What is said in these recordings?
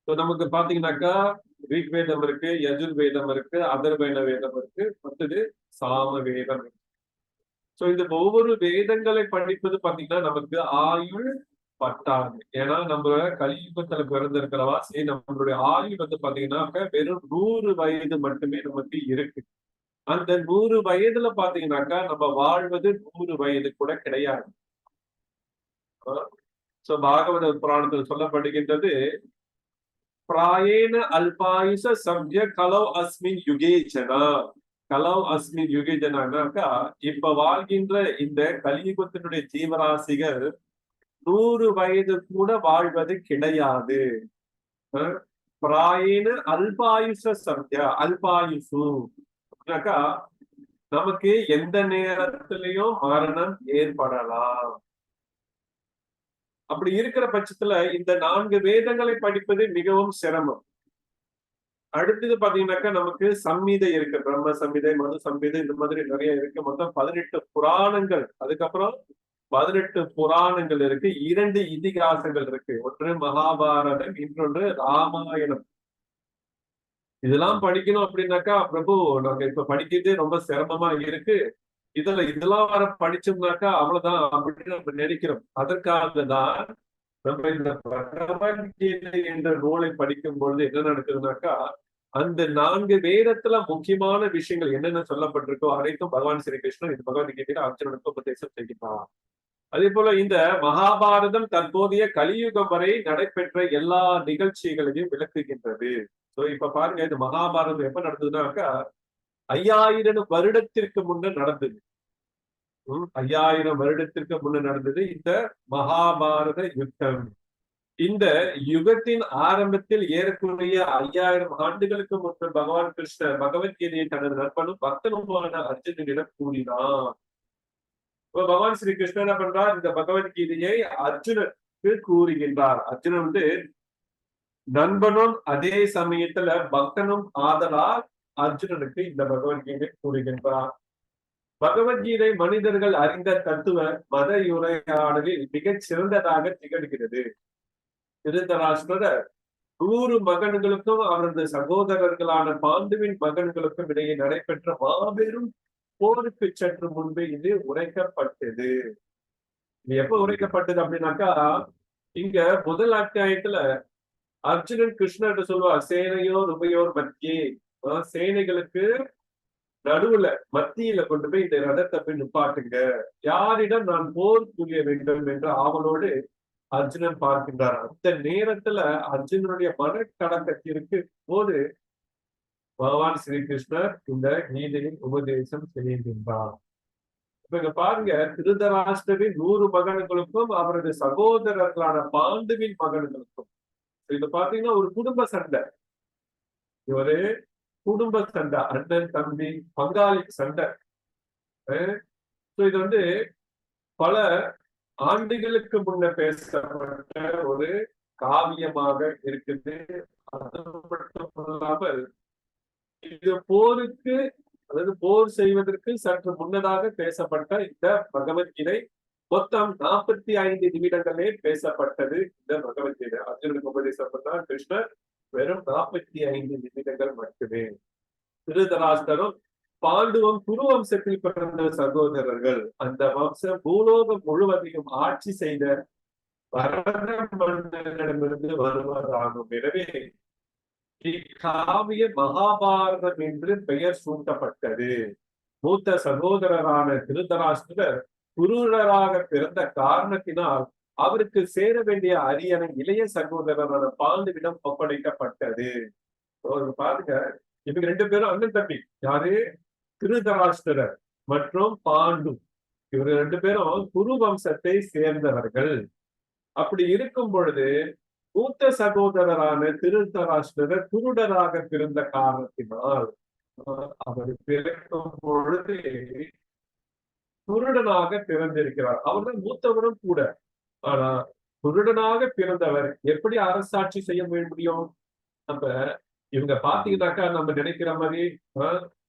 நமக்கு பாத்தீங்கன்னாக்கா ரிக் வேதம் இருக்கு, யஜுர் வேதம் இருக்கு, அதர்வண வேதம் இருக்கு, மற்றது சாம வேதம் இருக்கு. இந்த ஒவ்வொரு வேதங்களை படிப்பது பாத்தீங்கன்னா நமக்கு ஆயுள் பத்தாது. ஏன்னா நம்ம கலியுகத்துல பிறந்திருக்கிறவா சரி, நம்மளுடைய ஆயுள் பாத்தீங்கன்னா வெறும் 100 வயது மட்டுமே நமக்கு இருக்கு. அந்த 100 வயதுல பாத்தீங்கன்னாக்கா நம்ம வாழ்வது 100 வயது கூட கிடையாது. பாகவத புராணத்தில் சொல்லப்படுகின்றது, பிராயேன அல்பாயுச சம்ய கலௌ அஸ்மின் யுகே ஜனா. கலௌ அஸ்மின் யுகே ஜனாக்கா இப்ப வாழ்கின்ற இந்த கலியுகத்தினுடைய ஜீவராசிகள் 100 வயது கூட வாழ்வது கிடையாது. பிராயேன அல்பாயுச சம்யா, அல்பாயுசு நமக்கு எந்த நேரத்திலையும் மரணம் ஏற்படலாம். அப்படி இருக்கிற பட்சத்துல இந்த 4 வேதங்களை படிப்பது மிகவும் சிரமம். அடுத்தது பாத்தீங்கன்னாக்கா நமக்கு சம்மிதை இருக்கு, பிரம்ம சம்மிதை, மனு சம்மிதை, இந்த மாதிரி நிறைய இருக்கு. மொத்தம் 18 புராணங்கள். அதுக்கப்புறம் 18 புராணங்கள் இருக்கு, 2 இதிகாசங்கள் இருக்கு. ஒன்று மகாபாரதம், இன்னொன்று ராமாயணம். இதெல்லாம் படிக்கணும் அப்படின்னாக்கா பிரபு நாங்க இப்ப படிக்கிறதே ரொம்ப சிரமமா இருக்கு, இதெல்லாம் வர படிச்சோம்னாக்கா அவ்வளவுதான் அப்படின்னு நம்ம நினைக்கிறோம். அதற்காக தான் நம்ம இந்த பகவத்கீதை என்ற நூலை படிக்கும் பொழுது என்ன நடக்குதுனாக்கா, அந்த 4 வேதத்துல முக்கியமான விஷயங்கள் என்னென்ன சொல்லப்பட்டிருக்கோ அனைத்தும் பகவான் ஸ்ரீ கிருஷ்ணன் இந்த பகவத்கீதையில அர்ஜுனனுக்கு உபதேசம் செய்கிறார். அதே போல இந்த மகாபாரதம் தற்போதைய கலியுகம் வரை நடைபெற்ற எல்லா நிகழ்ச்சிகளையும் விளக்குகின்றது. இப்ப பாருங்க, இந்த மகாபாரதம் எப்ப நடந்ததுனாக்கா 5000 வருடத்திற்கு முன்ன நடந்தது. 5000 வருடத்திற்கு முன்ன நடந்தது இந்த மகாபாரத யுத்தம். இந்த யுகத்தின் ஆரம்பத்தில் ஏறக்குறைய 5000 ஆண்டுகளுக்கு முன்பு பகவான் கிருஷ்ணர் பகவத்கீதையை தனது நண்பனும் பக்தனுமான அர்ஜுனனிடம் கூறினார். பகவான் ஸ்ரீ கிருஷ்ணன் என்ன பண்றார், இந்த பகவத்கீதையை அர்ஜுனுக்கு கூறுகின்றார். அர்ஜுனன் நண்பனும் அதே சமயத்துல பக்தனும் ஆதலால் அர்ஜுனனுக்கு இந்த பகவத்கீதை கூறுகின்றார். பகவத்கீதை மனிதர்கள் அறிந்த தத்துவ மத உரையாடலில் மிகச் சிறந்ததாக திகழ்கிறது. திருதராஷ்டிரர் 100 மகன்களுக்கும் அவரது சகோதரர்களான பாண்டுவின் மகன்களுக்கும் இடையே நடைபெற்ற மாபெரும் போருக்கு சற்று முன்பு இது உரைக்கப்பட்டது. இது எப்ப உரைக்கப்பட்டது அப்படின்னாக்கா, இங்க முதல் அத்தியாயத்துல அர்ஜுனன் கிருஷ்ணர் சொல்லுவார், சேனையோர் உபயோர் மத்தியே, சேனைகளுக்கு நடுவுல மத்தியில கொண்டு போய் இந்த ரதத்தை போய் நிப்பாட்டுங்க, யாரிடம் நான் போர் புரிய வேண்டும் என்ற ஆவலோடு அர்ஜுனன் பார்க்கின்றார். அந்த நேரத்துல அர்ஜுனனுடைய மனக்கடக்கத்திற்கு போது பகவான் ஸ்ரீ கிருஷ்ணர் இந்த கீதையின் உபதேசம் செய்கின்றார். இப்ப இங்க பாருங்க, திருதராஷ்டிரரின் 100 மகன்களுக்கும் அவரது சகோதரர்களான பாண்டுவின் மகன்களுக்கும் இது பாத்தீங்கன்னா ஒரு குடும்ப சண்டை. ஒரு குடும்ப சண்டை, அண்ணன் தம்பி பங்காளி சண்டை. இது பல ஆண்டுகளுக்கு முன்ன பேசப்பட்ட ஒரு காவியமாக இருக்குது. அது மட்டும் இல்லாமல் இது போருக்கு, அதாவது போர் செய்வதற்கு சற்று முன்னதாக பேசப்பட்ட இந்த பகவத்கீதை மொத்தம் 45 நிமிடங்களே பேசப்பட்டது. இந்த பகவத்கீதை அர்ஜுனனுக்கு உபதேசப்பட்டார் கிருஷ்ணர் வெறும் 45 நிமிடங்கள் மட்டுமே. திருதராஷ்டிரரும் பாண்டுவம் குரு வம்சத்தில் பிறந்த சகோதரர்கள். அந்த வம்சம் பூலோகம் முழுவதையும் ஆட்சி செய்த பரத மன்னரிடமிருந்து வருவதாகும். எனவே இக்காவிய மகாபாரதம் என்று பெயர் சூட்டப்பட்டது. மூத்த சகோதரரான திருதராஷ்டிரர் குருடராக பிறந்த காரணத்தினால் அவருக்கு சேர வேண்டிய அரியணை இளைய சகோதரரான பாண்டுவிடம் ஒப்படைக்கப்பட்டது. பாருங்க, இவங்க 2 பேரும் அண்ணன் தம்பி. யாரு? திருதராஷ்டிரர் மற்றும் பாண்டு. இவங்க 2 பேரும் குரு வம்சத்தை சேர்ந்தவர்கள். அப்படி இருக்கும் பொழுது மூத்த சகோதரரான திருதராஷ்டிரர் குருடராக பிறந்த காரணத்தினால் அவர் பிறக்கும் பொழுது குருடனாக பிறந்திருக்கிறார். அவர்தான் மூத்தவரும் கூட. ஆனா குருடனாக பிறந்தவர் எப்படி அரசாட்சி செய்ய முடியும்? அப்ப இவங்க பாத்தீங்கன்னாக்கா நம்ம நினைக்கிற மாதிரி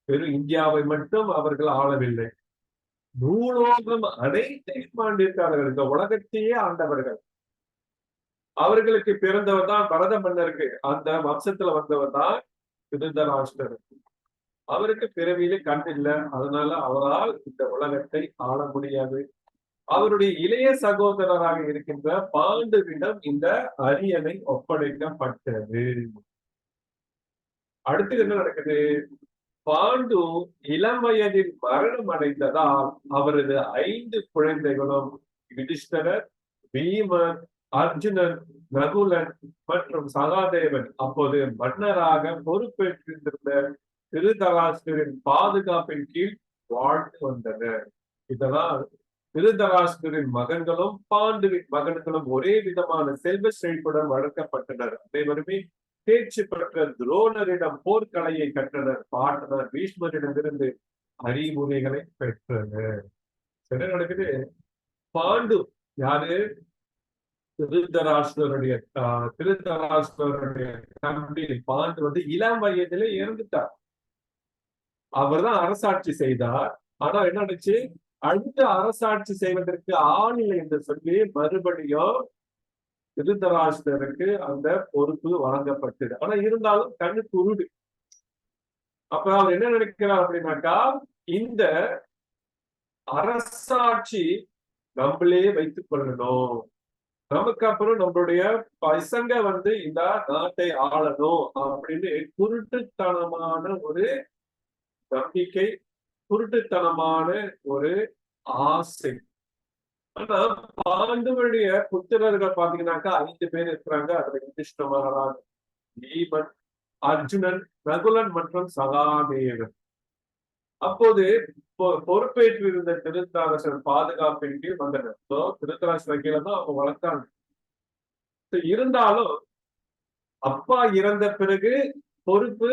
வெறும் இந்தியாவை மட்டும் அவர்கள் ஆளவில்லை, பூலோகம் அனைத்தையும் ஆண்டிருக்கார்கள். இந்த உலகத்தையே ஆண்டவர்கள். அவர்களுக்கு பிறந்தவர் தான் பரத மன்னருக்கு அந்த வம்சத்துல வந்தவர் தான் திருதராஷ்டிரர். அவருக்கு பிறவியிலே கண் இல்லை, அதனால அவரால் இந்த உலகத்தை ஆள முடியாது. அவருடைய இளைய சகோதரராக இருக்கின்ற பாண்டுவிடம் இந்த அரியணை ஒப்படைக்கப்பட்டது. அடுத்து என்ன நடக்குது? பாண்டு இளம் வயதில் மரணம் அடைந்ததால் அவரது 5 குழந்தைகளும் யுதிஷ்டரர், பீமன், அர்ஜுனன், நகுலன் மற்றும் சகாதேவன் அப்போது மன்னராக பொறுப்பேற்றிருந்த திருதராஷ்டிரரின் பாதுகாப்பின் கீழ் வாழ்ந்து வந்தனர். இதனால் திருதராஷ்டிரரின் மகன்களும் பாண்டுவின் மகன்களும் ஒரே விதமான செல்வ செழிப்புடன் வளர்க்கப்பட்டனர். அனைவருமே தேர்ச்சி பெற்ற துரோணரிடம் போர்க்கலையை கற்றனர். பாட்டனர் பீஷ்மரிடமிருந்து அறிவுரைகளை பெற்றனர். என்ன நடக்குது? பாண்டு யாரு? திருதராஷ்டிரருடைய தம்பி பாண்டு வந்து இளம் வயதில இறந்துட்டார். அவர் தான் அரசாட்சி செய்தார். ஆனா என்ன நடந்துச்சு? அடுத்த அரசாட்சி செய்வதற்கு ஆள் இல்லை என்று சொல்லி மறுபடியும் திருதராஷ்டிரருக்கு அந்த பொறுப்பு வழங்கப்பட்டது. ஆனா இருந்தாலும் கண்ணு குருடு. அப்ப அவர் என்ன நினைக்கிறார் அப்படின்னாக்கா, இந்த அரசாட்சி நம்மளே வைத்துக் கொள்ளணும், நமக்கு அப்புறம் நம்மளுடைய பசங்க வந்து இந்த நாட்டை ஆளணும் அப்படின்னு குருட்டுத்தனமான ஒரு நம்பிக்கை, குருட்டுத்தனமான ஒரு ஆசை. ஆனா பாண்டுவனுடைய புத்திரர்கள் பாத்தீங்கன்னாக்கா 5 பேர் இருக்கிறாங்க. அதுல யுதிஷ்ட மகாராஜ், பீமன், அர்ஜுனன், நகுலன் மற்றும் சகாதேவன். அப்போது பொறுப்பேற்றிருந்த திருதராஷ்டிரன் பாதுகாப்பின் கீழ் வந்தனர். திருதராஷ்டிரன் கீழே தான் அவங்க வளர்த்தாங்க. இருந்தாலும் அப்பா இறந்த பிறகு பொறுப்பு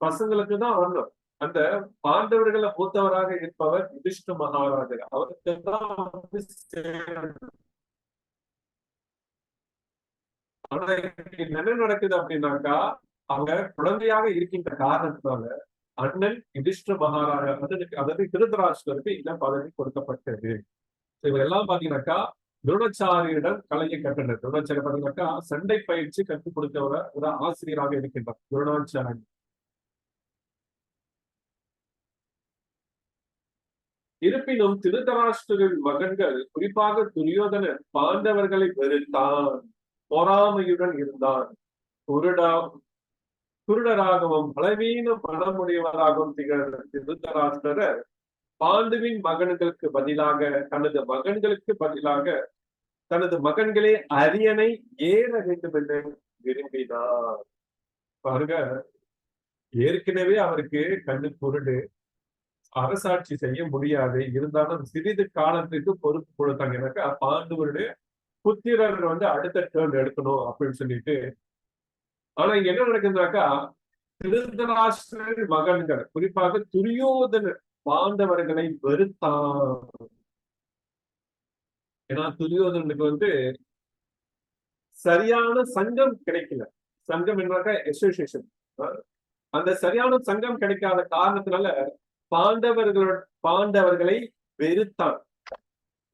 பசங்களுக்கு தான் வரணும். அந்த பாண்டவர்களை மூத்தவராக இருப்பவர் யுதிஷ்ட மகாராஜர். அவருக்கு தான் ஆனா என்ன நடக்குது அப்படின்னாக்கா, அவங்க குழந்தையாக இருக்கின்ற காரணத்தினால அண்ணன் யுதிஷ்ட மகாராஜா அதாவது திருதராஷ்டிரருக்கு இந்த பதவி கொடுக்கப்பட்டது. இவங்க எல்லாம் பாத்தீங்கன்னாக்கா துரோணாச்சாரியிடம் கலையை கற்றனர். துரோணாச்சாரி பாத்தீங்கன்னாக்கா சண்டை பயிற்சி கற்றுக் கொடுத்தவர ஒரு ஆசிரியராக இருக்கின்றார் துரோணாச்சாரி. இருப்பினும் திருதராஷ்டிரரின் மகன்கள், குறிப்பாக துரியோதனன் பாண்டவர்களை வெறுத்தான், பொறாமையுடன் இருந்தான். குருடராகவும் பலவீன மனமுடையவராகவும் திகழ்ந்த திருதராஷ்டிரர் பாண்டுவின் மகன்களுக்கு பதிலாக தனது மகன்களே அரியணை ஏற வேண்டும் என்று விரும்பினார். பாருங்க, ஏற்கனவே அவருக்கு கண்ணு குருடு, அரசாட்சி செய்ய முடியாது. இருந்தாலும் சிறிது காலத்துக்கு பொறுப்பு கொடுத்தாங்கன்னாக்கா பாண்டுவருடைய புத்திரர் வந்து அடுத்த டேர்ன் எடுக்கணும் அப்படின்னு சொல்லிட்டு. ஆனா இங்க என்ன நடக்குதுனாக்கா, திருதராஷ்டிரர் மகன்கள், குறிப்பாக துரியோதனர் பாண்டவர்களை வெறுத்தான். ஏன்னா துரியோதனுக்கு வந்து சரியான சங்கம் கிடைக்கல. சங்கம் என்றாக்கா அசோசியேஷன். அந்த சரியான சங்கம் கிடைக்காத காரணத்தினால பாண்டவர்களை வெறுத்தான்.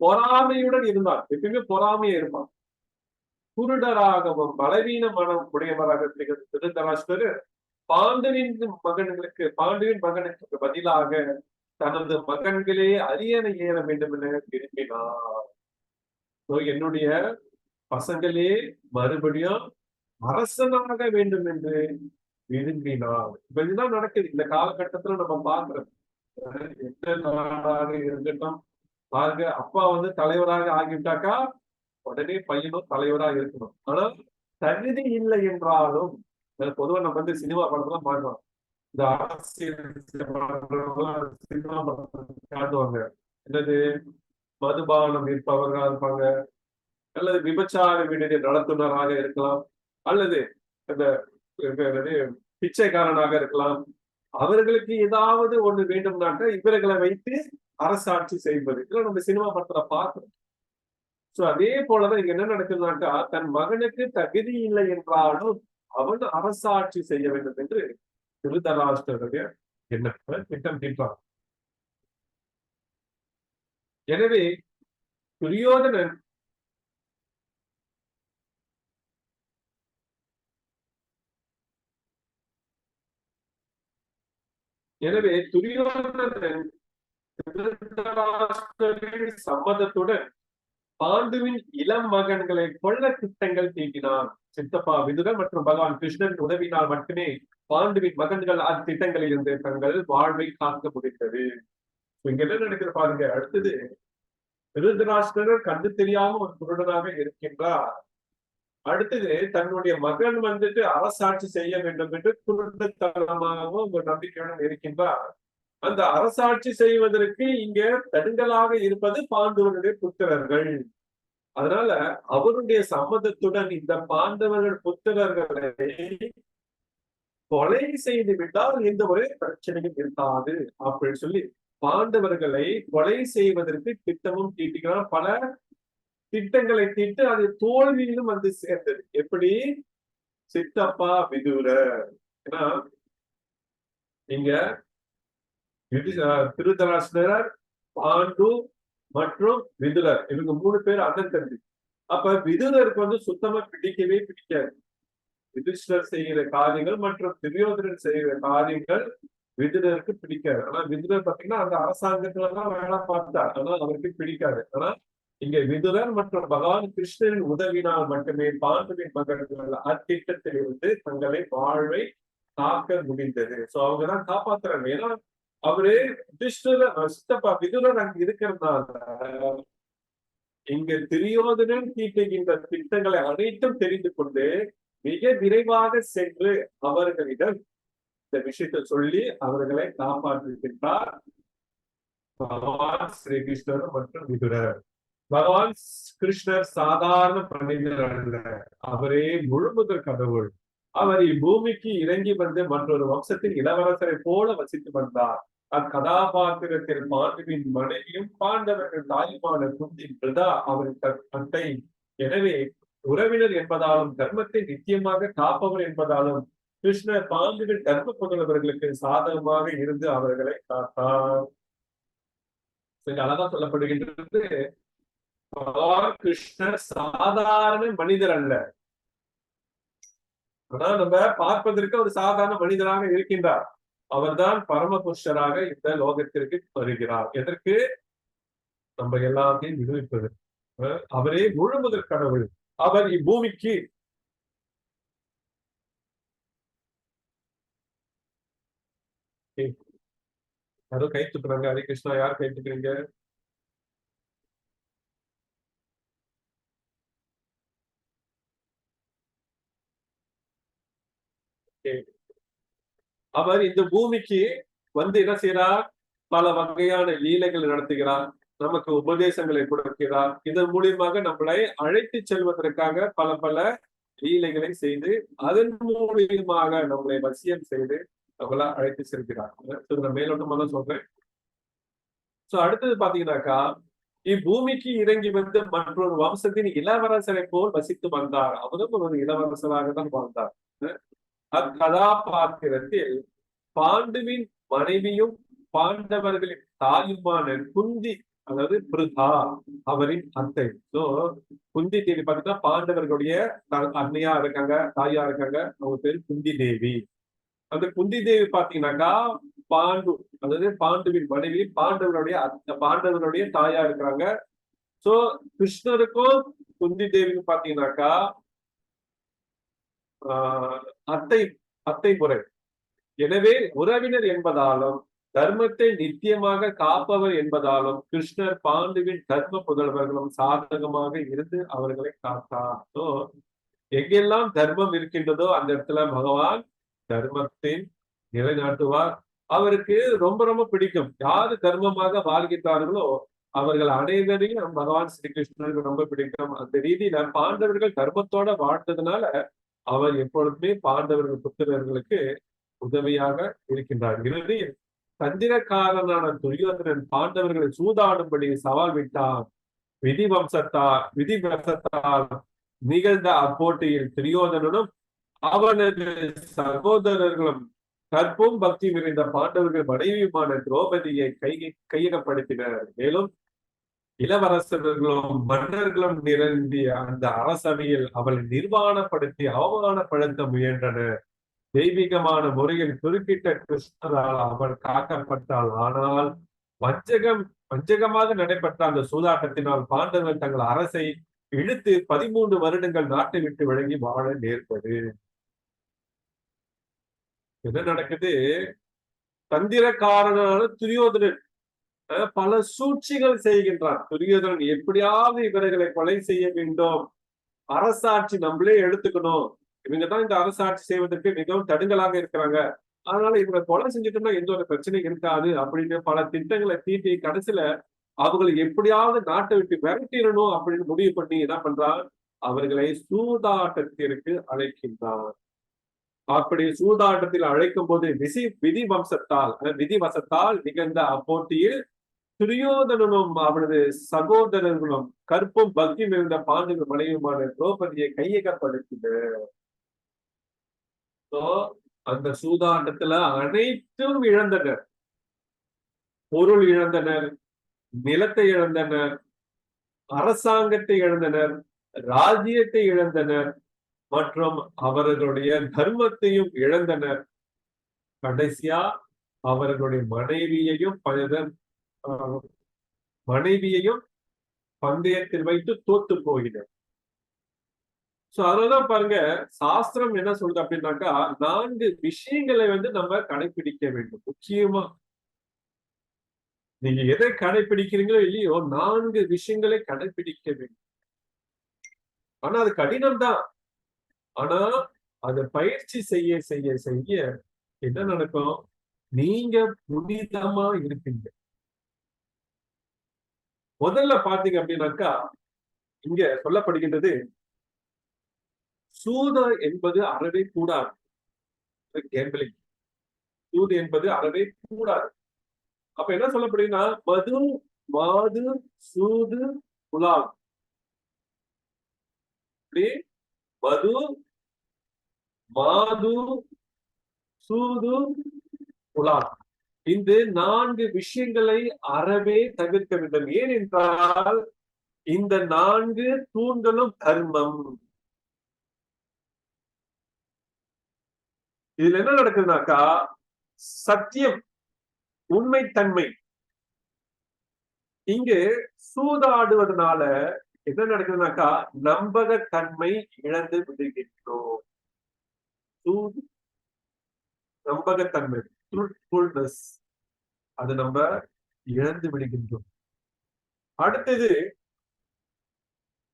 பொறாமையுடன் இருந்தான். எப்பயுமே பொறாமையா இருப்பான். குருடராகவும் பலவீன மனம் உடையவராக திருதராஷ்டிரர் பாண்டுவின் மகனுக்கு பதிலாக தனது மகன்களே அரியணை ஏற வேண்டும் என விரும்பினார். என்னுடைய பசங்களே மறுபடியும் அரசனாக வேண்டும் என்று விரும்பினார். இப்ப இதுதான் நடக்குது இந்த காலகட்டத்துல. நம்ம பாக்குறோம், எந்த நாடாக இருக்கட்டும் பாருங்க, அப்பா வந்து தலைவராக ஆகிவிட்டாக்கா உடனே பையனும் தலைவராக இருக்கணும். ஆனா தகுதி இல்லை என்றாலும், பொதுவா நம்ம வந்து சினிமா படத்துல பார்க்கலாம், இந்த அரசியல் சினிமா படத்துல காட்டுவாங்க, என்னது மதுபானம் இருப்பவர்களாக இருப்பாங்க, அல்லது விபச்சார வீடு நடத்துனராக இருக்கலாம், அல்லது இந்த பிச்சைக்காரனாக இருக்கலாம். அவர்களுக்கு ஏதாவது ஒண்ணு வேண்டும்னாக்க இவர்களை வைத்து அரசாட்சி செய்வது இதெல்லாம் நம்ம சினிமா படத்துல பார்க்கிறோம். சோ அதே போலதான் இங்க என்ன நடக்குதுனாக்கா, தன் மகனுக்கு தகுதி இல்லை என்றாலும் அவன் அரசாட்சி செய்ய வேண்டும் என்று திருதராஷ்டிரருடைய எண்ணத்தை திட்டம் தீட்டான். எனவே துரியோதனன் எனவே துரியோதனன் திருதராஷ்டிரரின் சம்மதத்துடன் பாண்டுவின் இளம் மகன்களை கொல்ல திட்டங்கள் தீட்டினான். சித்தப்பா விதுரன் மற்றும் பகவான் கிருஷ்ணன் உதவினால் மட்டுமே பாண்டுவின் மகன்கள் அத்திட்டங்களில் இருந்து தங்கள் வாழ்வை காக்க முடிந்தது. இங்க என்ன நடக்குது பாருங்க. அடுத்தது திருதராஷ்டிரர் கண்டு தெரியாம ஒரு குருடனாக இருக்கின்றார். அடுத்தது தன்னுடைய மகன் வந்துட்டு அரசாட்சி செய்ய வேண்டும் என்று குருடத்தனமாகவும் ஒரு நம்பிக்கையுடன் இருக்கின்றார். அந்த அரசாட்சி செய்வதற்கு இங்க தடுங்கலாக இருப்பது பாண்டவர்களுடைய புத்திரர்கள். அதனால அவருடைய சம்மதத்துடன் இந்த பாண்டவர்கள் புத்திரர்களை கொலை செய்து விட்டால் எந்த ஒரு பிரச்சனையும் இருக்காது அப்படின்னு சொல்லி பாண்டவர்களை கொலை செய்வதற்கு திட்டமும் தீட்டுகிறார். பல திட்டங்களை தீட்டு அது தோல்வியிலும் வந்து சேர்ந்தது. எப்படி? சித்தப்பா விதுரர். ஏன்னா இங்க திருதராஷ்டிரர், பாண்டு மற்றும் விதுரர், இவங்க 3 பேர் அண்ணன் தம்பி. அப்ப விதுரருக்கு வந்து சுத்தமா பிடிக்கவே பிடிக்காது. யுதிஷ்டர் செய்கிற காரியங்கள் மற்றும் துரியோதனன் செய்கிற காரியங்கள் விதுரருக்கு பிடிக்காது. ஆனா விதுரர் பாத்தீங்கன்னா அந்த அரசாங்கத்துலதான் வேலை பார்த்தார். ஆனா அவருக்கு பிடிக்காது. ஆனா இங்க விதுரர் மற்றும் பகவான் கிருஷ்ணரின் உதவினால் மட்டுமே பாண்டுவின் மகன்கள் அத்திட்டத்தில் இருந்து தங்களை வாழ்வை காக்க முடிந்தது. சோ அவங்கதான் காப்பாத்துறாங்க. ஏன்னா அவரு சித்தப்பா விதுரர் அங்க இருக்கிறதுனால இங்க துரியோதனன் தீட்டுகின்ற திட்டங்களை அனைத்தும் தெரிந்து கொண்டு மிக விரைவாக சென்று அவர்களிடம் இந்த விஷயத்தை சொல்லி அவர்களை காப்பாற்றுகின்றார் பகவான் ஸ்ரீ கிருஷ்ணர் மற்றும் விதுரர். பகவான் கிருஷ்ணர் சாதாரண மனிதர் அல்ல, அவரே முழுமுதல் கடவுள். அவர் இப்பூமிக்கு இறங்கி வந்து மற்றொரு வம்சத்தின் இளவரசரை போல வசித்து வந்தார். அக்கதாபாத்திரத்தில் பாண்டுவின் மனைவியும் பாண்டவர்கள் தாயுமான குந்தி பிரதா அவரின் தந்தை. எனவே உறவினர் என்பதாலும் தர்மத்தை நிச்சயமாக காப்பவர் என்பதாலும் கிருஷ்ணர் பாண்டுவின் தர்ம புதல்வர்களுக்கு சாதகமாக இருந்து அவர்களை காத்தார். அழகா சொல்லப்படுகின்றது, பகவான் கிருஷ்ணர் சாதாரண மனிதர் அல்ல. ஆனா நம்ம பார்ப்பதற்கு ஒரு சாதாரண மனிதராக இருக்கின்றார். அவர்தான் பரமபுருஷராக இந்த லோகத்திற்கு வருகிறார். எதற்கு? நம்ம எல்லாத்தையும் நிரூபிப்பது. அவரே முழு முதற் கடவுள். அவர் இப்பூமிக்கு யாரும் கை தூக்குறாங்க. ஹரே கிருஷ்ணா. யார் கை தூக்குறீங்க? அவர் இந்த பூமிக்கு வந்து என்ன செய்யறார்? பல வகையான லீலைகள் நடத்துகிறார், நமக்கு உபதேசங்களை கொடுக்கிறார். இதன் மூலியமாக நம்மளை அழைத்து செல்வதற்காக பல பல லீலைகளை செய்து அதன் மூலியமாக நம்மளை வசியம் செய்து நம்மள அழைத்து செல்கிறார். மேலோட்டமா தான் சொல்றேன். சோ அடுத்தது பாத்தீங்கன்னாக்கா, இப்பூமிக்கு இறங்கி வந்து மற்றொரு வம்சத்தின் இளவரசரை போல் வசித்து வந்தார். அவரும் ஒரு இளவரசராக தான் வாழ்ந்தார். அக்கதாபாத்திரத்தில் பாண்டுவின் மனைவியும் பாண்டவர்களின் தாயுமான குந்தி, அதாவது பிருதா அவரின் அத்தை. சோ குந்தி தேவி பாத்தீங்கன்னா பாண்டவர்களுடைய அன்னையா இருக்காங்க, தாயா இருக்காங்க. அவங்க பேரு குந்தி தேவி. அந்த குந்தி தேவி பாத்தீங்கன்னாக்கா பாண்டு, அதாவது பாண்டுவின் மனைவி, பாண்டவர்களுடைய தாயா இருக்கிறாங்க. சோ கிருஷ்ணருக்கும் குந்தி தேவிக்கும் பாத்தீங்கன்னாக்கா அத்தை முறை. எனவே உறவினர் என்பதாலும் தர்மத்தை நித்தியமாக காப்பவர் என்பதாலும் கிருஷ்ணர் பாண்டுவின் தர்ம புதல்வர்களும் சாதகமாக இருந்து அவர்களை காத்தார். சோ எங்கெல்லாம் தர்மம் இருக்கின்றதோ அந்த இடத்துல பகவான் தர்மத்தின் நிலைநாட்டுவார். அவருக்கு ரொம்ப ரொம்ப பிடிக்கும். யாரு தர்மமாக வாழ்கின்றார்களோ அவர்கள் அனைவரையும் பகவான் ஸ்ரீ கிருஷ்ணருக்கு ரொம்ப பிடிக்கும். அந்த ரீதியில பாண்டவர்கள் தர்மத்தோட வாழ்ந்ததுனால அவர் எப்பொழுதுமே பாண்டவர்கள் புத்திரர்களுக்கு உதவியாக இருக்கின்றார். இறுதியில் தந்திரக்காரனான துரியோதனன் பாண்டவர்களை சூதாடும்படி சவால் விட்டான். விதி வம்சத்தால் நிகழ்ந்த அப்போட்டியில் துரியோதனனும் அவனது சகோதரர்களும் கற்பும் பக்தி நிறைந்த பாண்டவர்கள் மனைவியுமான திரௌபதியை கையகப்படுத்தினர். மேலும் இளவரசர்களும் மன்னர்களும் நிரம்பிய அந்த அரசவையில் அவளை நிர்வாணப்படுத்தி அவமானப்படுத்த முயன்றனர். தெய்வீகமான முறையில் குறுக்கிட்ட கிறிஸ்தரால் அவர் காக்கப்பட்டாள். ஆனால் வஞ்சகமாக நடைபெற்ற அந்த சூதாட்டத்தினால் பாண்டவர்கள் தங்கள் அரசை இழுத்து 13 வருடங்கள் நாட்டை விட்டு விலகி வாழ நேர்ந்தது. என்ன நடக்குது? தந்திரக்காரனான துரியோதனன் பல சூழ்ச்சிகள் செய்கின்றான். துரியோதனன் எப்படியாவது இவர்களை கொலை செய்ய வேண்டும், அரசாட்சி நம்மளே எடுத்துக்கணும், இவங்கதான் இந்த அரசாட்சி செய்வதற்கு மிகவும் தடுங்கலாக இருக்கிறாங்க, அதனால இவங்க கொலை செஞ்சுட்டோம்னா எந்த ஒரு பிரச்சனையும் இருக்காது அப்படின்னு பல திட்டங்களை தீட்டி கடைசியில அவங்களை எப்படியாவது நாட்டை விட்டு விரட்டிடணும் அப்படின்னு முடிவு பண்ணி என்ன பண்றான்? அவர்களை சூதாட்டத்திற்கு அழைக்கின்றான். அப்படி சூதாட்டத்தில் அழைக்கும் போது விதிவசத்தால் நிகழ்ந்த அப்போட்டியில் துரியோதனனும் அவனது சகோதரர்களும் கற்பும் பக்தியும் இருந்த பாண்டவர் மனைவியுமான திரௌபதியை கையகப்படுத்தினர். அந்த சூதாட்டத்துல அனைத்தும் இழந்தனர். பொருள் இழந்தனர், நிலத்தை இழந்தனர், அரசாங்கத்தை இழந்தனர், ராஜ்யத்தை இழந்தனர் மற்றும் அவர்களுடைய தர்மத்தையும் இழந்தனர். கடைசியா அவர்களுடைய மனைவியையும் பந்தயத்தில் வைத்து தோத்து போகினர். அதனாலதான் பாருங்க, சாஸ்திரம் என்ன சொல்றது அப்படின்னாக்கா 4 விஷயங்களை நம்ம கடைபிடிக்க வேண்டும். முக்கியமா நீங்க எதை கடைபிடிக்கிறீங்களோ இல்லையோ 4 விஷயங்களை கடைபிடிக்க வேண்டும். ஆனா அது கடினம் தான். ஆனா அதை பயிற்சி செய்ய செய்ய செய்ய என்ன நடக்கும்? நீங்க புனிதமா இருப்பீங்க. முதல்ல பாத்தீங்க அப்படின்னாக்கா இங்க சொல்லப்படுகின்றது, சூது என்பது அறவே கூடாது. சூது என்பது அறவே கூடாது. அப்ப என்ன சொல்லப்படுதுன்னா, மது, மாது, சூது, புலால். மது, மாது, சூது, புலால், இந்த 4 விஷயங்களை அறவே தவிர்க்க வேண்டும். ஏனென்றால் இந்த 4 தூண்களும் தர்மம். இதுல என்ன நடக்குதுனாக்கா, சத்தியம், உண்மைத்தன்மை. இங்கு சூதாடுவதனால என்ன நடக்குதுனாக்கா, நம்பகத்தன்மை இழந்து விடுகின்றோம். நம்பகத்தன்மை, ட்ரூத்ஃபுல்னஸ், அது நம்ம இழந்து விடுகின்றோம். அடுத்தது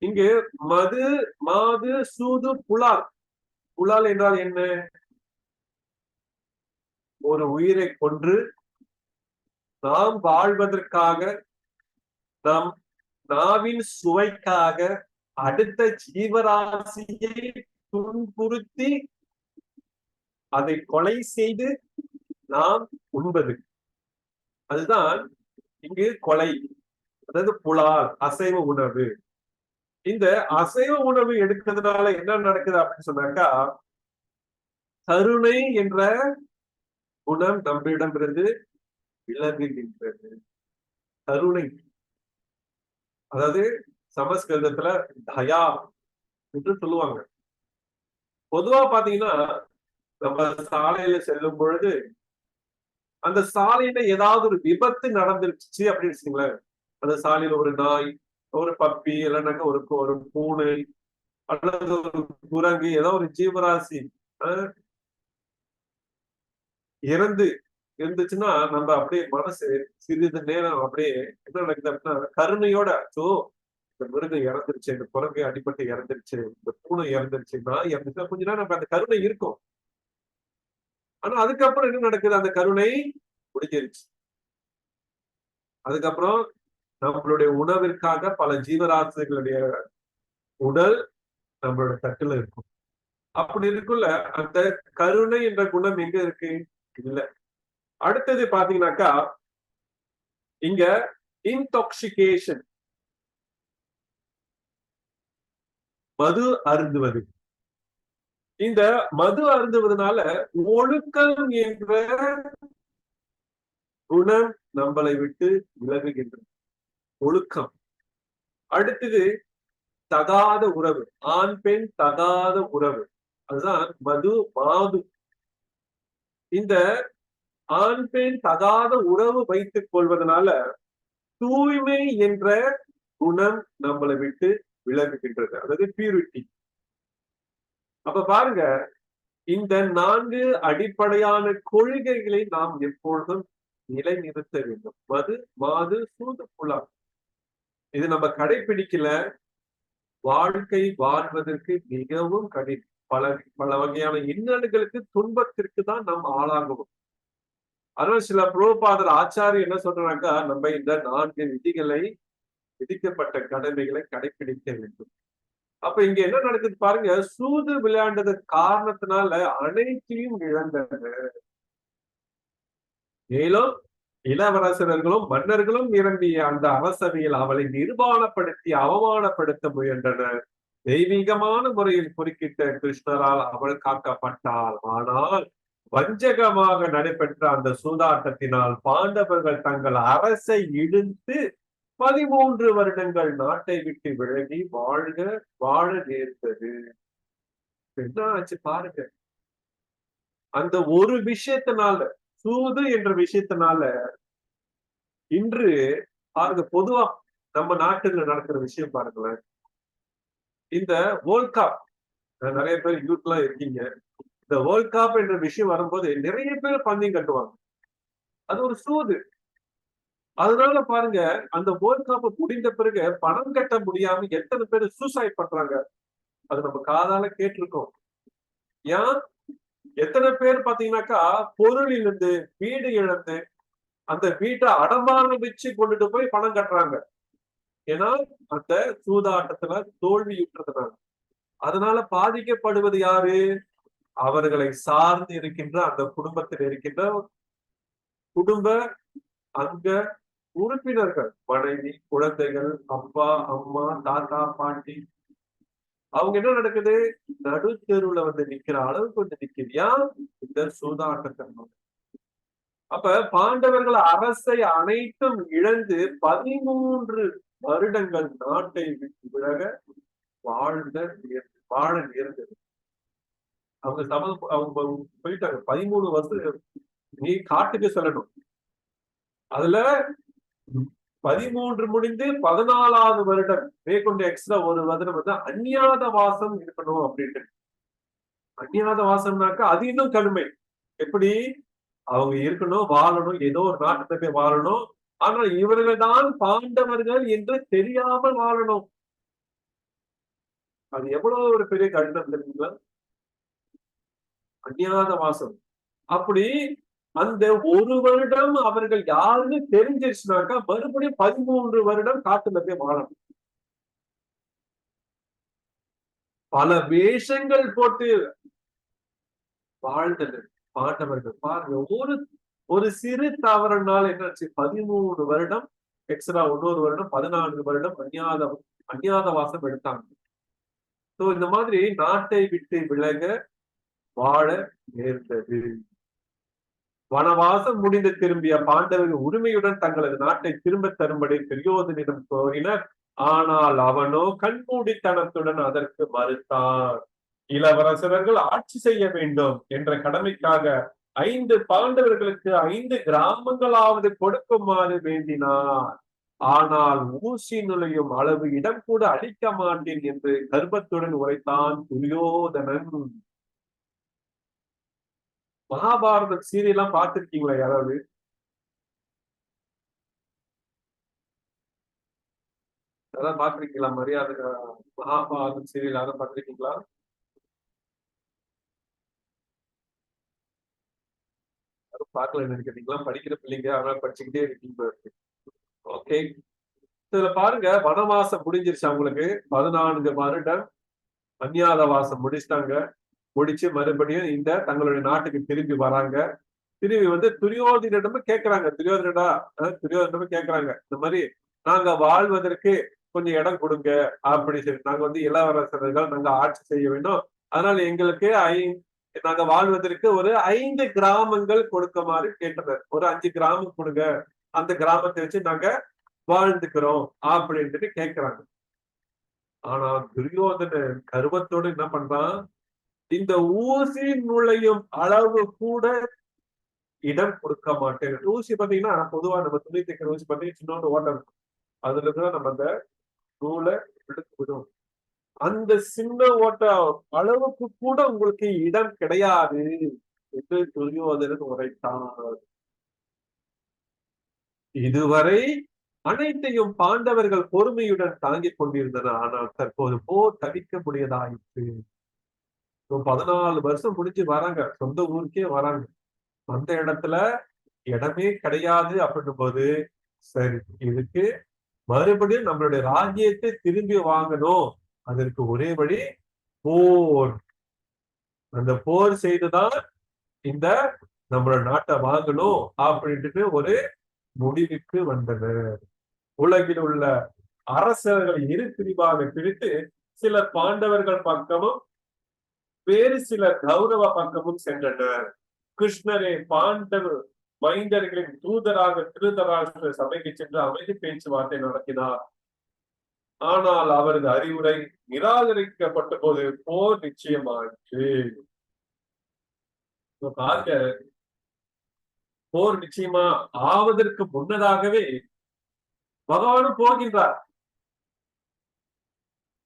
இங்கு மது, மாது, சூது, புலால். புலால் என்றால் என்ன? ஒரு உயிரை கொன்று நாம் வாழ்வதற்காக, நம் நாவின் சுவைக்காக அடுத்த ஜீவராசியை துன்புறுத்தி அதை கொலை செய்து நாம் உண்பது, அதுதான் இங்கு கொலை. அதாவது புலால், அசைவ உணவு. இந்த அசைவ உணவு எடுக்கிறதுனால என்ன நடக்குது அப்படின்னு சொன்னாக்கா, கருணை என்ற குணம் நம்மிடமிருந்து விலகுகின்றது. கருணை, அதாவது சமஸ்கிருதத்துல தயா என்று சொல்லுவாங்க. பொதுவா பாத்தீங்கன்னா நம்ம சாலையில செல்லும் பொழுது அந்த சாலையில ஏதாவது ஒரு விபத்து நடந்துருச்சு அப்படின்னு வச்சுங்களேன், அந்த சாலையில ஒரு நாய், ஒரு பப்பி, இல்லைன்னாக்கா ஒரு பூனை அல்லது ஒரு குரங்கு, ஏதோ ஒரு ஜீவராசி இறந்து இருந்துச்சுன்னா நம்ம அப்படியே மனசு சிறிது நேரம் அப்படியே என்ன நடக்குது அப்படின்னா, கருணையோட இந்த மிருகம் இறந்துருச்சு, இந்த குரங்கு அடிபட்டு இறந்துருச்சு, இந்த பூனை இறந்துருச்சு, நாய் இறந்துச்சுன்னா கொஞ்ச நேரம் நம்ம அந்த கருணை இருக்கும். ஆனா அதுக்கப்புறம் என்ன நடக்குது? அந்த கருணை முடிஞ்சிருச்சு. அதுக்கப்புறம் நம்மளுடைய உணவிற்காக பல ஜீவராசிகளுடைய உடல் நம்மளோட தட்டுல இருக்கும். அப்படி இருக்குள்ள அந்த கருணை என்ற குணம் எங்க இருக்கு? இல்ல. அடுத்தது பாத்தீங்கன்னாக்கா இங்க இன்டாக்சிகேஷன், மது அருந்துவது. இந்த மது அருந்துவதனால ஒழுக்கம் என்ற குணம் நம்மளை விட்டு விலகுகின்றது. ஒழுக்கம். அடுத்தது தகாத உறவு, ஆண் பெண் தகாத உறவு, அதுதான் மது, மாது. இந்த ஆண் பெண் தகாத உறவு வைத்துக் கொள்வதனால தூய்மை என்ற குணம் நம்மளை விட்டு விலகுகின்றது, அதாவது பியூரிட்டி. அப்ப பாருங்க, இந்த 4 அடிப்படையான கொள்கைகளை நாம் எப்பொழுதும் நிலைநிறுத்த வேண்டும். மது, மாது, சூது, புலால், இது நம்ம கடைபிடிக்கல, வாழ்க்கை வாழ்வதற்கு மிகவும் பல பல வகையான இன்னல்களுக்கு, துன்பத்திற்கு தான் நாம் ஆளாகுவோம். அதனால சில புரோபாதர் ஆச்சாரியர் என்ன சொல்றாங்க, நம்ம இந்த 4 விதிகளை, விதிக்கப்பட்ட கடமைகளை கடைபிடிக்க வேண்டும். அப்ப இங்க என்ன நடக்குது பாருங்க, சூது விளையாண்டது காரணத்தினால அனைத்தையும் இழந்தனர். மேலும் இளவரசர்களும் மன்னர்களும் நிரம்பிய அந்த அரசவையில் அவளை நிர்வாணப்படுத்தி அவமானப்படுத்த முயன்றனர். தெய்வீகமான முறையில் குறுக்கிட்ட கிருஷ்ணரால் அவள் காக்கப்பட்டாள். ஆனால் வஞ்சகமாக நடைபெற்ற அந்த சூதாட்டத்தினால் பாண்டவர்கள் தங்கள் அரசை இழுத்து 13 வருடங்கள் நாட்டை விட்டு விலகி வாழ நேர்ந்தது. என்ன ஆச்சு பாருங்க, அந்த ஒரு விஷயத்தினால, சூது என்ற விஷயத்தினால இன்று பாருங்க, பொதுவா நம்ம நாட்டுல நடக்கிற விஷயம் பாருங்களேன். இந்த வேர்ல்ட் கப், நிறைய பேர் யூத் எல்லாம் இருக்கீங்க, இந்த வேர்ல்ட் கப் என்ற விஷயம் வரும்போது நிறைய பேர் பந்தயம் கட்டுவாங்க. அது ஒரு சூது. அதனால பாருங்க, அந்த வேர்ல்ட் கப் முடிந்த பிறகு பணம் கட்ட முடியாம எத்தனை பேர் சூசைட் பண்றாங்க, அது நம்ம காதால கேட்டிருக்கோம். ஏன் எத்தனை பேர் பாத்தீங்கன்னாக்கா பொருளிலிருந்து வீடு இழந்து அந்த வீட்டை அடமானம் வச்சு கொண்டுட்டு போய் பணம் கட்டுறாங்க. ஏன்னா அந்த சூதாட்டத்துல தோல்வியுற்றதுனால. அதனால பாதிக்கப்படுவது யாரு? அவர்களை சார்ந்து இருக்கின்ற அந்த குடும்பத்தில் இருக்கின்ற குடும்ப அங்க உறுப்பினர்கள், மனைவி, குழந்தைகள், அப்பா, அம்மா, தாத்தா, பாட்டி. அவங்க என்ன நடக்குது, நடுத்தெருவுல வந்து நிக்கிற அளவுக்கு வந்து நிக்கிறியா இந்த சூதாட்டத்தின். அப்ப பாண்டவர்கள் அரசை அனைத்தும் இழந்து 13 வருடங்கள் நாட்டை விட்டு விலக வாழ நேர்ந்தது. அவங்க போயிட்டாங்க. 13 வருஷம் நீ காட்டுக்கு சொல்லணும். அதுல 13 முடிந்து 14வது வருடம் மேற்கொண்டு எக்ஸ்ட்ரா ஒரு வருடம் வந்து அந்நியாத வாசம் இருக்கணும் அப்படின்ட்டு. அந்நியாத வாசம்னாக்கா அது இன்னும் கடுமை. எப்படி அவங்க இருக்கணும், வாழணும், ஏதோ ஒரு நாட்டுல போய் வாழணும். ஆனால் இவர்கள் தான் பாண்டவர்கள் என்று தெரியாமல் வாழணும். அது எவ்வளவு ஒரு பெரிய கடினம் தெரியுங்களா? அந்நியாத வாசம். அப்படி அந்த ஒரு வருடம் அவர்கள் யாருன்னு தெரிஞ்சிருச்சுனாக்கா மறுபடியும் 13 வருடம் காட்டுல போய் வாழணும். பல வேஷங்கள் போட்டு வாழ்ந்தனர் பாண்டவர்கள். பாருங்க, ஒரு சிறு தவறுனால என்னாச்சு, 13 வருடம் எக்ஸ்ட்ரா இன்னொரு வருடம் 14 வருடம் அந்நியாத வாசம் எடுத்தாங்க. சோ இந்த மாதிரி நாட்டை விட்டு விலக வாழ நேர்ந்தது. வனவாசம் முடிந்து திரும்பிய பாண்டவர்கள் உரிமையுடன் தங்களது நாட்டை திரும்ப தரும்படி துரியோதனிடம் கோரினர். ஆனால் அவனோ கண்மூடித்தனத்துடன் அதற்கு மறுத்தான். இளவரசர்கள் ஆட்சி செய்ய வேண்டும் என்ற கடமைக்காக 5 பாண்டவர்களுக்கு 5 கிராமங்களாவது கொடுக்குமாறு வேண்டினார். ஆனால் ஊசி நுழையும் அளவு இடம் கூட அளிக்க மாட்டேன் என்று கர்வத்துடன் உரைத்தான் துரியோதனன். மகாபாரத சீரியல்லாம் பார்த்திருக்கீங்களா யாராவது? அதான் பார்த்திருக்கீங்களா? மரியாதை மகாபாரத சீரியல் யாரும் பார்த்திருக்கீங்களா? யாரும் பார்க்கல நினைக்கிறீங்களா? படிக்கிற பிள்ளைங்க அதனால படிச்சுக்கிட்டே இருக்கீங்க. ஓகே, இதுல பாருங்க, வனவாசம் முடிஞ்சிருச்சு அவங்களுக்கு. 14 வருடம் அந்நியாத வாசம் முடிச்சிட்டாங்க. முடிச்சு மறுபடியும் இந்த தங்களுடைய நாட்டுக்கு திரும்பி வராங்க. திரும்பி வந்து துரியோதனிடமும் கேட்கிறாங்க. துரியோதனிடமும் கேட்கிறாங்க, இந்த மாதிரி நாங்க வாழ்வதற்கு கொஞ்சம் இடம் கொடுங்க அப்படின்னு சொல்லி. நாங்க வந்து இளவரசர்கள், நாங்க ஆட்சி செய்ய வேண்டும். அதனால எங்களுக்கு நாங்க வாழ்வதற்கு ஒரு 5 கிராமங்கள் கொடுக்குமாறு கேட்டனர். ஒரு 5 கிராமம் கொடுங்க, அந்த கிராமத்தை வச்சு நாங்க வாழ்ந்துக்கிறோம் அப்படின்ட்டு கேட்கிறாங்க. ஆனா துரியோதனன் கர்வத்தோடு என்ன பண்றான், இந்த ஊசி நுழையும் அளவு கூட இடம் கொடுக்க மாட்டேன். ஊசி பாத்தீங்கன்னா பொதுவா நம்ம துணி தைக்கிற ஊசி பாத்தீங்கன்னா சின்னோண்டு ஓட்டம் இருக்கும். அதுல இருந்து நம்ம அந்த நூலை எடுத்து விடும். அந்த சின்ன ஓட்ட அளவுக்கு கூட உங்களுக்கு இடம் கிடையாது என்று துரியோதனன் உரைத்தான். இதுவரை அனைத்தையும் பாண்டவர்கள் பொறுமையுடன் தாங்கிக் கொண்டிருந்தனர். ஆனால் தற்போது போர் தவிக்க முடியதாயிற்று. 14 வருஷம் முடிஞ்சு வராங்க, சொந்த ஊருக்கே வராங்க. அந்த இடத்துல இடமே கிடையாது அப்படின்னும் போது, சரி இதுக்கு மறுபடியும் நம்மளுடைய ராஜ்யத்தை திரும்பி வாங்கணும். அதற்கு ஒரே வழி போர். அந்த போர் செய்துதான் இந்த நம்மளோட நாட்டை வாங்கணும் அப்படின்ட்டு ஒரு முடிவுக்கு வந்தனர். உலகில் உள்ள அரசர்களை இரு பிரிவாக பிரித்து சிலர் பாண்டவர்கள் பக்கமும் வேறு சிலர் கௌரவ பக்கமும் சென்றனர். கிருஷ்ணரே பாண்டவ மைந்தர்களின் தூதராக திருதராஷ்டிர சபைக்கு சென்று அமைதி பேச்சுவார்த்தை நடத்தினார். ஆனால் அவரது அறிவுரை நிராகரிக்கப்பட்ட போது போர் நிச்சயமாயிற்று. போர் நிச்சயமா ஆவதற்கு முன்னதாகவே பகவானும் போகின்றார்.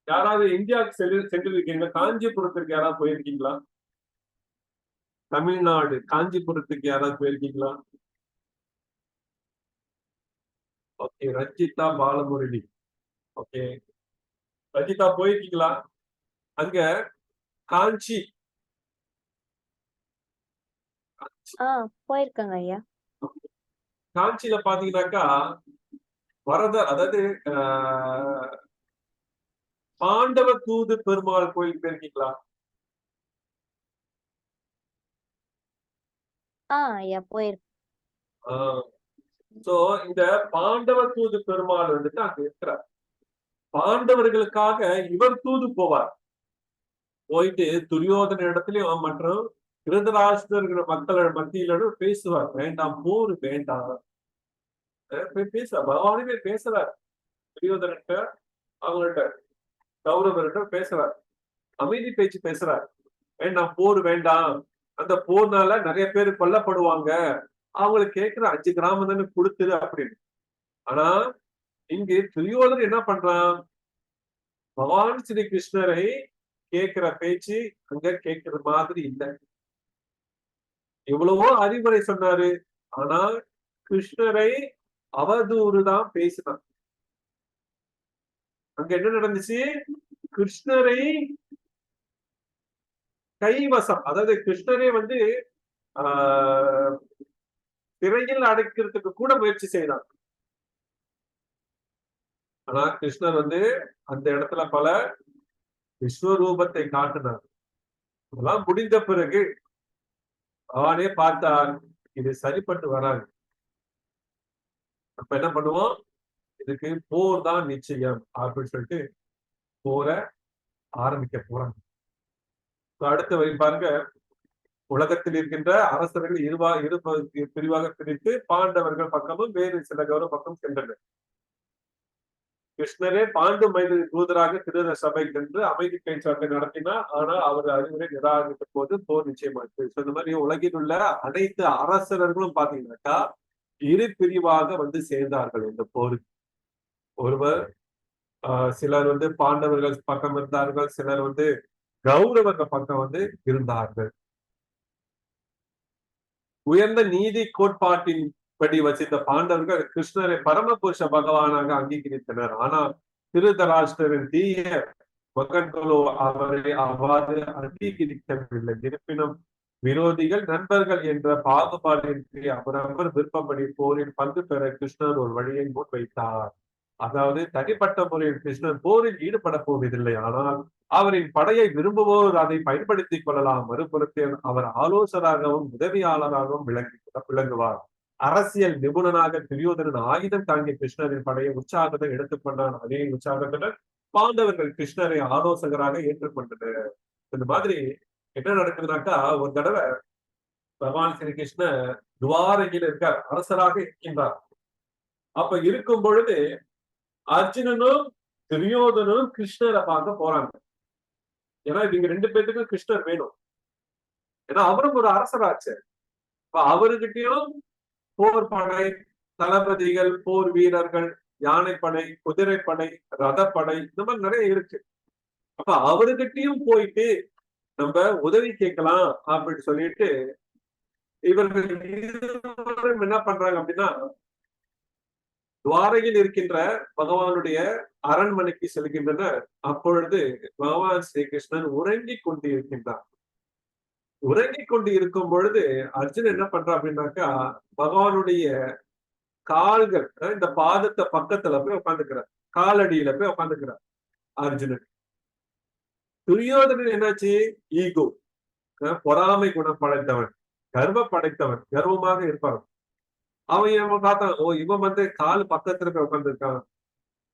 யாராவது இந்தியாவுக்கு சென்றிருக்கீங்க? காஞ்சிபுரத்திற்கு யாராவது போயிருக்கீங்களா? தமிழ்நாடு காஞ்சிபுரத்துக்கு யாராவது போயிருக்கீங்களா? ஓகே, ரஞ்சிதா பாலமுரளி. ஓகே, ரஞ்சிதா போயிருக்கீங்களா? அங்க காஞ்சி போயிருக்காங்க ஐயா. காஞ்சியில பாத்தீங்கன்னாக்கா வரதர், அதாவது பாண்டவ தூது பெருமாள் கோயில் போயிருக்கீங்களா? ஐயா போயிருக்கேன். சோ இந்த பாண்டவ தூது பெருமாள் வந்துட்டு அங்க இருக்கிறார். பாண்டவர்களுக்காக இவர் தூது போவார். போயிட்டு துரியோதன இடத்துலயும் மற்றும் திருதராஷ்டிரர் மக்கள் மத்தியிலும் பேசுவார். வேண்டாம், போர் வேண்டாம். பேசுவார், பகவானுமே பேசுறார். துரியோதனட்ட அவங்கள்ட்ட கௌரவர்கிட்ட பேசுறார், அமைதி பேச்சு பேசுறார். வேண்டாம், போர் வேண்டாம், அந்த போர்னால நிறைய பேர் கொல்லப்படுவாங்க, அவங்களுக்கு கேட்கிற 5 கிராமம் தானே கொடுத்துரு அப்படின்னு. ஆனா இங்கு துரியோதனன் என்ன பண்றான்? பகவான் ஸ்ரீ கிருஷ்ணரை கேட்கிற பேச்சு அங்க கேட்கிற மாதிரி இல்லை. எவ்வளவோ அறிவுரை சொன்னாரு, ஆனா கிருஷ்ணரை அவதூறு தான் பேசினான். அங்க என்ன நடந்துச்சு? கிருஷ்ணரை கைவசம், அதாவது கிருஷ்ணரே வந்து சிறையில் அடைக்கிறதுக்கு கூட முயற்சி செய்தான். ஆனா கிருஷ்ணர் வந்து அந்த இடத்துல பல விஸ்வரூபத்தை காட்டினார். அதெல்லாம் முடிந்த பிறகு அவனே பார்த்தான், இது சரிப்பட்டு வராது. அப்ப என்ன பண்ணுவோம்? இதுக்கு போர் தான் நிச்சயம் அப்படின்னு சொல்லிட்டு போர ஆரம்பிக்க போறாங்க. அடுத்த வரி பாருங்க. உலகத்தில் இருக்கின்ற அரசர்கள் இரு பிரிவாக பிரித்து பாண்டவர்கள் பக்கமும் வேறு சில கௌரவ பக்கம் சென்றனர். கிருஷ்ணரே பாண்டு மைது தூதராக திரு சபை சென்று அமைதி பேச்சுவார்த்தை நடத்தினார். ஆனால் அவர் அறிவுரை நிராகரித்த போது போர் நிச்சயமாச்சு. இந்த மாதிரி உலகில் உள்ள அனைத்து அரசர்களும் பாத்தீங்கன்னாக்கா இரு பிரிவாக வந்து சேர்ந்தார்கள் இந்த போருக்கு. ஒருவர் சிலர் வந்து பாண்டவர்கள் பக்கம் இருந்தார்கள், சிலர் வந்து கௌரவர்கள் பக்கம் வந்து இருந்தார்கள். உயர்ந்த நீதி கோட்பாட்டின் படி வச்சிருந்த பாண்டவர்கள் கிருஷ்ணரை பரமபுருஷ பகவானாக அங்கீகரித்தனர். ஆனால் திருதராஷ்டிரரின் தீய மகன்களோ அவரை அவ்வாறு அங்கீகரிக்கவில்லை. இருப்பினும் விரோதிகள் நண்பர்கள் என்ற பாகுபாடின்றி அவரவர் விருப்பப்படி போரில் பங்கு பெற கிருஷ்ணர் ஒரு வழியை முன்வைத்தார். அதாவது தனிப்பட்ட முறையில் கிருஷ்ணர் போரில் ஈடுபட போவதில்லை, ஆனால் அவரின் படையை விரும்புவோர் அதை பயன்படுத்திக் கொள்ளலாம். மறுபுறத்தில் அவர் ஆலோசகராகவும் உதவியாளராகவும் விளங்குவார். அரசியல் நிபுணனாக துரியோதனன் ஆயுதம் தாங்கிய கிருஷ்ணரின் படையை உற்சாகத்தை எடுத்துக்கொண்டான். அதே உற்சாகத்துடன் பாண்டவர்கள் கிருஷ்ணரை ஆலோசகராக ஏற்றுக்கொண்டனர். இந்த மாதிரி என்ன நடக்குதுனாக்கா, ஒரு தடவை பகவான் ஸ்ரீ கிருஷ்ணர் துவாரகையில் இருக்கார், அரசராக இருக்கின்றார். அப்ப இருக்கும் பொழுது அர்ஜுனனும் துரியோதனும் கிருஷ்ணரை பார்க்க போறாங்க. ஏன்னா இவங்க 2 பேத்துக்கும் கிருஷ்ணர் வேணும். ஏன்னா அவரும் ஒரு அரசராச்சு. அவர்கிட்டயும் போர் படை, தளபதிகள், போர் வீரர்கள், யானைப்படை, குதிரைப்படை, ரதப்படை, இந்த மாதிரி நிறைய இருக்கு. அப்ப அவர்கிட்டயும் போயிட்டு நம்ம உதவி கேட்கலாம் அப்படின்னு சொல்லிட்டு இவர்கள் என்ன பண்றாங்க அப்படின்னா, துவாரையில் இருக்கின்ற பகவானுடைய அரண்மனைக்கு செல்கின்றனர். அப்பொழுது பகவான் ஸ்ரீகிருஷ்ணன் உறங்கிக் கொண்டு இருக்கின்றார். உறங்கிக் கொண்டு இருக்கும் பொழுது அர்ஜுன் என்ன பண்றான் அப்படின்னாக்கா, பகவானுடைய கால்கள் இந்த பாதத்தை பக்கத்துல போய் உட்காந்துக்கிறார், காலடியில போய் உட்காந்துக்கிறார் அர்ஜுனன். துரியோதனன் என்னாச்சு? ஈகோ, பொறாமை குணம் படைத்தவன், கர்வ படைத்தவன், கர்வமாக இருப்பான். அவன் பார்த்தான், ஓ இவன் கால் பக்கத்துல போய் உட்காந்துருக்கான்,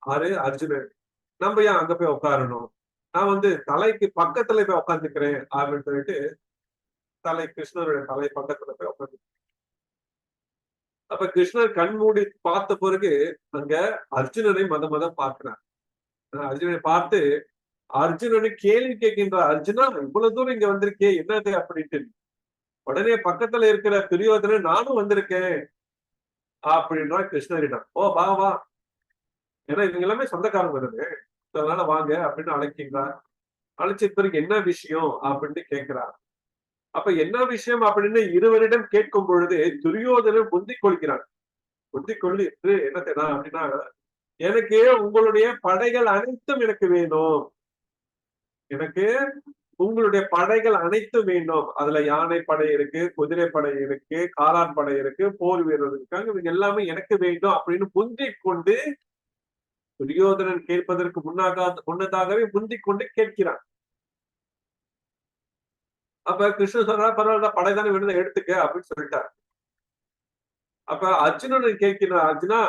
ஆறு அர்ஜுனன், நம்ம ஏன் அங்க போய் உட்காரணும், நான் தலைக்கு பக்கத்துல போய் உட்காந்துக்கிறேன் அப்படின்னு சொல்லிட்டு தலை கிருஷ்ணருடைய தலை பக்கத்துல போய் உட்காந்து. அப்ப கிருஷ்ணர் கண் மூடி பார்த்த பிறகு அங்க அர்ஜுனனை மத பார்க்கிறார். அர்ஜுனனை பார்த்து அர்ஜுனனை கேள்வி கேட்கின்றார், அர்ஜுனா இவ்வளவு தூரம் இங்க வந்திருக்கே, என்னது அப்படின்ட்டு. உடனே பக்கத்துல இருக்கிற துரியோதனை, நானும் வந்திருக்கேன் அப்படின்றா கிருஷ்ணரிடம். ஓ வா வா, ஏன்னா இவங்க எல்லாமே சொந்தக்காரங்க தானே, அதனால வாங்க அப்படின்னு அழைக்கின்றார். அழைச்ச பிறகு என்ன விஷயம் அப்படின்னு கேட்கிறார். அப்ப என்ன விஷயம் அப்படின்னு இருவரிடம் கேட்கும் பொழுது துரியோதனன் முந்திக் கொள்கிறான். முந்திக் கொள்ளி என்ன தெரியுமா அப்படின்னா, எனக்கு உங்களுடைய படைகள் அனைத்தும் எனக்கு வேணும், எனக்கு உங்களுடைய படைகள் அனைத்தும் வேண்டும். அதுல யானை படை இருக்கு, குதிரை படை இருக்கு, காலான் படை இருக்கு, போர் வீரர் இருக்காங்க, இவங்க எல்லாமே எனக்கு வேண்டும் அப்படின்னு முந்திக் கொண்டு துரியோதனன் கேட்பதற்கு முன்னதாகவே முந்திக் கொண்டு கேட்கிறான். அப்ப கிருஷ்ணன் சொல்றா, பரவாயில்ல படைதானே வேணும் எடுத்துக்க அப்படின்னு சொல்லிட்டார். அப்ப அர்ஜுனன் கேட்கிறார், அர்ஜுனா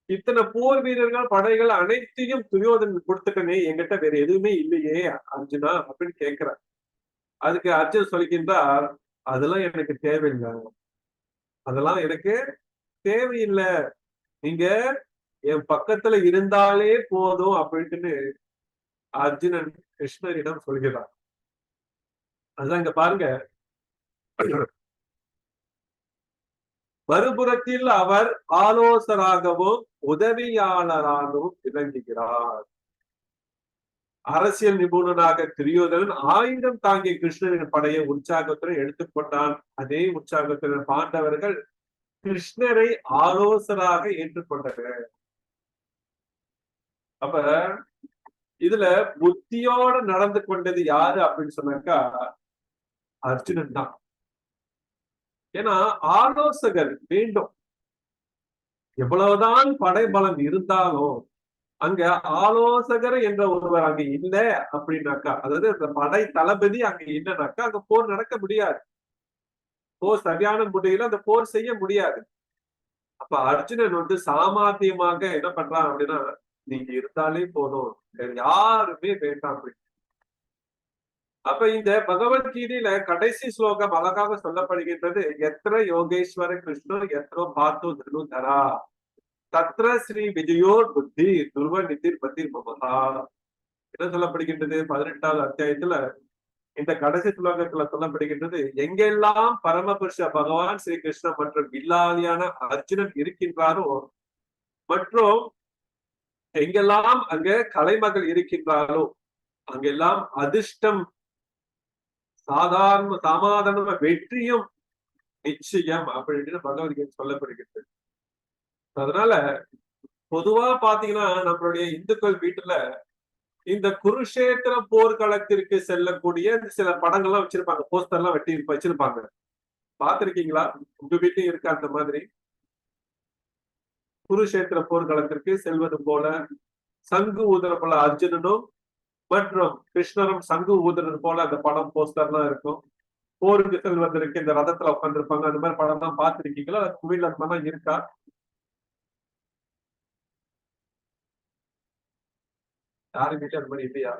இத்தனை போர் வீரர்கள் படைகள் அனைத்தையும் துரியோதனன் கொடுத்துட்டனே, என்கிட்ட வேற எதுவுமே இல்லையே அர்ஜுனா அப்படின்னு கேட்கிறார். அதுக்கு அர்ஜுன் சொல்கின்றார், அதெல்லாம் எனக்கு தேவையில்லை, அதெல்லாம் எனக்கு தேவையில்லை, நீங்க என் பக்கத்துல இருந்தாலே போதும் அப்படின்ட்டு அர்ஜுனன் கிருஷ்ணரிடம் சொல்கிறார். அதுதான் இங்க பாருங்க, மறுபுறத்தில் அவர் ஆலோசகராகவும் உதவியாளராகவும் விளங்குகிறார். அரசியல் நிபுணனாக துரியோதனன் ஆயுதம் தாங்கிய கிருஷ்ணரின் படையை உற்சாகத்துடன் எடுத்துக்கொண்டான். அதே உற்சாகத்துடன் பாண்டவர்கள் கிருஷ்ணரை ஆலோசகராக ஏற்றுக்கொண்டனர். அப்ப இதுல புத்தியோட நடந்து கொண்டது யாரு அப்படின்னு சொன்னாக்கா அர்ஜுனன் தான். ஏன்னா ஆலோசகர் வேண்டும். எவ்வளவுதான் படைபலம் இருந்தாலும் அங்க ஆலோசகர் என்ற ஒருவர் அங்க இல்ல அப்படின்னாக்கா, அதாவது அந்த படை தளபதி அங்க இல்லைனாக்கா அங்க போர் நடக்க முடியாது. போர் சரியான முறையில அந்த போர் செய்ய முடியாது. அப்ப அர்ஜுனன் சாமர்த்தியமாக என்ன பண்றான் அப்படின்னா, நீங்க இருந்தாலே போதும், வேற யாருமே வேண்டாம் அப்படி. அப்ப இந்த பகவத்கீதையில கடைசி ஸ்லோகம் அழகாக சொல்லப்படுகின்றது, எத்திர யோகேஸ்வர கிருஷ்ணர் எத்திரோ பார்த்தோ திருதரா தத்ர ஸ்ரீ விஜயோர் புத்தி துருவ நிதிர் பத்திர் மமதா. என்ன சொல்லப்படுகின்றது? 18வது அத்தியாயத்துல இந்த கடைசி ஸ்லோகத்துல சொல்லப்படுகின்றது, எங்கெல்லாம் பரமபுருஷ பகவான் ஸ்ரீ கிருஷ்ணன் மற்றும் வில்லாதியான அர்ஜுனன் இருக்கின்றாரோ, மற்றும் எங்கெல்லாம் அங்க கலைமகள் இருக்கின்றாரோ அங்கெல்லாம் அதிர்ஷ்டம், சமாதான வெற்றியும் நிச்சயம் அப்படின்னு பகவத்கீதை சொல்லப்படுகிறது. அதனால பொதுவா பாத்தீங்கன்னா நம்மளுடைய இந்துக்கள் வீட்டுல இந்த குருஷேத்திர போர்க்களத்திற்கு செல்லக்கூடிய சில படங்கள்லாம் வச்சிருப்பாங்க, போஸ்டர் எல்லாம் வெட்டி வச்சிருப்பாங்க. பாத்திருக்கீங்களா? உங்க வீட்லயும் இருக்கு அந்த மாதிரி? குருஷேத்திர போர்க்களத்திற்கு செல்வது போல சங்கு ஊதுற போல அர்ஜுனனும் மற்றும் கிருஷ்ணரும் சங்கு ஊதுறது போல அந்த படம் போஸ்டர்லாம் இருக்கும். போருக்கு செல்வதற்கு இந்த ரதத்துல உட்காந்துருப்பாங்க, அந்த மாதிரி படம் தான் பார்த்திருக்கீங்களா? வீட்டுல அந்த மாதிரிலாம் இருக்கா? யாரும் வீட்டுல அந்த மாதிரி இல்லையா?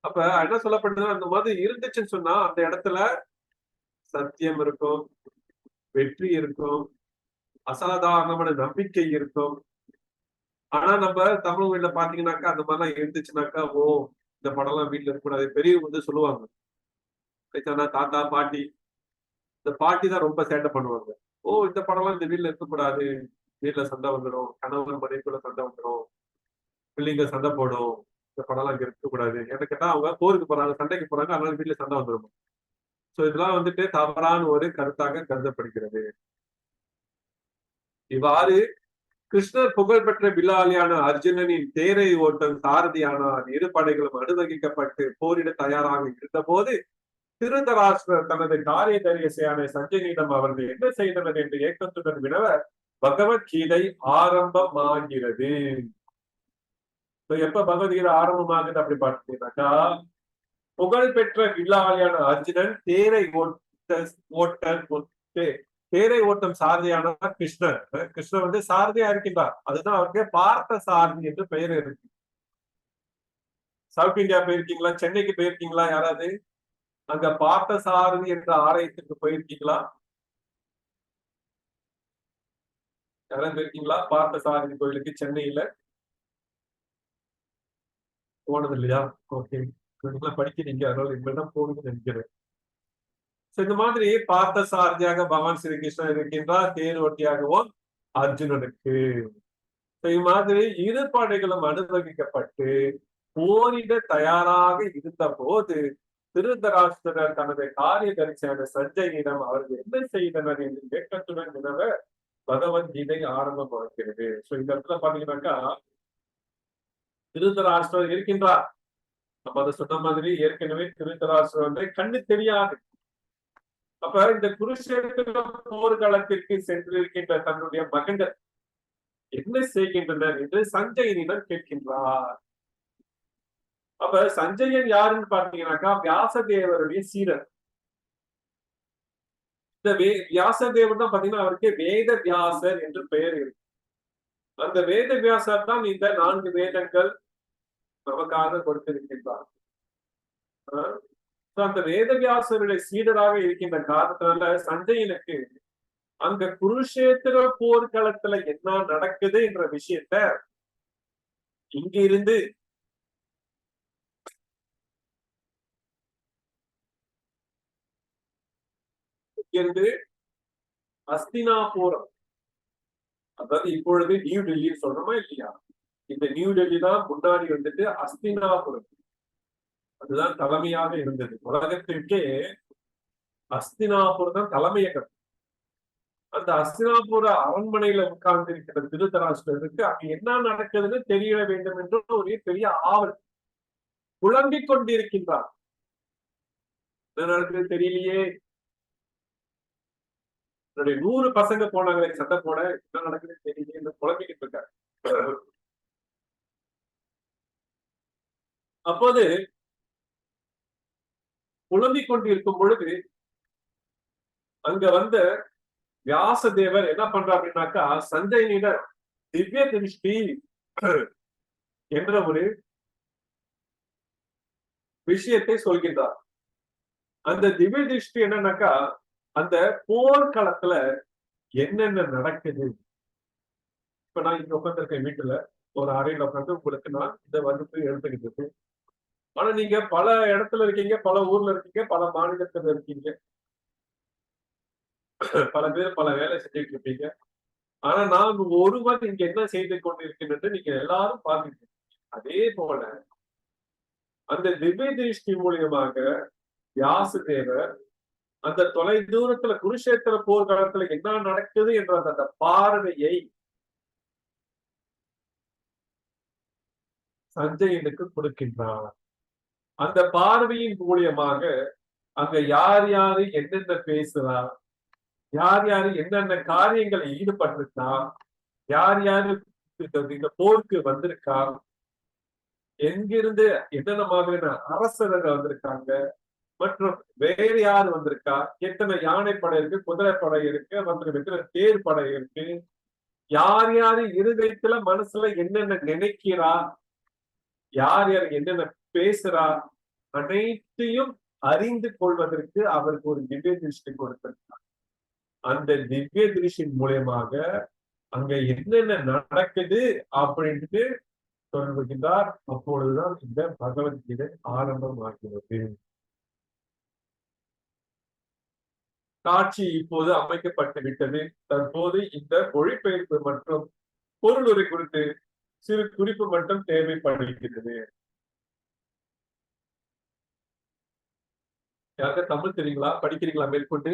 அப்ப என்ன சொல்லப்படுது, அந்த மாதிரி இருந்துச்சுன்னு சொன்னா அந்த இடத்துல சத்தியம் இருக்கும், வெற்றி இருக்கும், அசாதாரணமான நம்பிக்கை இருக்கும். ஆனா நம்ம தமிழ் வீட்டுல பாத்தீங்கன்னாக்கா அந்த மாதிரிலாம் இருந்துச்சுனாக்கா, ஓ இந்த படம் எல்லாம் வீட்டுல இருக்கக்கூடாது. பெரியவங்க வந்து சொல்லுவாங்க, வயசான தாத்தா பாட்டி, இந்த பாட்டி தான் ரொம்ப சேட்டை பண்ணுவாங்க. ஓ, இந்த படம் எல்லாம் இந்த வீட்டுல இருக்கக்கூடாது, வீட்டுல சண்டை வந்துடும், கணவன் மனைவிக்குள்ள சண்டை வந்துடும், பிள்ளைங்க சண்டை போடும், இந்த படம் எல்லாம் இங்க இருக்கக்கூடாது. என்ன கேட்டா அவங்க போருக்கு போறாங்க, சண்டைக்கு போறாங்க, அதனால வீட்டுல சண்டை வந்துடும். சோ இதெல்லாம் வந்துட்டு தவறான ஒரு கருத்தாக கருதப்படுகிறது. இவ்வாறு கிருஷ்ணர் புகழ்பெற்ற வில்லாளியான அர்ஜுனனின் தேரை ஓட்டம் சாரதியானார். இரு படைகளும் அனுமதிக்கப்பட்டு போரிட தயாராக இருந்த போது திருதராஷ்டிரர் தனது காரியதரிசியான சஞ்சயனிடம் அவர்கள் என்ன செய்தனர் என்று ஏக்கத்துடன் வினவ பகவத்கீதை ஆரம்பமாகிறது. எப்ப பகவத்கீதை ஆரம்பமாகுது அப்படி பார்த்தீங்கன்னாக்கா, புகழ்பெற்ற வில்லாளியான அர்ஜுனன் தேரை ஓட்டம் சாரதியான கிருஷ்ணர். கிருஷ்ணர் வந்து சாரதியா இருக்கின்றார். அதுதான் அவருக்கு பார்த்த சாரதி என்று பெயர் இருக்கு. சவுத் இந்தியா போயிருக்கீங்களா? சென்னைக்கு போயிருக்கீங்களா? யாராவது அங்க பார்த்த சாரதி என்ற ஆலயத்துக்கு போயிருக்கீங்களா? யாராவது போயிருக்கீங்களா பார்த்த சாரதி கோயிலுக்கு சென்னையில? போனது இல்லையா? ஓகே, படிக்கிறீங்க, அதனால இனிமேல் போகணும்னு நினைக்கிறேன். இந்த மாதிரி பார்த்த சாரதியாக பகவான் ஸ்ரீ கிருஷ்ணன் இருக்கின்றார், தேர் ஓட்டியாகவும் அர்ஜுனனுக்கு. இம்மாதிரி இரு படைகளும் அனுமதிக்கப்பட்டு போரிட தயாராக இருந்த போது திருதராஷ்டிரர் தனது காரியதரிசியான சஞ்சயிடம் அவர்கள் என்ன செய்தனர் என்று வேக்கத்துடன் வினவ பகவத்கீதை ஆரம்பமாகிறது. இந்த இடத்துல பாத்தீங்கன்னாக்கா, திருதராஷ்டிரர் இருக்கின்றார். நம்ம அதை சொன்ன மாதிரி ஏற்கனவே திருதராஷ்டிரர் வந்து கண்ணு தெரியாது. அப்ப இந்த குருஷேத்திர போர்க்களத்திற்கு சென்றிருக்கின்ற தன்னுடைய மகன்கள் என்ன செய்கின்றனர் என்று சஞ்சயனிடம் கேட்கின்றார். அப்ப சஞ்சயன் யாருன்னு பாத்தீங்கன்னாக்கா, வியாசதேவருடைய சீடர். இந்த வியாசதேவர் தான் பாத்தீங்கன்னா அவருக்கு வேத வியாசர் என்று பெயர் இருக்கு. அந்த வேத வியாசர் தான் இந்த 4 வேதங்கள் நமக்காக கொடுத்திருக்கின்றார். அந்த வேதவியாசருடைய சீடராக இருக்கின்ற காரணத்தினால சஞ்சயனுக்கு அங்க குருஷேத்திர போர்க்களத்துல என்ன நடக்குது என்ற விஷயத்த இங்கிருந்து அஸ்தினாபுரம், அதாவது இப்பொழுது நியூ டெல்லி சொல்றோமா இல்லையா, இந்த நியூ டெல்லி தான் முன்னாடி வந்துட்டு அஸ்தினாபுரம், அதுதான் தலைமையாக இருந்தது. உலகத்திற்கே அஸ்தினாபுரம் தான் தலைமையகம். அந்த அஸ்தினாபுர அரண்மனையில உட்கார்ந்து இருக்கிற திருதராஷ்டிரருக்கு அங்க என்ன நடக்குதுன்னு தெரிய வேண்டும் என்று ஒரு பெரிய ஆவல். குழம்பிக் கொண்டிருக்கின்றார். என்ன நடக்குது தெரியலையே, என்னுடைய 100 பசங்க போனாங்களே சண்டை போட, என்ன நடக்குதுன்னு தெரியலையே குழம்பிக்கிட்டு இருக்காரு. அப்போது குழம்பிக் கொண்டிருக்கும் பொழுது அங்க வந்த வியாசதேவர் என்ன பண்றார் அப்படின்னாக்கா, சஞ்சயனிடம் திவ்ய திருஷ்டி என்ற ஒரு விஷயத்தை சொல்கின்றார். அந்த திவ்ய திருஷ்டி என்னன்னாக்கா, அந்த போர்க்களத்துல என்னென்ன நடக்குது. இப்ப நான் இங்க உட்காந்துருக்கேன் வீட்டுல, ஒரு அறையில உட்காந்து உங்களுக்கு நான் இந்த வகுப்பு எடுத்துக்கிட்டு இருக்கேன். ஆனா நீங்க பல இடத்துல இருக்கீங்க, பல ஊர்ல இருக்கீங்க, பல மாநிலத்துல இருக்கீங்க, பல பேர் பல வேலை செஞ்சுட்டு இருப்பீங்க. ஆனா நான் ஒருவன் இங்க என்ன செய்து கொண்டிருக்கின்றது நீங்க எல்லாரும் பாருங்க. அதே போல அந்த திவ்ய திருஷ்டி மூலியமாக வியாசதேவர் அந்த தொலை தூரத்துல குருஷேத்திர போர்க்களத்துல என்ன நடக்குது என்ற அந்த பார்வையை சஞ்சயனுக்கு கொடுக்கின்றார். அந்த பார்வையின் மூலியமாக அங்க யார் யாரு என்னென்ன பேசுறா, யார் யாரு என்னென்ன காரியங்களை ஈடுபட்டிருக்கா, யார் யாரு இந்த போருக்கு வந்திருக்கா, எங்கிருந்து என்னென்ன மாதிரியான அரசர்கள் வந்திருக்காங்க, மற்றும் வேறு யார் வந்திருக்கா, எத்தனை யானைப்படை இருக்கு, குதிரைப்படை இருக்கு, மற்றும் எத்தனை தேர் படை இருக்கு, யார் யாரு இருதயத்துல மனசுல என்னென்ன நினைக்கிறா, யார் யார் என்னென்ன பேசுறா, அனைத்தையும் அறிந்து கொள்வதற்கு அவருக்கு ஒரு திவ்ய திருஷ்டி கொடுத்திருக்கார். அந்த திவ்ய திருஷ்டின் மூலியமாக அங்க என்னென்ன நடக்குது அப்படின்ட்டு சொல்லுகின்றார். அப்பொழுதுதான் இந்த பகவத்கீதை ஆரம்பமாகிறது. காட்சி இப்போது அமைக்கப்பட்டு விட்டது. தற்போது இந்த மொழிபெயர்ப்பு மற்றும் பொருளுரை குறித்து சிறு குறிப்பு மட்டும் தேவைப்படுகிறது. யாருக்கா தமிழ் தெரியுங்களா? படிக்கிறீங்களா மேற்கொண்டு?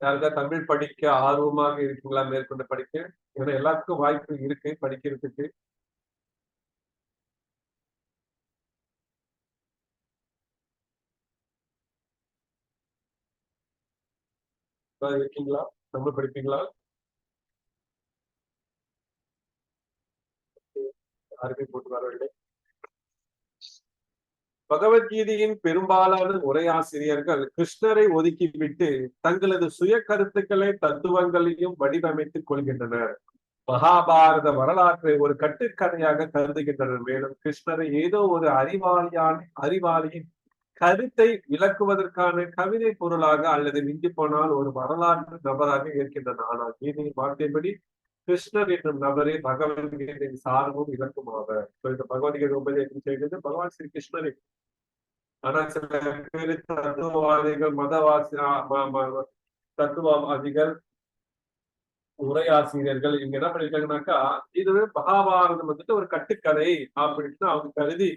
யாருக்கா தமிழ் படிக்க ஆர்வமாக இருக்கீங்களா மேற்கொண்டு படிக்க? ஏன்னா எல்லாத்துக்கும் வாய்ப்பு இருக்கு படிக்கிறதுக்கு. இருக்கீங்களா? தமிழ் படிப்பீங்களா? யாருமே போட்டு வரவில்லை. பகவத்கீதையின் பெரும்பாலான உரையாசிரியர்கள் கிருஷ்ணரை ஒதுக்கிவிட்டு தங்களது சுய கருத்துக்களை தத்துவங்களையும் வடிவமைத்துக் கொள்கின்றனர். மகாபாரத வரலாற்றை ஒரு கட்டுக்கதையாக கருதுகின்றனர். மேலும் கிருஷ்ணரை ஏதோ ஒரு அறிவாளியின் கருத்தை விளக்குவதற்கான கவிதை பொருளாக அல்லது மிஞ்சி போனால் ஒரு வரலாற்று நபராக இருக்கின்றனர். ஆனால் கீதையின் வார்த்தைப்படி கிருஷ்ணர் என்னும் நபரே பகவத்கீதையின் சார்பும் இலக்குமாவர். இந்த பகவத்கீதை உபதேசம் செய்தது பகவான் ஸ்ரீ கிருஷ்ணரை. ஆனா சில பேரு தத்துவவாதிகள், தத்துவவாதிகள், உரையாசிரியர்கள் இவங்க என்ன பண்ணிருக்காங்கன்னாக்கா, இது மகாபாரதம் வந்துட்டு ஒரு கட்டுக்கதை அப்படின்னு அவங்க கருதி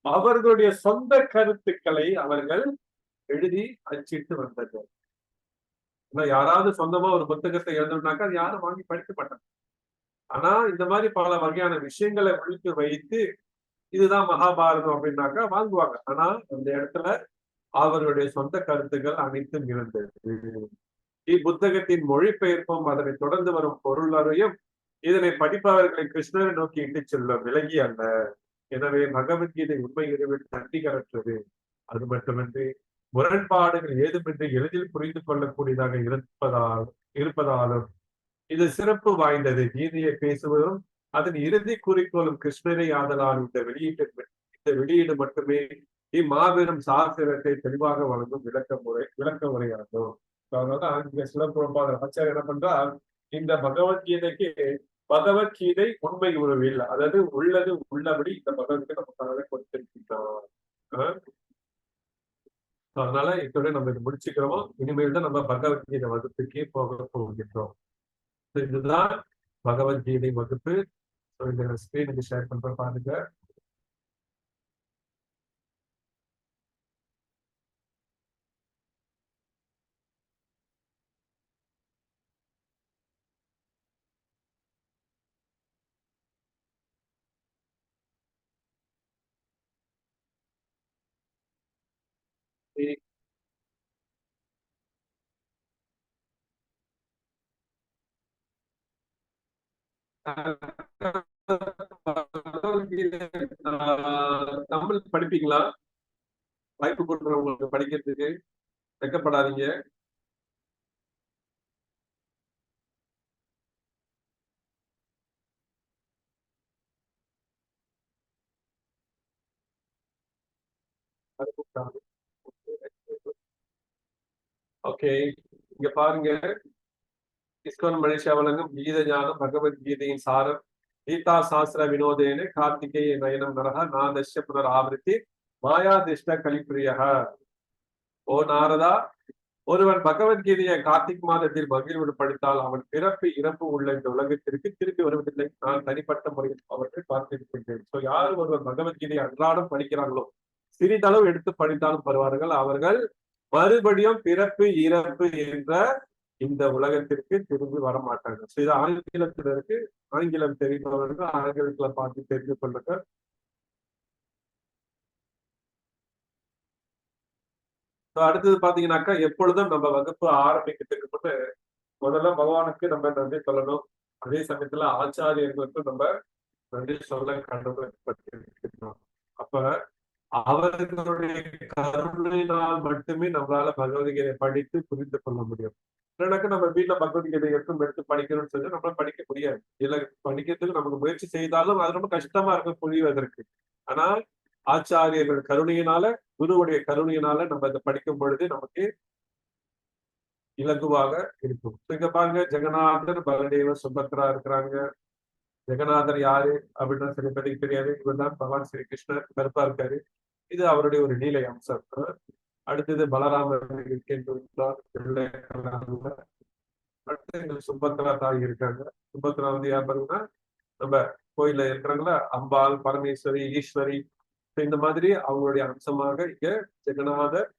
அவர்களுடைய சொந்த கருத்துக்களை அவர்கள் எழுதி அச்சிட்டு வந்தார்கள். ஆனா யாராவது சொந்தமா ஒரு புத்தகத்தை எழுதணும்னாக்கா அது யாரும் வாங்கி படிக்க மாட்டாங்க. ஆனா இந்த மாதிரி பல வகையான விஷயங்களை விழித்து வைத்து இதுதான் மகாபாரதம் அப்படின்னாக்கா வாங்குவாங்க. ஆனா அந்த இடத்துல அவர்களுடைய சொந்த கருத்துக்கள் அனைத்தும் இருந்தது. இப்புத்தகத்தின் மொழிபெயர்ப்பும் அதனை தொடர்ந்து வரும் பொருளறையும் இதனை படிப்பவர்களை கிருஷ்ணரை நோக்கி இட்டுச் செல்லும் விலகி அல்ல. எனவே பகவத்கீதை உண்மை அறிவில் தண்டிகரற்றது. அது மட்டுமின்றி முரண்பாடுகள் ஏதுமின்றி எளிதில் புரிந்து கொள்ளக்கூடியதாக இருப்பதாலும் இது சிறப்பு வாய்ந்தது. கீதையை பேசுவதும் அதன் இறுதி குறிக்கோளும் கிருஷ்ணரை ஆதலால் இந்த வெளியீடு மட்டுமே இம்மாபெரும் சாஸ்திரத்தை தெளிவாக வழங்கும் விளக்க உரையாகும். அதனாலதான் இங்க சிலப்பதிகார ஆச்சாரியர் என்ன பண்றார், இந்த பகவத்கீதை உண்மை உருவில், அதாவது உள்ளது உள்ளபடி இந்த பகவத்கீதை நமக்காக கொடுத்திருக்கின்றார். அதனால இத்தோட நம்ம இதை முடிச்சுக்கிறோம். இனிமேல் தான் நம்ம பகவத்கீதை வகுப்புக்கே போக போகின்றோம். இதுதான் பகவத்கீதை வகுப்பு. இந்த ஸ்கிரீனுக்கு ஷேர் பண்ற பாருங்க. தமிழ் படிப்பீங்களா? வாய்ப்பு கொடுக்குறவங்களுக்கு படிக்கிறதுக்கு வெக்கப்படாதீங்க. ஓகே, இங்க பாருங்க. இஸ்கான் மலேசியா வழங்கும் கீத ஞானம் பகவத்கீதையின் சாரம் கீதா சாஸ்திர வினோதேன கார்த்திகேய நயனம் நரக நாதஷ்ய புனர் ஆவருத்தி மாயாதிஷ்ட கலிப்பிரியக. ஓ நாரதா, ஒருவன் பகவத்கீதையை கார்த்திக் மாதத்தில் மகிழ்வுடன் படித்தால் அவன் பிறப்பு இறப்பு உள்ள இந்த உலகத்திற்கு திருப்பி வருவதில்லை. நான் தனிப்பட்ட முறையில் அவற்றை பார்த்திருக்கின்றேன். சோ யார் ஒருவர் பகவத்கீதையை அன்றாடம் படிக்கிறாங்களோ, சிறிதளவு எடுத்து படித்தாலும் பருவார்கள், அவர்கள் மறுபடியும் பிறப்பு இறப்பு என்ற இந்த உலகத்திற்கு திரும்பி வர மாட்டாங்க. இது ஆங்கிலத்தில் இருக்கு. ஆங்கிலம் தெரிந்தவர்கள் ஆங்கிலத்துல பார்த்து தெரிந்து கொள்ளுங்க. அடுத்தது பாத்தீங்கன்னாக்கா, எப்பொழுதும் நம்ம வகுப்பு ஆரம்பிக்கிறதுக்கு முன்னு முதல்ல பகவானுக்கு நம்ம நன்றி சொல்லணும். அதே சமயத்துல ஆச்சாரியர்களுக்கும் நம்ம நன்றி சொல்ல கடமைப்பட்டிருக்கிறோம். அப்ப அவர்களுடைய கருணையினால் மட்டுமே நம்மளால பகவத்கீதை படித்து புரிந்து கொள்ள முடியும். இல்லைனாக்கா நம்ம வீட்டுல பகவத்கீதை எடுத்து படிக்கணும்னு சொல்லி நம்மளால படிக்க முடியாது. இல்ல படிக்கிறதுக்கு நமக்கு முயற்சி செய்தாலும் அது ரொம்ப கஷ்டமா இருக்கும் புரிவதற்கு. ஆனா ஆச்சாரியர்கள் கருணையினால, குருவுடைய கருணையினால நம்ம இதை படிக்கும் பொழுது நமக்கு இலகுவாக இருக்கும். இங்க பாருங்க, ஜெகநாதர், பலதேவர், சுபத்ரா இருக்கிறாங்க. ஜெகநாதர் யாரு அப்படின்னு சில பேருக்கு தெரியாது. இவர் தான் பகவான் ஸ்ரீ கிருஷ்ணர், கருப்பா இருக்காரு. இது அவருடைய ஒரு லீலை அம்சம். அடுத்தது பலராமர் இருக்கின்றார். அடுத்து சுபத்ரா தாய் இருக்காங்க. சுபத்ரா வந்து யார் பாருங்கன்னா, நம்ம கோயில்ல இருக்கிறாங்களா, அம்பாள், பரமேஸ்வரி, ஈஸ்வரி. இந்த மாதிரி அவங்களுடைய அம்சமாக இங்க ஜெகநாதர்,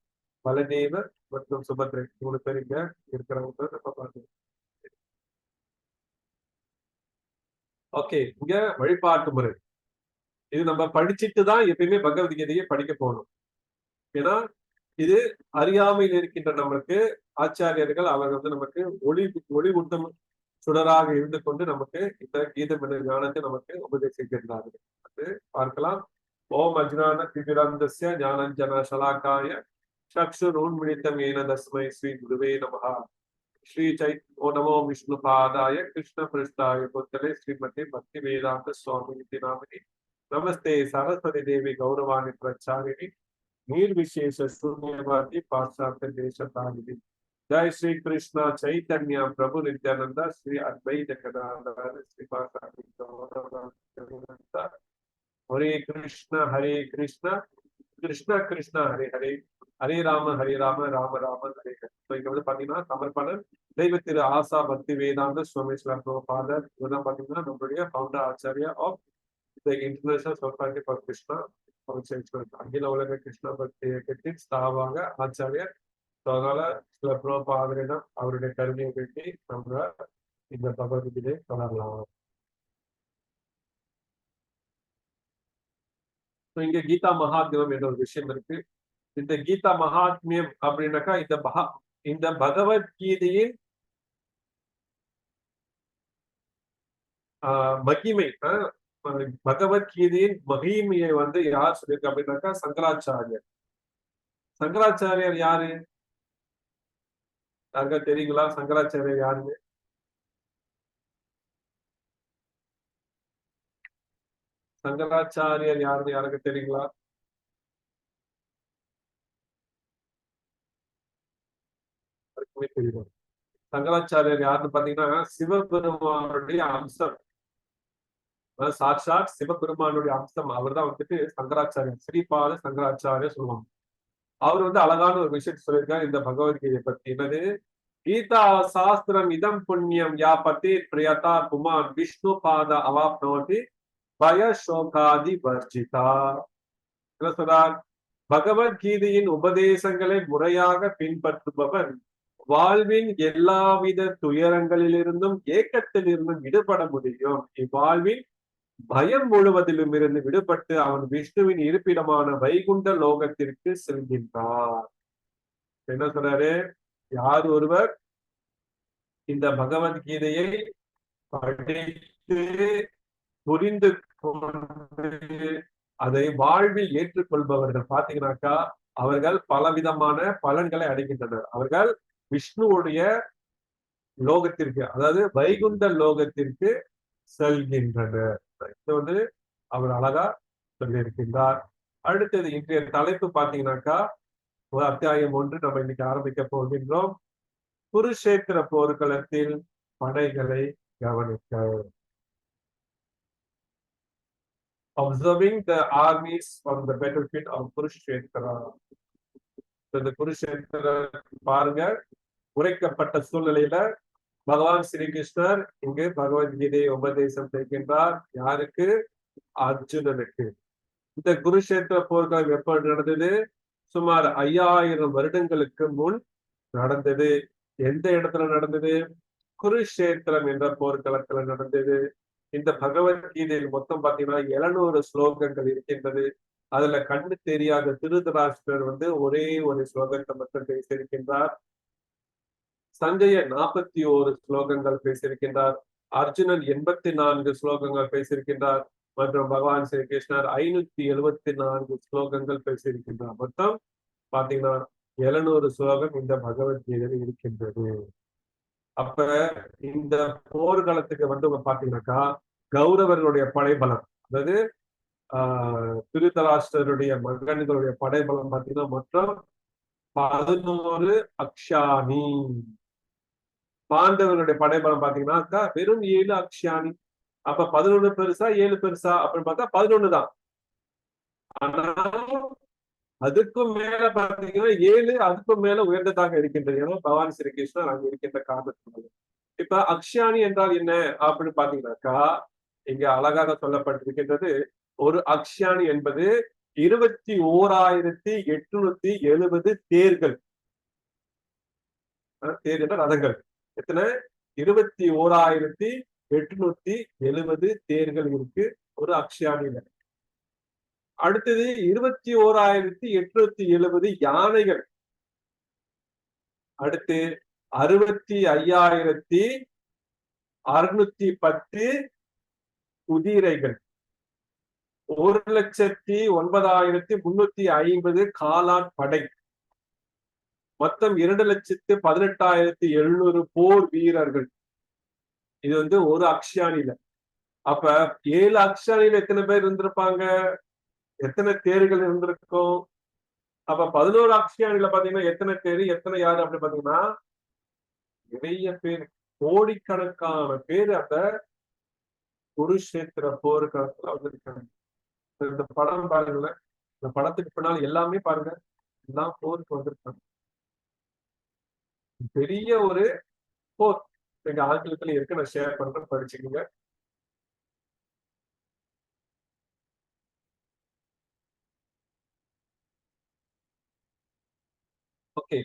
பலதேவர் மற்றும் சுபத்ரை 3 பேர் இங்க இருக்கிறவங்க நம்ம பார்க்கணும். ஓகே, இங்க வழிபாட்டு முறை. இது நம்ம படிச்சுட்டு தான் எப்பயுமே பகவத்கீதையை படிக்க போகணும். ஏன்னா இது அறியாமையில் இருக்கின்ற நமக்கு ஆச்சாரியர்கள் அவர் வந்து நமக்கு ஒளி ஊட்டும் சுடராக இருந்து கொண்டு நமக்கு இந்த கீதம் என்ற ஞானத்தை நமக்கு உபதேசிக்கின்றார்கள். அது பார்க்கலாம். ஓம் அஜ்ஞான திமிரந்தஸ்ய ஞானஞ்சன ஷலாக்காய சக்ஷுருன்மிலிதம் ஏன தஸ்மை ஸ்ரீ குருவே நமஹ. ஸ்ரீ ஓ நமோ விஷ்ணு பாதாய கிருஷ்ண பிருஷ்டாய புத்தலே ஸ்ரீமதி பக்தி வேதாந்த சுவாமி நாமினி நமஸ்தே சரஸ்வதி தேவி கௌரவாணி பிரச்சாரிணி निर्विशेष शून्यवादी पाश्चात्य देश तालिनी. जय श्री कृष्ण चैतन्य प्रभु नित्यानंद श्री अद्वैत गदाधर श्रीवासादि गौरवान्वित. हरे कृष्ण कृष्ण कृष्ण हरे हरे, हरे राम राम राम हरे हरे. तो இங்க வந்து பாத்தீங்கன்னா சமர்ப்பணம் தெய்வ திரு ஆசா பக்தி வேதாந்த சுவாமீஸ்வரர் பிரபுபாதர். இவர்தான் பாத்தீங்கன்னா நம்மளுடைய founder acharya of the international society for Krishna அகில உலக கிருஷ்ண பக்தி இயக்கத்தின் ஸ்தாபக ஆச்சாரியர். அதனால சில பிரபுபாதரிடம் அவருடைய கருணையை வேண்டி நம்ம இந்த பகவத்கீதை தொடரலாம். இங்க கீதா மகாத்மியம் என்ற ஒரு விஷயம் இருக்கு. இந்த கீதா மகாத்மியம் அப்படின்னாக்கா இந்த பகவத்கீதையின் மகிமை, பகவத்கீதையின் மகிமையை வந்து யார் சொல்லியிருக்க அப்படின்னாக்கா சங்கராச்சாரியர். சங்கராச்சாரியர் யாரு? யாருக்கா தெரியுங்களா சங்கராச்சாரியர் யாருன்னு? சங்கராச்சாரியர் யாருன்னு யாருக்கு தெரியுங்களா? யாருக்குமே தெரியும். சங்கராச்சாரியர் யாருன்னு பாத்தீங்கன்னா சிவபெருமானுடைய அம்சம், சாட்சாத் சிவபெருமானுடைய அம்சம். அவர் தான் வந்துட்டு சங்கராச்சாரியர், ஸ்ரீபாத சங்கராச்சாரியர் சொல்லுவாங்க. அவர் வந்து அழகான ஒரு விஷயத்தை சொல்லியிருக்காரு இந்த பகவத்கீதை பத்தி. என்னது? கீதா சாஸ்திரம் இதம் புண்ணியம் யா பதே பிரியதா புமான் விஷ்ணு பாத அவாப்னோதி பய சோகாதி வர்ஜிதா. பகவத்கீதையின் உபதேசங்களை முறையாக பின்பற்றுபவன் வாழ்வின் எல்லாவித துயரங்களிலிருந்தும் ஏக்கத்திலிருந்தும் விடுபட முடியும். இவ்வாழ்வின் பயம் முழுவதிலும் இருந்து விடுபட்டு அவன் விஷ்ணுவின் இருப்பிடமான வைகுண்ட லோகத்திற்கு செல்கின்றார். என்ன சொல்றாரு? யார் ஒருவர் இந்த பகவத்கீதையை படித்து புரிந்து கொண்டு அதை வாழ்வில் ஏற்றுக்கொள்பவர்கள் பாத்தீங்கன்னாக்கா அவர்கள் பலவிதமான பலன்களை அடைகின்றனர். அவர்கள் விஷ்ணுவுடைய லோகத்திற்கு, அதாவது வைகுண்ட லோகத்திற்கு செல்கின்றனர். இது வந்து அவர் அழகா சொல்லியிருக்கின்றார். அடுத்தது இன்றைய தலைப்பு பாத்தீங்கன்னாக்கா ஒரு அத்தியாயம் 1 நம்ம இன்னைக்கு ஆரம்பிக்க போகின்றோம். குருஷேத்திர போர்க்களத்தில் படைகளை கவனிக்க. Observing the armies on the battlefield of Kurukshetra. இந்த குருஷேத்திர பாருங்க, உரைக்கப்பட்ட சூழ்நிலையில பகவான் ஸ்ரீகிருஷ்ணர் இங்கு பகவத்கீதையை உபதேசம் செய்கின்றார். யாருக்கு? அர்ஜுனனுக்கு. இந்த குருஷேத்திர போர்கள் எப்ப நடந்தது? சுமார் 5000 வருடங்களுக்கு முன் நடந்தது. எந்த இடத்துல நடந்தது? குருஷேத்திரம் என்ற போர்க்களத்துல நடந்தது. இந்த பகவத்கீதையில் மொத்தம் பாத்தீங்கன்னா 700 ஸ்லோகங்கள் இருக்கின்றது. அதுல கண்ணு தெரியாத திருதராஷ்டிரர் வந்து ஒரே ஒரு ஸ்லோகத்தை மட்டும் பேசியிருக்கின்றார். சஞ்சய 41 ஸ்லோகங்கள் பேசியிருக்கின்றார். அர்ஜுனன் 84 ஸ்லோகங்கள் பேசியிருக்கின்றார். மற்றும் பகவான் ஸ்ரீ கிருஷ்ணர் 574 ஸ்லோகங்கள் பேசியிருக்கின்றார். மொத்தம் பாத்தீங்கன்னா 700 ஸ்லோகம் இந்த பகவத்கீதையில் இருக்கின்றது. அப்ப இந்த போர்க்களத்துக்கு வந்து பாத்தீங்கன்னாக்கா கௌரவர்களுடைய படைபலம், அதாவது திருதராஷ்டிரருடைய மகன்களுடைய படைபலம் பாத்தீங்கன்னா மொத்தம் 11 அக்ஷாணி. பாண்டவர்களுடைய படைபலம் பாத்தீங்கன்னா வெறும் 7 அக்ஷாணி. அப்ப 11 பெருசா 7 பெருசா அப்படின்னு பார்த்தா 11 தான். ஆனா அதுக்கும் மேல பாத்தீங்கன்னா 7 அதுக்கும் மேல உயர்ந்ததாக இருக்கின்றது. ஏன்னா பகவான் ஸ்ரீ கிருஷ்ணர் அங்க இருக்கின்ற காரணத்தினால. இப்ப அக்ஷாணி என்றால் என்ன அப்படின்னு பாத்தீங்கன்னாக்கா இங்க அழகாக சொல்லப்பட்டிருக்கின்றது. ஒரு அக்ஷாணி என்பது 21,870 தேர்கள். தேர் என்ற ரதங்கள். எத்தனை? 21,870 தேர்கள் இருக்கு ஒரு அக்ஷயானில. அடுத்தது 21,870 யானைகள். அடுத்து 65,610 குதிரைகள். 1,09,350 காலாட் படை. மொத்தம் 2,18,700 போர் வீரர்கள். இது வந்து ஒரு அக்ஷயானில. அப்ப 7 அக்ஷயானில எத்தனை பேர் இருந்திருப்பாங்க? எத்தனை தேர்கள் இருந்திருக்கும்? அப்ப 11 அக்ஷயானில பாத்தீங்கன்னா எத்தனை தேர் எத்தனை யாரு அப்படின்னு பாத்தீங்கன்னா நிறைய பேர், கோடிக்கணக்கான பேர் அந்த குருஷேத்திர போர்க்களத்துல வந்திருக்காங்க. இந்த படம் பாருங்களேன், இந்த படத்துக்கு பின்னால் எல்லாமே பாருங்க, எல்லாம் போருக்கு வந்திருக்காங்க. பெரிய ஒரு போர் எங்க ஆங்கிலத்துல இருக்கு, நான் ஷேர் பண்றேன், படிச்சுக்கோங்க. ஓகே,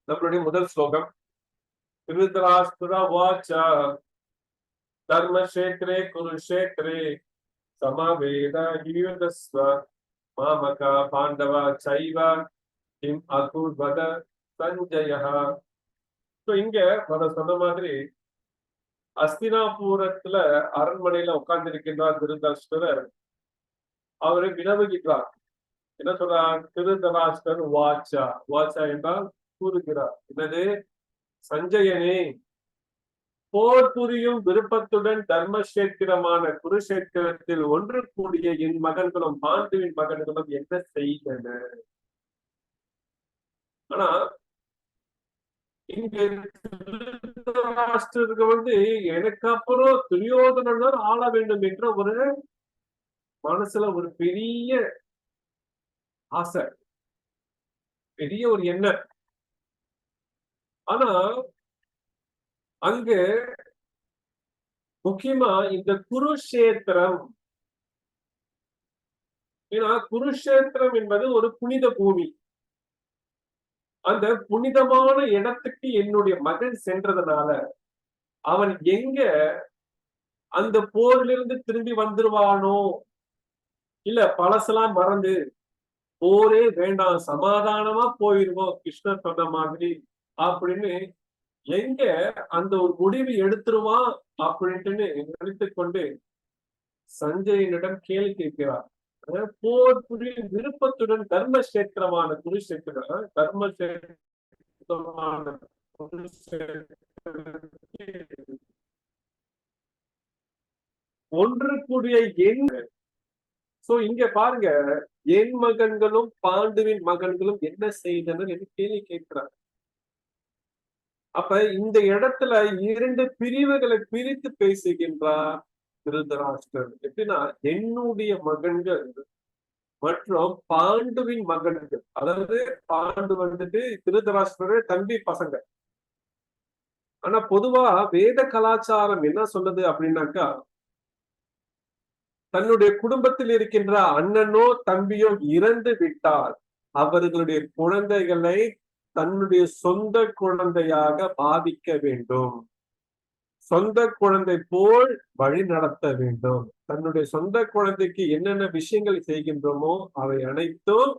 நம்மளுடைய முதல் ஸ்லோகம். திருதராஷ்டிர வாச்சா தர்மக்ஷேத்ரே குருஷேத்ரே சமவேத யுயுதஸ்வ மாமகா பாண்டவா சைவ கிம் அகுர்வத சஞ்சயா. இங்க சொன்ன மாதிரி அஸ்தினாபுரத்துல அரண்மனையில உட்கார்ந்து இருக்கின்றார் திருதராஷ்டிரர். அவரை வினவுகின்றார். என்ன சொல்றார்? திருதராஷ்டிரர் வாச்சா. வாச்சா என்றால் கூறுகிறார். என்னது? சஞ்சயனே, போர் புரியும் விருப்பத்துடன் தர்மக்ஷேத்திரமான குருஷேத்திரத்தில் ஒன்று கூடிய என் மகன்களும் பாண்டுவின் மகன்களும் என்ன செய்தனர்? ஆனா இங்க திருதராஷ்டிரருக்கு வந்து எனக்கு அப்புறம் துரியோதனர் ஆள வேண்டும் என்ற ஒரு மனசுல ஒரு பெரிய ஆசை, பெரிய ஒரு எண்ணம். ஆனா அங்க முக்கியமா இந்த குருஷேத்திரம், ஏன்னா குருஷேத்திரம் என்பது ஒரு புனித பூமி. அந்த புனிதமான இடத்துக்கு என்னுடைய மகன் சென்றதுனால அவன் எங்க அந்த போரிலிருந்து திரும்பி வந்துருவானோ, இல்ல பழசெல்லாம் மறந்து போரே வேண்டாம் சமாதானமா போயிருவோம் கிருஷ்ணர் சொன்ன மாதிரி அப்படின்னு எங்க அந்த ஒரு முடிவு எடுத்துருவான் அப்படின்ட்டு நினைத்துக் கொண்டு சஞ்சயனிடம் கேள்வி கேட்கிறார். போர் புரியும் விருப்பத்துடன் தர்மக்ஷேத்திரமான குருஷேத்திரம், தர்மக்ஷேத்திரமான ஒன்று கூடிய எண். சோ இங்க பாருங்க, என் மகன்களும் பாண்டுவின் மகன்களும் என்ன செய்தனர் என்று கேள்வி கேட்கிறார். அப்ப இந்த இடத்துல 2 பிரிவுகளை பிரித்து பேசுகின்றார் திருதராஷ்டிரர். எப்படின்னா, என்னுடைய மகன்கள் மற்றும் பாண்டுவின் மகன்கள். அதாவது பாண்டு வந்துட்டு திருதராஷ்டிரர் தம்பி பசங்க. ஆனா பொதுவா வேத கலாச்சாரம் என்ன சொல்லுது அப்படின்னாக்கா, தன்னுடைய குடும்பத்தில் இருக்கின்ற அண்ணனோ தம்பியோ இறந்து விட்டால் அவர்களுடைய குழந்தைகளை தன்னுடைய சொந்த குழந்தையாக பாவிக்க வேண்டும், சொந்த குழந்தை போல் வழி நடத்த வேண்டும். தன்னுடைய சொந்த குழந்தைக்கு என்னென்ன விஷயங்கள் செய்கின்றோமோ அவை அனைத்தும்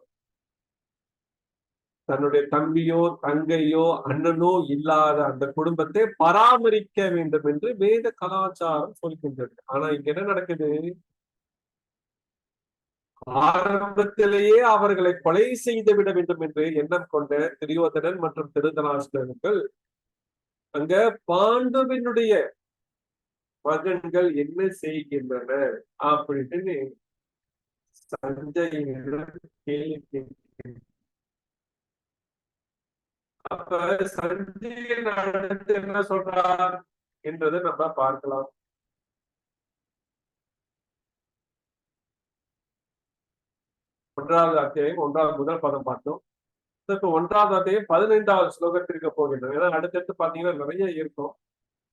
தன்னுடைய தம்பியோ தங்கையோ அண்ணனோ இல்லாத அந்த குடும்பத்தை பராமரிக்க வேண்டும் என்று வேத கலாச்சாரம் சொல்கின்றது. ஆனா இங்க என்ன நடக்குது? ஆரம்பத்திலேயே அவர்களை கொலை செய்து விட வேண்டும் என்று எண்ணம் கொண்ட துரியோதனன் மற்றும் திருதராஷ்டிரர்கள் அங்க பாண்டுவினுடைய மகன்கள் என்ன செய்கின்றனர் அப்படின்னு சஞ்சயனிடம் கேள்வி கேட்கிறார். அப்ப சஞ்சயன் அடுத்து என்ன சொல்றார் என்றதை நம்ம பார்க்கலாம். ஒன்றாவது அத்தியாயம் முதல் பதம் பார்த்தோம். இப்ப ஒன்றாவது அத்தியாயம் 15வது ஸ்லோகத்திற்கு போகின்றோம். ஏன்னா அடுத்தடுத்து பாத்தீங்கன்னா நிறைய இருக்கும்.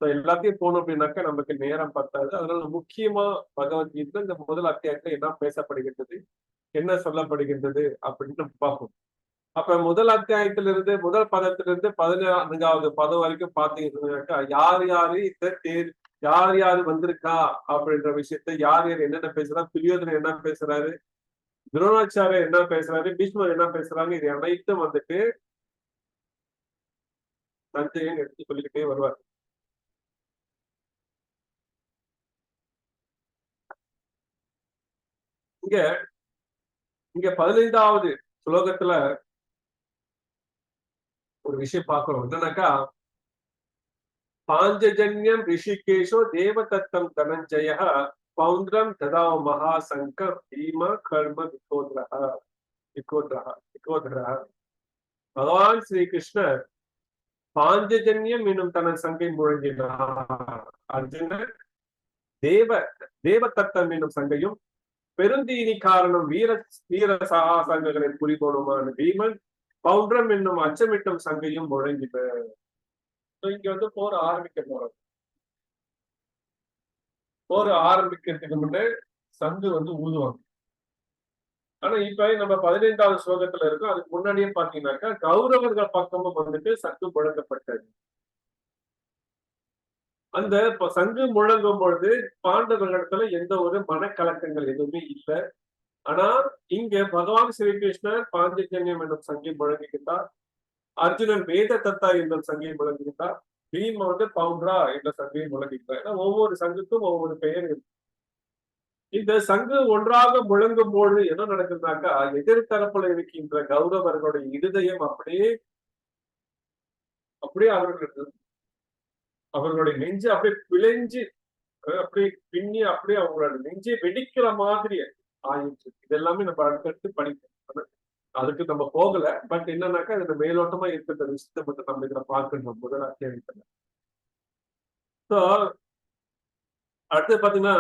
எல்லாத்தையும் போனோம் அப்படின்னாக்கா நமக்கு நேரம் பத்தாது. அதனால முக்கியமா பகவத்கீதை இந்த முதல் அத்தியாயத்துல என்ன பேசப்படுகின்றது, என்ன சொல்லப்படுகின்றது அப்படின்னு நம்ம பார்ப்போம். அப்ப முதல் அத்தியாயத்திலிருந்து முதல் பதத்திலிருந்து 14வது பதம் வரைக்கும் பாத்தீங்கன்னாக்கா யார் யாரு இந்த யார் யாரு வந்திருக்கா அப்படின்ற விஷயத்த யார் யார் என்னென்ன பேசுறா, துரியோதனன் என்ன பேசுறாரு, துரோணாச்சாரியர் என்ன பேசுறாரு, பீஷ்மர் என்ன பேசுறாங்க, இது அனைத்தும் வந்துட்டு சஞ்சயன் எடுத்து சொல்லிக்கிட்டே வருவார். இங்க இங்க 15வது ஸ்லோகத்துல ஒரு விஷயம் பார்க்கிறோம். என்னன்னாக்கா பாஞ்சஜன்யம் ரிஷிகேஷோ தேவதத்தம் தனஞ்சய பௌந்திரம் ததா மகாசங்கர் பீம கர்ம விகோதரா. பகவான் ஸ்ரீகிருஷ்ணர் பாஞ்சஜன்யம் என்னும் தனது சங்கை முழங்கினார். அர்ஜுனர் தேவதத்தம் என்னும் சங்கையும் பெருந்தீனி காரணம் வீர சாகசங்களின் குறிக்கோளுமான பீமன் பௌண்டம் என்னும் அச்சமிட்டும் சங்கையும் முழங்கின. இங்க வந்து போர் ஆரம்பிக்க போறோம். போர் ஆரம்பிக்கிறதுக்கு முன்னே சங்கு வந்து ஊதுவாங்க. ஆனா இப்ப நம்ம 15வது ஸ்லோகத்துல இருக்கோம். அதுக்கு முன்னாடியே பாத்தீங்கன்னாக்கா கௌரவர்கள் பக்கமும் வந்துட்டு சங்கு முழங்கப்பட்டது. அந்த சங்கு முழங்கும் பொழுது பாண்டவர்களிடத்துல எந்த ஒரு மனக்கலக்கங்கள் எதுவுமே இல்லை. ஆனா இங்க பகவான் ஸ்ரீகிருஷ்ணர் பாஞ்சஜன்யம் என்னும் சங்கை முழங்குகின்றார். அர்ஜுனன் வேத தத்தா என்ற சங்கையை முழங்குகின்றார். பீம் வந்து பவுண்டரா என்ற சங்கையை முழங்குகின்றார். ஏன்னா ஒவ்வொரு சங்குக்கும் ஒவ்வொரு பெயர் இருக்கு. இந்த சங்கு ஒன்றாக முழங்கும் பொழுது என்ன நடக்குதுனாக்கா எதிர்த்தரப்புல இருக்கின்ற கௌரவர்களுடைய இருதயம் அப்படியே அவர்களுடைய நெஞ்சு அப்படியே பிழைஞ்சு அப்படியே பின்னி அப்படியே அவங்களோட நெஞ்சை வெடிக்கிற மாதிரி ஆயிடுச்சு. இதெல்லாமே நம்ம அடுத்தடுத்து படிக்கணும். அதுக்கு நம்ம போகல. பட் என்னன்னாக்கா இந்த மேலோட்டமா இருக்கிற விஷயத்தை மட்டும் நம்ம இதுல பார்க்கணும் முதல் அத்தியாயத்துல. ஸோ அடுத்து பாத்தீங்கன்னா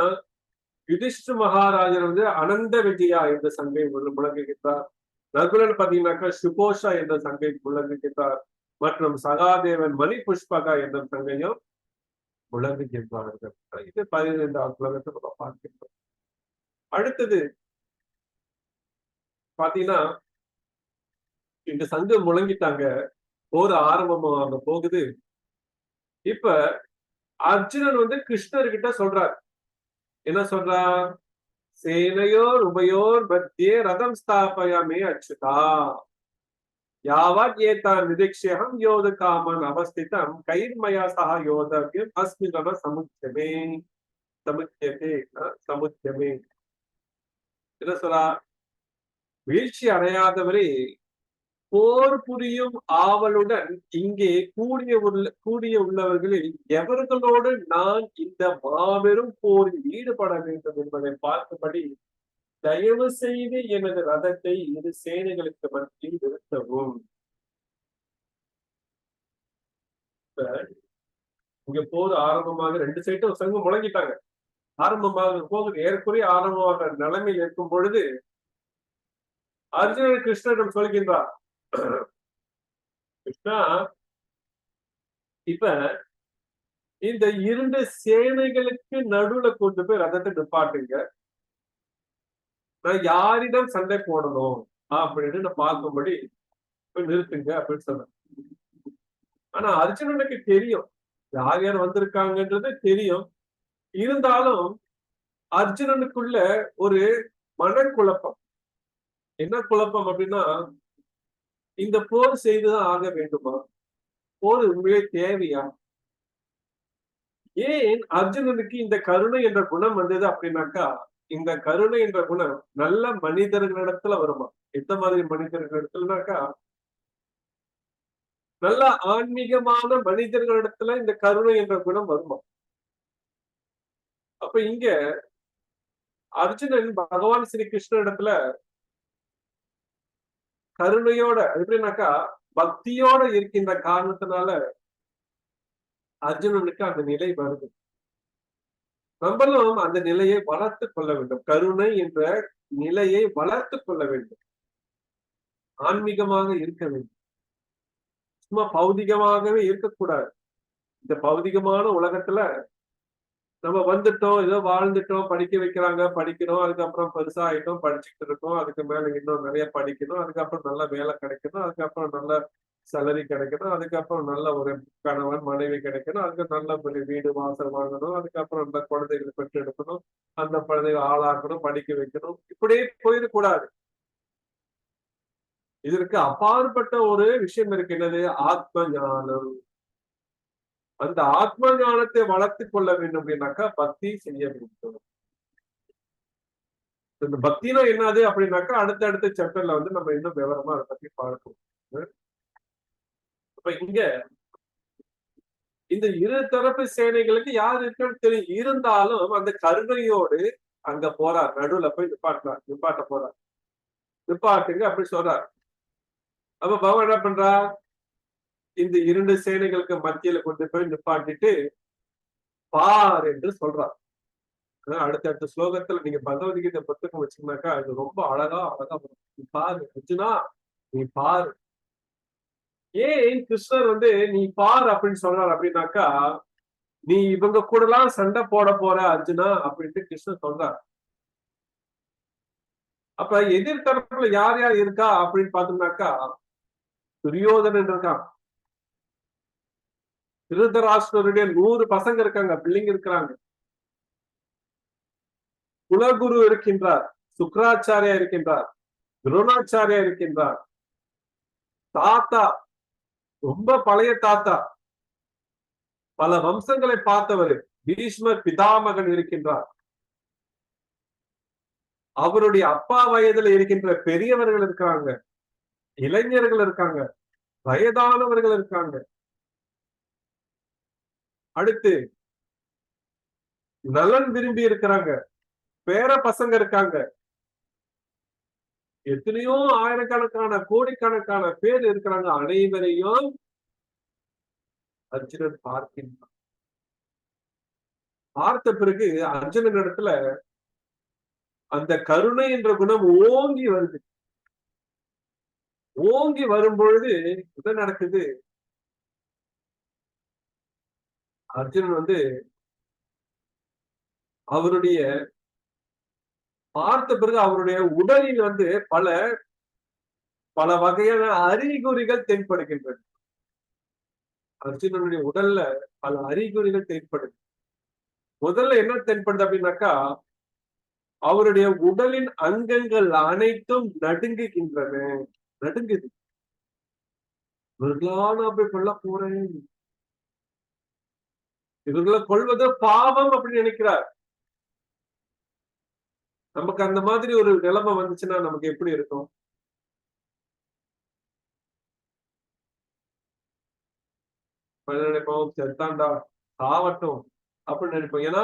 யுதிஷ்ட மகாராஜர் வந்து அனந்த விஜயா என்ற சங்கை முழங்குகின்றார். நகுலன் பாத்தீங்கன்னாக்கா சுகோஷா என்ற சங்கை முழங்குகின்றார். மற்றும் சகாதேவன் மணி புஷ்பகா என்ற சங்கையும் முழங்குகின்றார்கள். இது 15வது ஸ்லோகத்தை நம்ம பார்க்கின்றோம். அடுத்தது பாத்தீங்கன்னா இந்த சங்கு முழங்கிட்டாங்க, போர் ஆரம்பமாக போகுது. இப்ப அர்ஜுனன் வந்து கிருஷ்ணர்கிட்ட சொல்றார். என்ன சொல்றார்? சேனையோர் உபயோர் மத்தியே ரதம் ஸ்தாபயாமே அச்சுதா யாவத் ஏதான் நிதிக்ஷேகம் யோத காமன் அவஸ்திதம் கைர்மயா சக யோதவ்யம் அஸ்மிதம சமுத்தியமே என்ன சொல்றா? வீழ்ச்சி அடையாதவரே போர் புரியும் ஆவலுடன் இங்கே கூடிய உள்ளவர்களில் எவர்களோடு நான் இந்த மாபெரும் போரில் ஈடுபட வேண்டும் என்பதை பார்க்கும்படி தயவு செய்து எனது ரதத்தை இரு சேனைகளுக்கு மத்தியில் நிறுத்தவும். இங்க போர் ஆரம்பமாக 2 சைட்டும் சங்கு முழங்கிட்டாங்க. ஆரம்பமாக போகுது. ஏற்குறைய ஆரம்பமாக நிலைமையில் இருக்கும் பொழுது அர்ஜுனன் கிருஷ்ணரிடம் சொல்கின்றார், கிருஷ்ணா இப்ப இந்த 2 சேனைகளுக்கு நடுவுல கொண்டு போய் ரதத்தை நிப்பாட்டுங்க. நான் யாரிடம் சண்டை போடணும் அப்படின்னு நான் பார்க்கும்படி நிறுத்துங்க அப்படின்னு சொன்னேன். ஆனா அர்ஜுனனுக்கு தெரியும் யார் யார் வந்திருக்காங்கன்றது தெரியும். இருந்தாலும் அர்ஜுனனுக்குள்ள ஒரு மனக்குழப்பம். என்ன குழப்பம் அப்படின்னா, இந்த போர் செய்துதான் ஆக வேண்டுமா? போர் உண்மையே தேவையா? ஏன் அர்ஜுனனுக்கு இந்த கருணை என்ற குணம் வந்தது அப்படின்னாக்கா, இந்த கருணை என்ற குணம் நல்ல மனிதர்களிடத்துல வருமா? எந்த மாதிரி மனிதர்களிடத்துலனாக்கா, நல்ல ஆன்மீகமான மனிதர்களிடத்துல இந்த கருணை என்ற குணம் வருமா? அப்ப இங்க அர்ஜுனன் பகவான் ஸ்ரீ கிருஷ்ண இடத்துல கருணையோட எப்படின்னாக்கா பக்தியோட இருக்கின்ற காரணத்தினால அர்ஜுனனுக்கு அந்த நிலை வருது. நம்மளும் அந்த நிலையை வளர்த்து கொள்ள வேண்டும். கருணை என்ற நிலையை வளர்த்து கொள்ள வேண்டும். ஆன்மீகமாக இருக்க வேண்டும். சும்மா பௌதிகமாகவே இருக்கக்கூடாது. இந்த பௌதிகமான உலகத்துல நம்ம வந்துட்டோம், ஏதோ வாழ்ந்துட்டோம், படிக்க வைக்கிறாங்க, படிக்கிறோம், அதுக்கப்புறம் பெருசா ஆயிட்டோம், படிச்சுட்டு இருக்கோம், அதுக்கு மேல இன்னும் நிறைய படிக்கணும், அதுக்கப்புறம் நல்ல வேலை கிடைக்கணும், அதுக்கப்புறம் நல்ல சேலரி கிடைக்கணும், அதுக்கப்புறம் நல்ல ஒரு கணவன் மனைவி கிடைக்கணும், அதுக்கு நல்ல ஒரு வீடு வாசல் வாங்கணும், அதுக்கப்புறம் அந்த குழந்தைகளை பெற்று எடுக்கணும், அந்த குழந்தைகளை ஆளாக்கணும், படிக்க வைக்கணும், இப்படியே போயிடக்கூடாது. இதற்கு அப்பாற்பட்ட ஒரு விஷயம் இருக்கு, என்னது? ஆத்ம ஞானம். அந்த ஆத்ம ஞானத்தை வளர்த்துக் கொள்ள வேண்டும் அப்படின்னாக்கா பக்தி செய்ய வேண்டும். இந்த பக்தினா என்னது அப்படின்னாக்கா அடுத்த சாப்டர்ல வந்து நம்ம இன்னும் விவரமா அதை பத்தி பார்ப்போம். அப்ப இங்க இந்த இரு தரப்பு சேனைகளுக்கு யார் இருக்குன்னு தெரியும், இருந்தாலும் அந்த கருணையோடு அங்க போறார், நடுவுல போய் நிப்பாட்ட போறார். நிப்பாட்டுங்க அப்படி சொல்றார். அப்ப பகவான் என்ன பண்றா, இந்த இரண்டு சேனைகளுக்கு மத்தியில கொண்டு போய் நிப்பாட்டிட்டு பார் என்று சொல்றார். அடுத்த ஸ்லோகத்துல நீங்க பகவத்கீதை புத்தகம் வச்சீங்கன்னாக்கா இது ரொம்ப அழகா வரும். நீ பாரு அர்ஜுனா, நீ பாரு. ஏன் கிருஷ்ணர் வந்து நீ பார் அப்படின்னு சொல்றாரு அப்படின்னாக்கா, நீ இவங்க கூட எல்லாம் சண்டை போட போற அர்ஜுனா அப்படின்ட்டு கிருஷ்ணர் சொல்றார். அப்ப எதிர்த்தரப்புல யார் யார் இருக்கா அப்படின்னு பாத்தோம்னாக்கா, துரியோதனன் இருக்கான், திருதராஷ்டிரருடைய 100 பசங்க இருக்காங்க, பிள்ளைங்க இருக்கிறாங்க, குலகுரு இருக்கின்றார், சுக்கராச்சாரியா இருக்கின்றார், துரோணாச்சாரியா இருக்கின்றார், தாத்தா ரொம்ப பழைய தாத்தா, பல வம்சங்களை பார்த்தவர் பீஷ்மர் பிதாமகன் இருக்கின்றார், அவருடைய அப்பா வயதுல இருக்கின்ற பெரியவர்கள் இருக்காங்க, இளைஞர்கள் இருக்காங்க, வயதானவர்கள் இருக்காங்க, அடுத்து நலன் விரும்பி இருக்கிறாங்க, பேர பசங்க இருக்காங்க, எத்தனையோ ஆயிரக்கணக்கான கோடிக்கணக்கான பேர் இருக்கிறாங்க. அனைவரையும் அர்ஜுனன் பார்க்கின்றான். பார்த்த பிறகு அர்ஜுனன் இடத்துல அந்த கருணை என்ற குணம் ஓங்கி வருது. ஓங்கி வரும்பொழுது என்ன நடக்குது, அர்ஜுனன் வந்து அவருடைய பார்த்த பிறகு அவருடைய உடலில் வந்து பல பல வகையான அறிகுறிகள் தென்படுகின்றன. அர்ஜுனனுடைய உடல்ல பல அறிகுறிகள் தென்படுது. முதல்ல என்ன தென்படுது அப்படின்னாக்கா, அவருடைய உடலின் அங்கங்கள் அனைத்தும் நடுங்குகின்றன. நடுங்குது. இவர்களா நான் போய் கொல்ல போறேன், இவர்களை கொள்வது பாவம் அப்படின்னு நினைக்கிறார். நமக்கு அந்த மாதிரி ஒரு நிலைமை வந்துச்சுன்னா நமக்கு எப்படி இருக்கும்? நினைப்போம், செத்தாண்டா சாவட்டும் அப்படின்னு நினைப்போம். ஏன்னா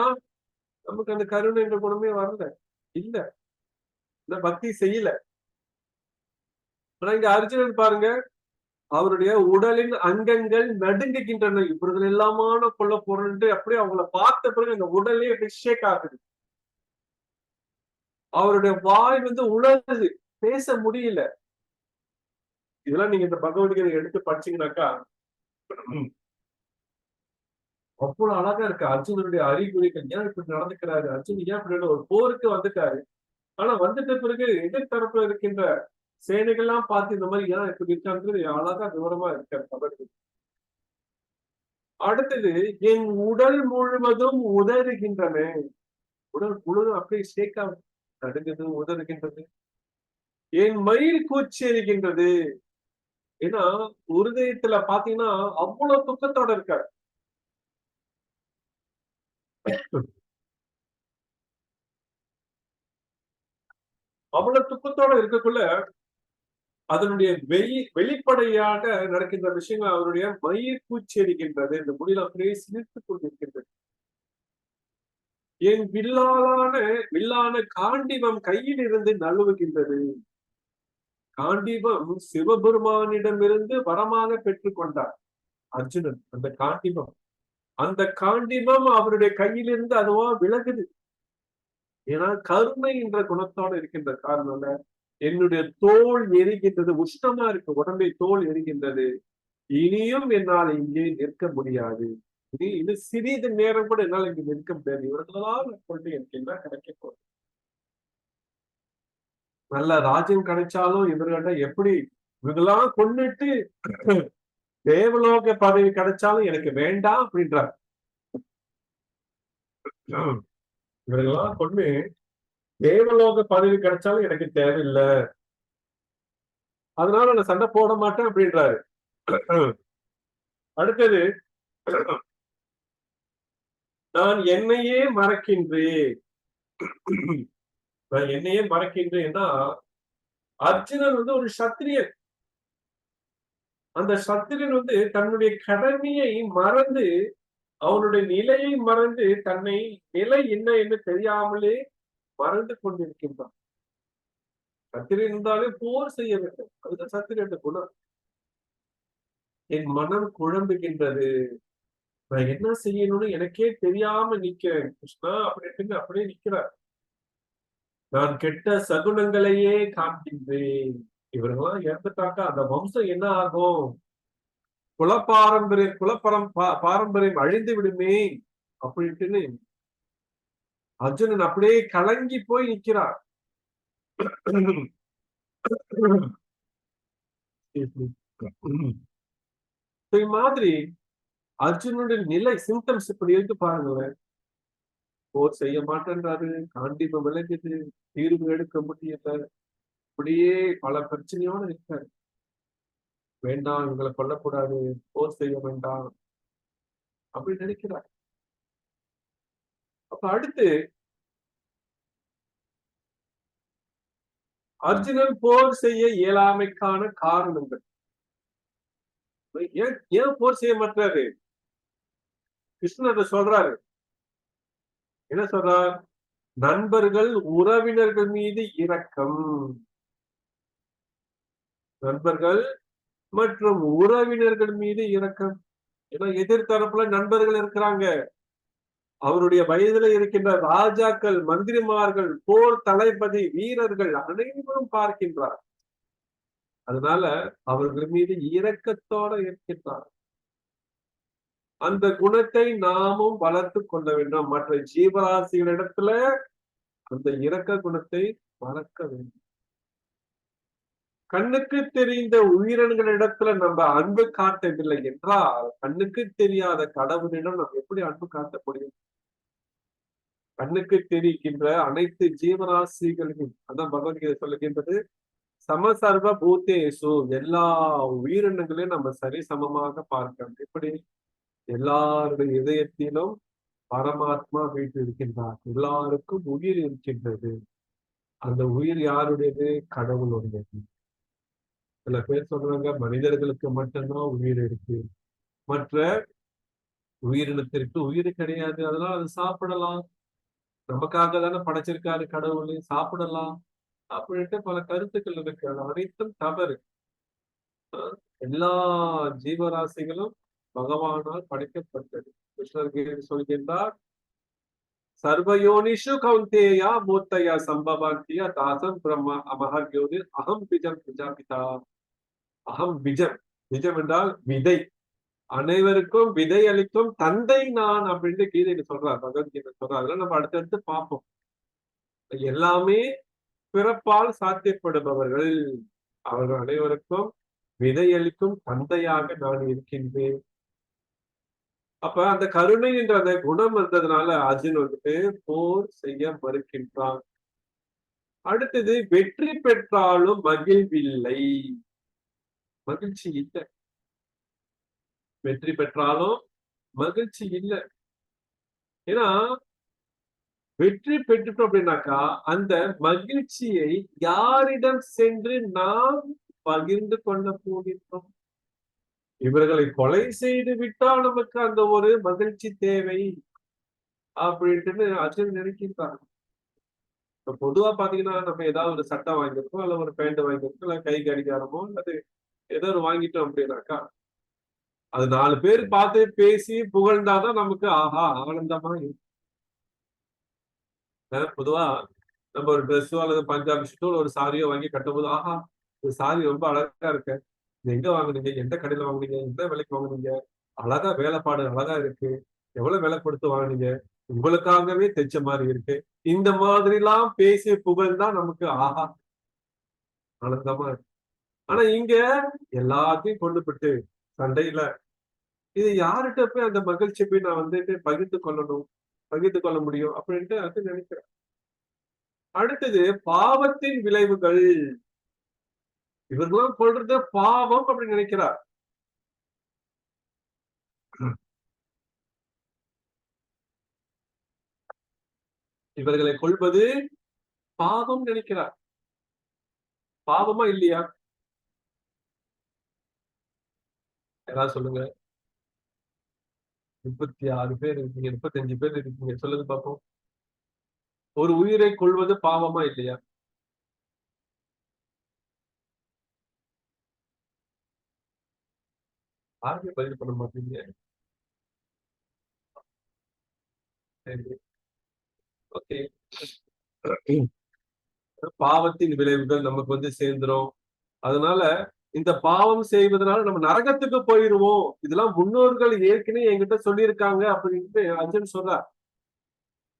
நமக்கு அந்த கருணை என்ற குணமே வரல, இல்ல, இந்த பக்தி செய்யல. ஆனா இங்க அர்ஜுனன் பாருங்க, அவருடைய உடலின் அங்கங்கள் நடுங்குகின்றன. இவர்கள் எல்லாமான கொல்ல போறேன்ட்டு அப்படியே அவங்கள பார்த்த பிறகு அந்த உடலே அப்படி ஷேக் ஆகுது. அவருடைய வாய் வந்து உணருது, பேச முடியல. இதெல்லாம் நீங்க இந்த பகவத்கீதை எடுத்து படிச்சீங்கன்னாக்கா அவ்வளவு அழகா இருக்கு. அர்ஜுனனுடைய அறிகுறிகள், ஏன் இப்படி நடந்துக்கிறாரு, அர்ஜுன் ஏன் இப்படி ஒரு போருக்கு வந்துட்டாரு, ஆனா வந்துட்ட பிறகு எதிர்த்தரப்புல இருக்கின்ற சேனைகள்லாம் பார்த்து இந்த மாதிரி ஏன் இப்படி இருக்கான்றது அழகா விவரமா இருக்காரு பகவத்கீதை. அடுத்தது, என் உடல் முழுவதும் உதறுகின்றன. உடல் முழுவதும் அப்படியே ஷேக்கா நடுங்குது, உதறுகின்றது. என் மயில் கூச்சி எறிகின்றது. ஏன்னா இருதயத்துல பாத்தீங்கன்னா அவ்வளவு துக்கத்தோட இருக்காரு. அவ்வளவு துக்கத்தோட இருக்கக்குள்ள அதனுடைய வெளிப்படையாக நடக்கின்ற விஷயங்கள் அவருடைய மயிர் பூச்சி எறிகின்றது. இந்த முடியல அப்படியே சிரித்துக் கொண்டிருக்கின்றது. என் வில்லான காண்டிவம் கையில் இருந்து நழுவுகின்றது. காண்டீபம் சிவபெருமானிடமிருந்து வரமாக பெற்றுக்கொண்டார் அர்ஜுனன். அந்த காண்டீபம் அவருடைய கையிலிருந்து அதுவா விலகுது. ஏன்னா கருணை என்ற குணத்தோடு இருக்கின்ற காரணம் என்னுடைய தோல் எரிகின்றது, உஷ்ணமா இருக்கு உடம்பை, தோல் எரிகின்றது, இனியும் என்னால் இங்கே நிற்க முடியாது, இது சிறிது நேரம் கூட என்னால் இங்கு நிற்க முடியாது, இவர்களால் கொண்டு எனக்கு என்ன கிடைக்க போகுது? நல்ல ராஜ்யம் கிடைச்சாலும் இவர்கள்ட்ட எப்படி இவங்கெல்லாம் கொண்டுட்டு தேவலோக பதவி கிடைச்சாலும் எனக்கு வேண்டாம் அப்படின்றார். இவர்களெல்லாம் கொண்டு தேவலோக பதவி கிடைச்சாலும் எனக்கு தேவையில்லை, அதனால நான் சண்டை போட மாட்டேன் அப்படின்றாரு. அடுத்தது, நான் என்னையே மறக்கின்றேன். நான் என்னையே மறக்கின்றேன்னா, அர்ஜுனன் ஒரு சத்திரியன். அந்த சத்திரியன் தன்னுடைய கடமையை மறந்து, அவனுடைய நிலையை மறந்து, தன்னை நிலை என்ன என்று தெரியாமலே மறந்து கொண்டிருக்கின்றான். சத்திரியன் இருந்தாலே போர் செய்ய வேண்டும், அதுதான் சத்திரியன் குணம். என் மனம் குழம்புகின்றது, நான் என்ன செய்யணும்னு எனக்கே தெரியாம நிக்கிறேன் கிருஷ்ணா அப்படின்னு அப்படியே நிக்கிறார். நான் கெட்ட சகுனங்களையே காண்கின்றேன். இவர்களெல்லாம் இறந்துட்டாக்கா அந்த வம்சம் என்ன ஆகும்? பாரம்பரியம் அழிந்து விடுமே அப்படின்ட்டு அர்ஜுனன் அப்படியே கலங்கி போய் நிற்கிறார். மாதிரி அர்ஜுனுடைய நிலை, சிம்டம்ஸ் இப்படி இருக்கு பாருங்களேன். போர் செய்ய மாட்டேன்றாரு, காண்டீபம் விளக்குது, தீர்வு எடுக்க முடியல, அப்படியே பல பிரச்சனையோட இருக்காரு. வேண்டாம், இவங்களை கொல்லக்கூடாது, போர் செய்ய வேண்டாம் அப்படின்னு நினைக்கிறார். அப்ப அடுத்து அர்ஜுனன் போர் செய்ய இயலாமைக்கான காரணங்கள். ஏன் போர் செய்ய மாட்டாரு? கிருஷ்ணர் சொல்றாரு, என்ன சொல்றார்? நண்பர்கள் உறவினர்கள் மீது இரக்கம். நண்பர்கள் மற்றும் உறவினர்கள் மீது இரக்கம். ஏன்னா எதிர்த்தரப்புல நண்பர்கள் இருக்கிறாங்க, அவருடைய வயதுல இருக்கின்ற ராஜாக்கள், மந்திரிமார்கள், போர் தளபதி, வீரர்கள் அனைவரும் பார்க்கின்றார். அதனால அவர்கள் மீது இரக்கத்தோட இருக்கின்றார். அந்த குணத்தை நாமும் வளர்த்து கொள்ள வேண்டும். மற்ற ஜீவராசிகளிடத்துல அந்த இரக்க குணத்தை வளர்க்க வேண்டும். கண்ணுக்கு தெரிந்த உயிரினங்களிடத்துல நம்ம அன்பு காட்டவில்லை என்றால், கண்ணுக்கு தெரியாத கடவுளிடம் நம்ம எப்படி அன்பு காட்ட முடியும்? கண்ணுக்கு தெரிகின்ற அனைத்து ஜீவராசிகளையும், அதான் பகவத்கீதை சொல்லுகின்றது, சமசர்வ பூத்தேசு, எல்லா உயிரினங்களையும் நம்ம சரிசமமாக பார்க்கணும். எப்படி? எல்லாருடைய இதயத்திலும் பரமாத்மா வீட்டு இருக்கின்றார், எல்லாருக்கும் உயிர் இருக்கின்றது. அந்த உயிர் யாருடையது? கடவுளுடையது. சில பேர் சொல்றாங்க மனிதர்களுக்கு மட்டும்தான் உயிர் இருக்கு, மற்ற உயிரினத்திற்கு உயிர் கிடையாது, அதனால அது சாப்பிடலாம், நமக்காக தானே படைச்சிருக்காரு கடவுள், சாப்பிடலாம் அப்படின்ட்டு பல கருத்துக்கள் இருக்கு. அது அனைத்தும் தவறு. எல்லா ஜீவராசிகளும் பகவானால் படைக்கப்பட்டது. கிருஷ்ணர் சொல்கின்றார், சர்வயோனிஷு கௌந்தேயா மூர்த்தயா சம்பவாந்தியா தாசம் பிரம்மா அமஹர்யோதி அகம் பிஜம் பிரஜாபிதா. அகம் பிஜம், பிஜம் என்றால் விதை, அனைவருக்கும் விதை அளிக்கும் தந்தை நான் அப்படின்னு கீதையில சொல்றார், பகவத்கீதை சொல்றார். அதெல்லாம் நம்ம அடுத்தடுத்து பார்ப்போம். எல்லாமே பிறப்பால் சாத்தியப்படுபவர்கள், அவர்கள் அனைவருக்கும் விதையளிக்கும் தந்தையாக நான் இருக்கின்றேன். அப்ப அந்த கருணை என்ற அந்த குணம் வந்ததுனால அர்ஜுன் போர் செய்ய மறுக்கின்றான். அடுத்தது, வெற்றி பெற்றாலும் மகிழ்வில்லை, மகிழ்ச்சி இல்லை. வெற்றி பெற்றாலும் மகிழ்ச்சி இல்லை. ஏன்னா வெற்றி பெற்றுட்டோம் அப்படின்னாக்கா அந்த மகிழ்ச்சியை யாரிடம் சென்று நாம் பகிர்ந்து கொள்ள போகின்றோம்? இவர்களை கொலை செய்து விட்டால் நமக்கு அந்த ஒரு மகிழ்ச்சி தேவை அப்படின்ட்டு அர்ஜுன் நினைக்கின்றான். இப்ப பொதுவா பாத்தீங்கன்னா நம்ம ஏதாவது ஒரு சட்டை வாங்கியிருக்கோம், இல்ல ஒரு பேண்ட் வாங்கியிருக்கோம், இல்ல கை கடிகாரமோ அல்லது ஏதோ ஒரு வாங்கிட்டோம் அப்படின்னாக்கா அது 4 பேர் பார்த்து பேசி புகழ்ந்தாதான் நமக்கு ஆஹா ஆனந்தமா இருக்கு. பொதுவா நம்ம ஒரு ட்ரெஸ்ஸோ அல்லது பஞ்சாபி ஷர்ட்டோ ஒரு சாரியோ வாங்கி கட்டும்போது ஆஹா இந்த சாரி ரொம்ப அழகா இருக்கு, இது எங்க வாங்குனீங்க, எந்த கடையில வாங்குனீங்க, எந்த விலைக்கு வாங்குனீங்க, அழகா வேலைப்பாடு அழகா இருக்கு, எவ்வளவு விலை கொடுத்து வாங்குனீங்க, உங்களுக்காகவே தைச்ச மாதிரி இருக்கு. இந்த மாதிரி எல்லாம் பேசி புகழ்ந்தா நமக்கு ஆஹா ஆனந்தமா இருக்கு. ஆனா இங்க எல்லாத்தையும் கொண்டு போட்டு சண்டையில இது யார்கிட்ட போய் அந்த மகிழ்ச்சியை போய் நான் வந்துட்டு பகிர்ந்து கொள்ளணும், பகிர்ந்து கொள்ள முடியும் அப்படின்ட்டு அது நினைக்கிறேன். அடுத்தது பாவத்தின் விளைவுகள். இவர்களும் கொள்றது பாவம் அப்படின்னு நினைக்கிறார். இவர்களை கொள்வது பாவம் நினைக்கிறார். பாவமா இல்லையா? யாராவது சொல்லுங்க. 36 பேர் இருக்கீங்க, 35 பேர் இருக்கீங்க, சொல்லுங்க பார்ப்போம். ஒரு உயிரை கொள்வது பாவமா இல்லையா? யாருமே பதில் பண்ண மாட்டீங்க. சரி, ஓகே. பாவத்தின் விளைவுகள் நமக்கு வந்து சேர்ந்துரும். அதனால இந்த பாவம் செய்வதனால நம்ம நரகத்துக்கு போயிருவோம். இதெல்லாம் முன்னோர்கள் ஏற்கனவே என்கிட்ட சொல்லியிருக்காங்க அப்படின்ட்டு அர்ஜுன் சொல்றார்.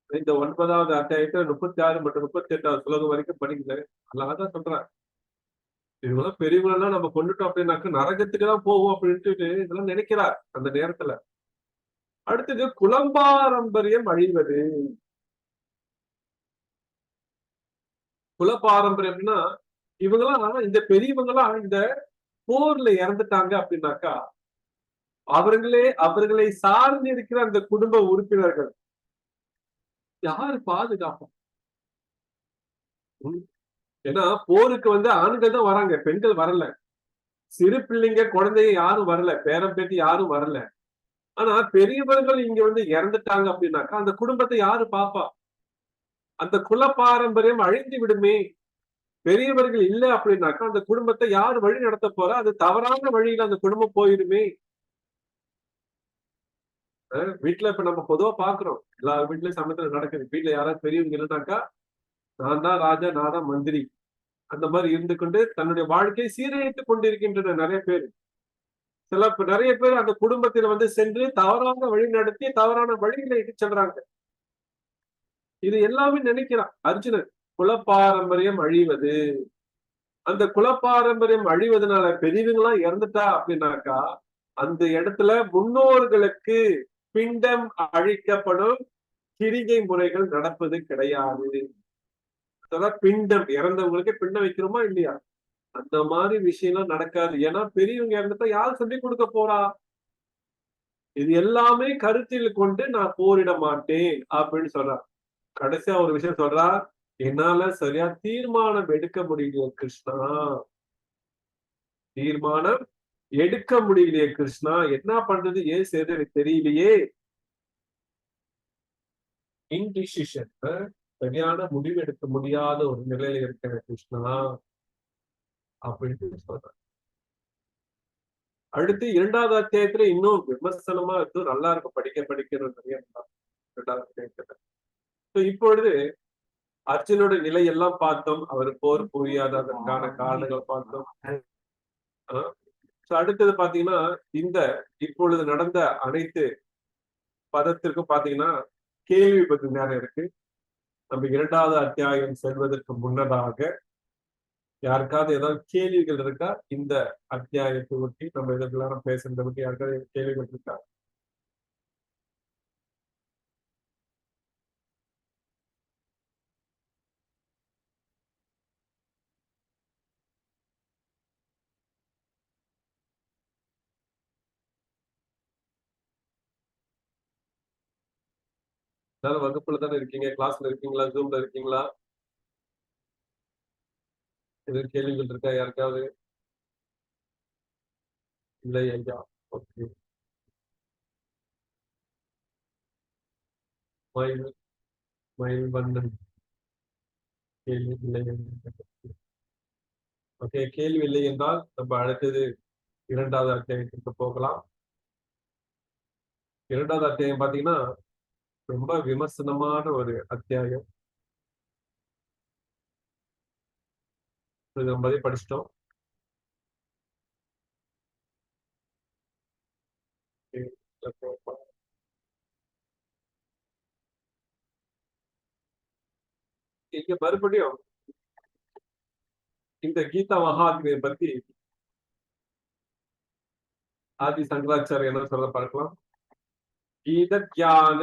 இந்த 9வது அத்தியாயத்துல 36 மற்றும் 38வது ஸ்லோகம் வரைக்கும் படிக்கல. அழகாதான் சொல்றார். இவங்கெல்லாம் பெரியவங்களெல்லாம் நம்ம கொண்டுட்டோம் அப்படின்னாக்க நரகத்துக்கு தான் போவோம் அப்படின்ட்டு இதெல்லாம் நினைக்கிறார் அந்த நேரத்துல. அடுத்தது குலப்பாரம்பரியம் அழிவது. குலப்பாரம்பரியம்னா இவங்கெல்லாம் இந்த பெரியவங்கெல்லாம் இந்த போர்ல இறந்துட்டாங்க அப்படின்னாக்கா அவர்களை சார்ந்து இருக்கிற அந்த குடும்ப உறுப்பினர்கள் யாரு பாதுகாப்பா? ஏன்னா போருக்கு வந்து ஆண்கள் தான் வராங்க, பெண்கள் வரல. சிறு பிள்ளைங்க குழந்தைங்க யாரும் வரல, பேரம் பேத்தி யாரும் வரல. ஆனா பெரியவர்கள் இங்க வந்து இறந்துட்டாங்க அப்படின்னாக்கா அந்த குடும்பத்தை யாரு பாப்பா? அந்த குல பாரம்பரியம் அழிந்து விடுமே. பெரியவர்கள் இல்ல அப்படின்னாக்கா அந்த குடும்பத்தை யார் வழி நடத்த போறா? அது தவறான வழியில அந்த குடும்பம் போயிடுமே. வீட்டுல இப்ப நம்ம பொதுவா பாக்குறோம், எல்லா வீட்லயும் சமயத்துல நடக்குது. வீட்டுல யாராவது பெரியவங்க இல்லைனாக்கா நான் தான் ராஜா, நான் தான் மந்திரி, அந்த மாதிரி இருந்து கொண்டு தன்னுடைய வாழ்க்கையை சீரழித்துக் கொண்டிருக்கின்றன நிறைய பேர். நிறைய பேர் அந்த குடும்பத்தில் வந்து சென்று தவறான வழி நடத்தி தவறான வழிகளை இட்டு செல்றாங்க. இது எல்லாமே நினைக்கிறான் அர்ஜுனன். குலப்பாரம்பரியம் அழிவது. அந்த குலப்பாரம்பரியம் அழிவதனால பெரியவங்களா இறந்துட்டா அப்படின்னாக்கா அந்த இடத்துல முன்னோர்களுக்கு பிண்டம் அழிக்கப்படும், கிரிகை முறைகள் நடப்பது கிடையாது. அதான் பிண்டம், இறந்தவங்களுக்கு பிண்டம் வைக்கிறோமா இல்லையா? அந்த மாதிரி விஷயம்லாம் நடக்காது. ஏன்னா பெரியவங்க இறந்துட்டா யார் சொல்லிக் கொடுக்க போறா? இது எல்லாமே கருத்தில் கொண்டு நான் போரிட மாட்டேன் அப்படின்னு சொல்றார். கடைசியா ஒரு விஷயம் சொல்றா, என்னால சரியா தீர்மானம் எடுக்க முடியலையே கிருஷ்ணா, தீர்மானம் எடுக்க முடியலையே கிருஷ்ணா, என்ன பண்றது ஏன் செய்யறது எனக்கு தெரியலையே. இன்டிசிஷன், சரியான முடிவு எடுக்க முடியாத ஒரு நிலையில இருக்கிற கிருஷ்ணா அப்படின்னு சொல்றார். அடுத்து 2வது அத்தியாயத்துல இன்னும் விமர்சனமா இருக்கும், நல்லா இருக்கும், படிக்க படிக்கிறது நிறைய 2வது அத்தியாயத்துல. இப்பொழுது அர்ஜுனோட நிலை எல்லாம் பார்த்தோம், அவர் போர் புரியாத அதற்கான காரணங்கள் பார்த்தோம். அடுத்தது பாத்தீங்கன்னா இந்த இப்பொழுது நடந்த அனைத்து பதத்திற்கும் பாத்தீங்கன்னா கேள்வி பத்தி நேரம் இருக்கு. நம்ம 2வது அத்தியாயம் செல்வதற்கு முன்னதாக யாருக்காவது ஏதாவது கேள்விகள் இருக்கா? இந்த அத்தியாயத்தை ஒட்டி நம்ம இதெல்லாம் பேசுறதை பற்றி யாருக்காவது கேள்விகள் இருக்கா? எல்லாரும் வகுப்புல தானே இருக்கீங்க, கிளாஸ்ல இருக்கீங்களா, ஜூம்ல இருக்கீங்களா? எதுவும் கேள்விகள் இருக்கா யாருக்காவது? இல்லை ஐயா. ஓகே. மயில் மயில் வண்ணன் கேள்வி இல்லை. ஓகே, கேள்வி இல்லை என்றால் நம்ம அடுத்தது 2வது அத்தியாயத்திற்கு போகலாம். 2வது அத்தியாயம் பாத்தீங்கன்னா ரொம்ப விமர்சனமான ஒரு அத்தியாயம். இது ரொம்பவே படிச்சிட்டோம். இங்க மறுபடியும் இந்த கீதா மகாத்மியை பத்தி ஆதி சங்கராச்சாரிய என்ன சொல்ல பார்க்கலாம். கீதத்யான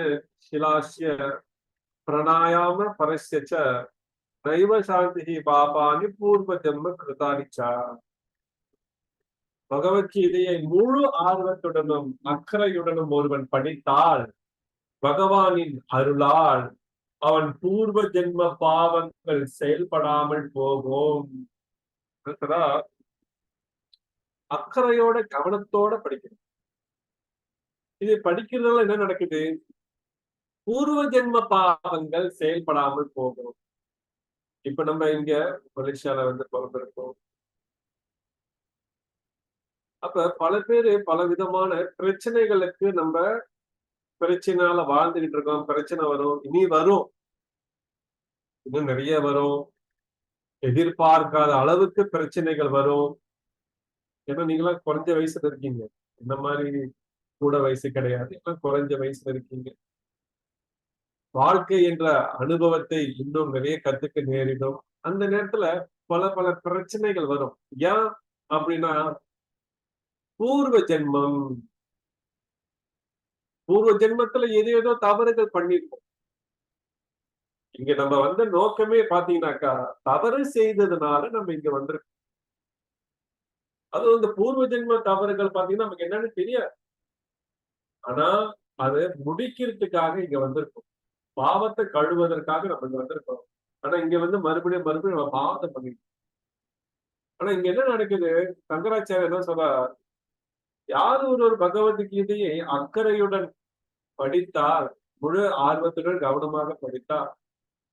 சிலாஸ்ய பிரணாயாம பரஸ்யச்ச தெய்வ சாந்தி பாபானி பூர்வ ஜென்ம கிருதானிச்சா. பகவத்கீதையை முழு ஆர்வத்துடனும் அக்கறையுடனும் ஒருவன் படித்தால் பகவானின் அருளால் அவன் பூர்வ ஜென்ம பாவங்கள் செயல்படாமல் போகும். அக்கறையோட கவனத்தோட படிக்கணும். இது படிக்கிறதுனால என்ன நடக்குது? பூர்வ ஜென்ம பாவங்கள் செயல்படாமல் போகும். இப்ப நம்ம இங்க மலேசியால பிறந்திருக்கோம். அப்ப பல பேரு பல விதமான பிரச்சனைகளுக்கு நம்ம பிரச்சனையால வாழ்ந்துகிட்டு இருக்கோம். பிரச்சனை வரும், இனி வரும், இன்னும் நிறைய வரும். எதிர்பார்க்காத அளவுக்கு பிரச்சனைகள் வரும். ஏன்னா நீங்களாம் குறைஞ்ச வயசுல இருக்கீங்க. இந்த மாதிரி கூட வயசு கிடையாது, குறைஞ்ச வயசுல இருக்கீங்க. வாழ்க்கை என்ற அனுபவத்தை இன்னும் நிறைய கத்துக்க நேரிடும். அந்த நேரத்துல பல பல பிரச்சனைகள் வரும். ஏன் அப்படின்னா பூர்வ ஜென்மம், பூர்வ ஜென்மத்துல ஏதோ தவறுகள் பண்ணிருக்கோம். இங்க நம்ம வந்த நோக்கமே பாத்தீங்கன்னாக்கா தவறு செய்ததுனால நம்ம இங்க வந்திருக்கோம். அது இந்த பூர்வ ஜென்ம தவறுகள் பாத்தீங்கன்னா நமக்கு என்னன்னு தெரியாது. ஆனா அதை முடிக்கிறதுக்காக இங்க வந்திருக்கோம். பாவத்தை கழுவதற்காக நம்ம இங்க வந்திருக்கோம். ஆனா இங்க மறுபடியும் நம்ம பாவத்தை பண்ணிருக்கோம். ஆனா இங்க என்ன நடக்குது? சங்கராச்சாரியர் என்ன சொல்ற, யார் ஒரு பகவத்கீதையை அக்கறையுடன் படித்தால், முழு ஆர்வத்துடன் கவனமாக படித்தால்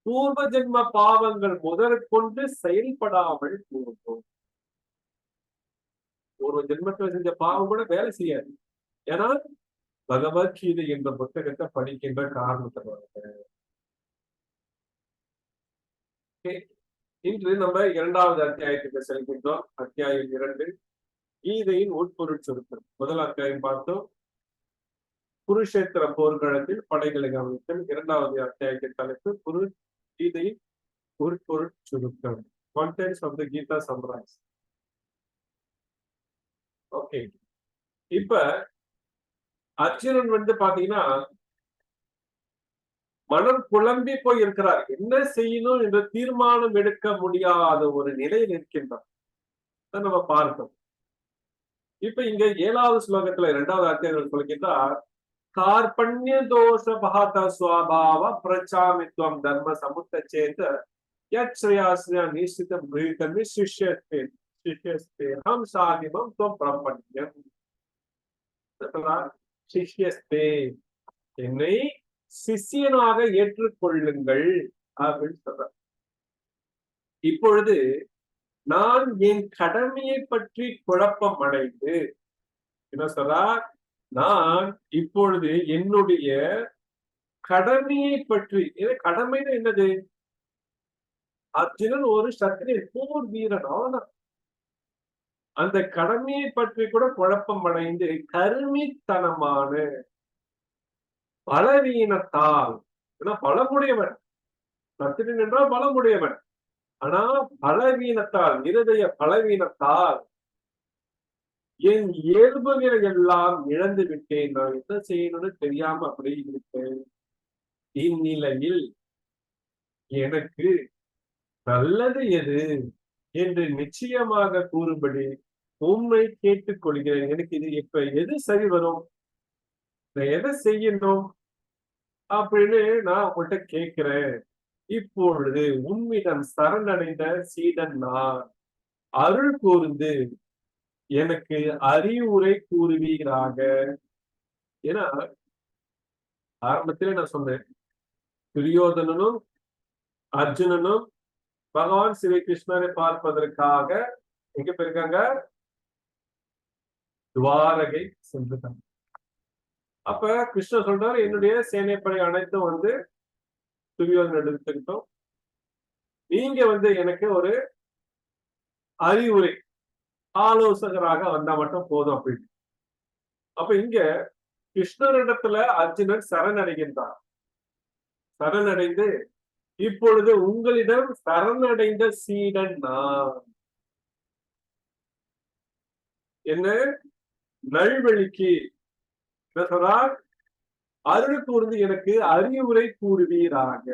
பூர்வ ஜென்ம பாவங்கள் முதற்கொண்டு செயல்படாமல் போகும். பூர்வ ஜென்மத்துல செஞ்ச பாவம் கூட வேலை செய்யாது. ஏன்னா பகவத்கீதை என்ற புத்தகத்தை படிக்கின்ற காரணத்தினால. இன்று நம்ம 2வது அத்தியாயத்துக்கு செல்கின்றோம். அத்தியாயம் 2, கீதையின் உட்பொருள் சுருக்கம். முதல் அத்தியாயம் பார்த்தோம், குருஷேத்திர போர்க்களத்தில் படைகளை கவனித்தல். 2வது அத்தியாயத்தின் தலைப்பு கீதையின் உட்பொருள் சுருக்கம். Contents of the Gita summarized. Okay, இப்ப அர்ஜுனன் பாத்தீங்கன்னா மனம் குழம்பி போய் இருக்கிறார். என்ன செய்யணும் என்ற தீர்மானம் எடுக்க முடியாத ஒரு நிலையில் இருக்கின்றார். நம்ம பார்த்தோம். இப்ப இங்க 7வது ஸ்லோகத்துல 2வது அத்தியாயம் சொல்கின்றார், கார்பண்ய தோஷ பகத ஸ்வபாவ பிரச்சாமித்வம் தர்ம சமுத்தச்சேத யச்ரயாஸ்ய நிஷ்டிதம் கிரீதமி சிஷ்யஸ்தே ஹம் சாதிமம் துவம் பிரபண்யம். சிஷ்யஸ்தே, என்னை சிஷியனாக ஏற்றுக்கொள்ளுங்கள் அப்படின்னு சொல்ற. இப்பொழுது நான் என் கடமையை பற்றி குழப்பம் அடைந்து என்ன சொல்றார், நான் இப்பொழுது என்னுடைய கடமையை பற்றி, கடமைன்னு என்னது? அர்ஜுனன் ஒரு சத்திரியன், போர் வீரன், அவன் அந்த கடமையை பற்றி கூட குழப்பம் அடைந்து கருமித்தனமான பலவீனத்தால், பலமுடையவன், சத்திரியன் என்றால் பலமுடையவன், ஆனா பலவீனத்தால், இருதய பலவீனத்தால் என் இயல்புகளை எல்லாம் இழந்து விட்டேன். நான் என்ன செய்யணும்னு தெரியாம அப்படி இருப்பேன். இந்நிலையில் எனக்கு நல்லது எது என்று நிச்சயமாக கூறும்படி உண்மை கேட்டுக்கொள்கிறேன். எனக்கு இது இப்ப எது சரி வரும், நான் எதை செய்யணும் அப்படின்னு நான் உங்கள்கிட்ட கேட்கிறேன். இப்பொழுது உம்மிடம் சரணடைந்த சீடன் நான், அருள் கூர்ந்து எனக்கு அறிவுரை கூறுவீராக. ஏன்னா ஆரம்பத்திலே நான் சொன்னேன், துரியோதனனும் அர்ஜுனனும் பகவான் ஸ்ரீ கிருஷ்ணரை பார்ப்பதற்காக எங்க போயிருக்காங்க? துவாரகை சென்றுட்டாங்க. அப்ப கிருஷ்ணர் சொல்றாரு, என்னுடைய சேனைப்படை அனைத்தும் வந்து துரியோதனை எடுத்துக்கிட்டோம். நீங்க வந்து எனக்கு ஒரு அறிவுரை ஆலோசகராக வந்தா மட்டும் போதும் அப்படின்னு. அப்ப இங்க கிருஷ்ணரிடத்துல அர்ஜுனன் சரணடைகின்றான். சரணடைந்து, இப்பொழுது உங்களிடம் சரணடைந்த சீடன் நான். என்ன நல்வழிக்கு அருள் கூர்ந்து எனக்கு அறிவுரை கூறுவீராக.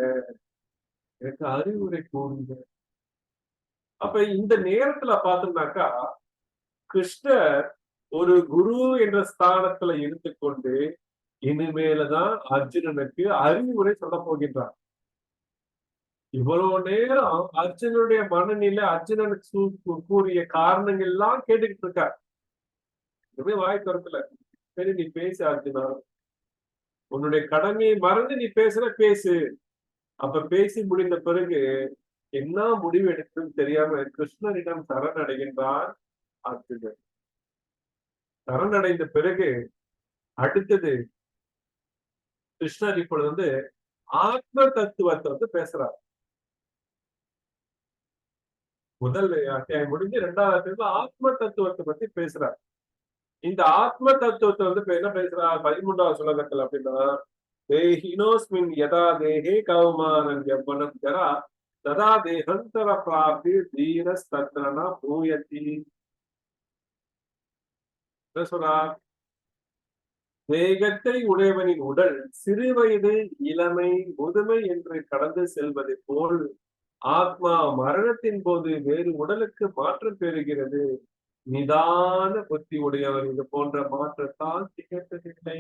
எனக்கு அறிவுரை கூறுங்க. அப்ப இந்த நேரத்துல பார்த்தோம்னாக்கா, கிருஷ்ணர் ஒரு குரு என்ற ஸ்தானத்துல எடுத்துக்கொண்டு இனிமேலதான் அர்ஜுனனுக்கு அறிவுரை சொல்ல போகின்றார். இவ்வளவு நேரம் அர்ஜுனுடைய மனநிலை, அர்ஜுனனுக்கு கூறிய காரணங்கள் எல்லாம் கேட்டுக்கிட்டு இருக்கார். எதுவுமே வாய் திறக்கல. சரி, நீ பேசு அர்ஜுனா, உன்னுடைய கடமையை மறந்து நீ பேசு. அப்ப பேசி முடிந்த பிறகு என்ன முடிவு எடுக்குன்னு தெரியாம கிருஷ்ணரிடம் சரணடைகின்றான் அர்ஜுனன். சரணடைந்த பிறகு அடுத்தது கிருஷ்ணர் இப்பொழுது வந்து ஆத்ம தத்துவத்தை வந்து பேசுறார். முதல் அத்தியாயம் முடிஞ்சு 2வது அத்தியாயத்துல ஆத்ம தத்துவத்தை பத்தி பேசுறார். இந்த ஆத்ம தத்துவத்தை வந்து என்ன பேசுறார் 13வது ஸ்லோகத்துல அப்படின்னா, தேஹினோஸ்மின் யதா தேஹே கௌமானம் யௌவனம் ஜரா ததா தேஹந்தர பிராப்தி தீரஸ் தத்ரனா பூயதி. என்ன சொல்றார்? வேகத்தை உடையவனின் உடல் சிறு வயது, இளமை, முதுமை என்று கடந்து செல்வதை போல் ஆத்மா மரணத்தின் போது வேறு உடலுக்கு மாற்றம் பெறுகிறது. நிதான புத்தி உடையவர் இது போன்ற மாற்றத்தால் திகழ்த்ததில்லை.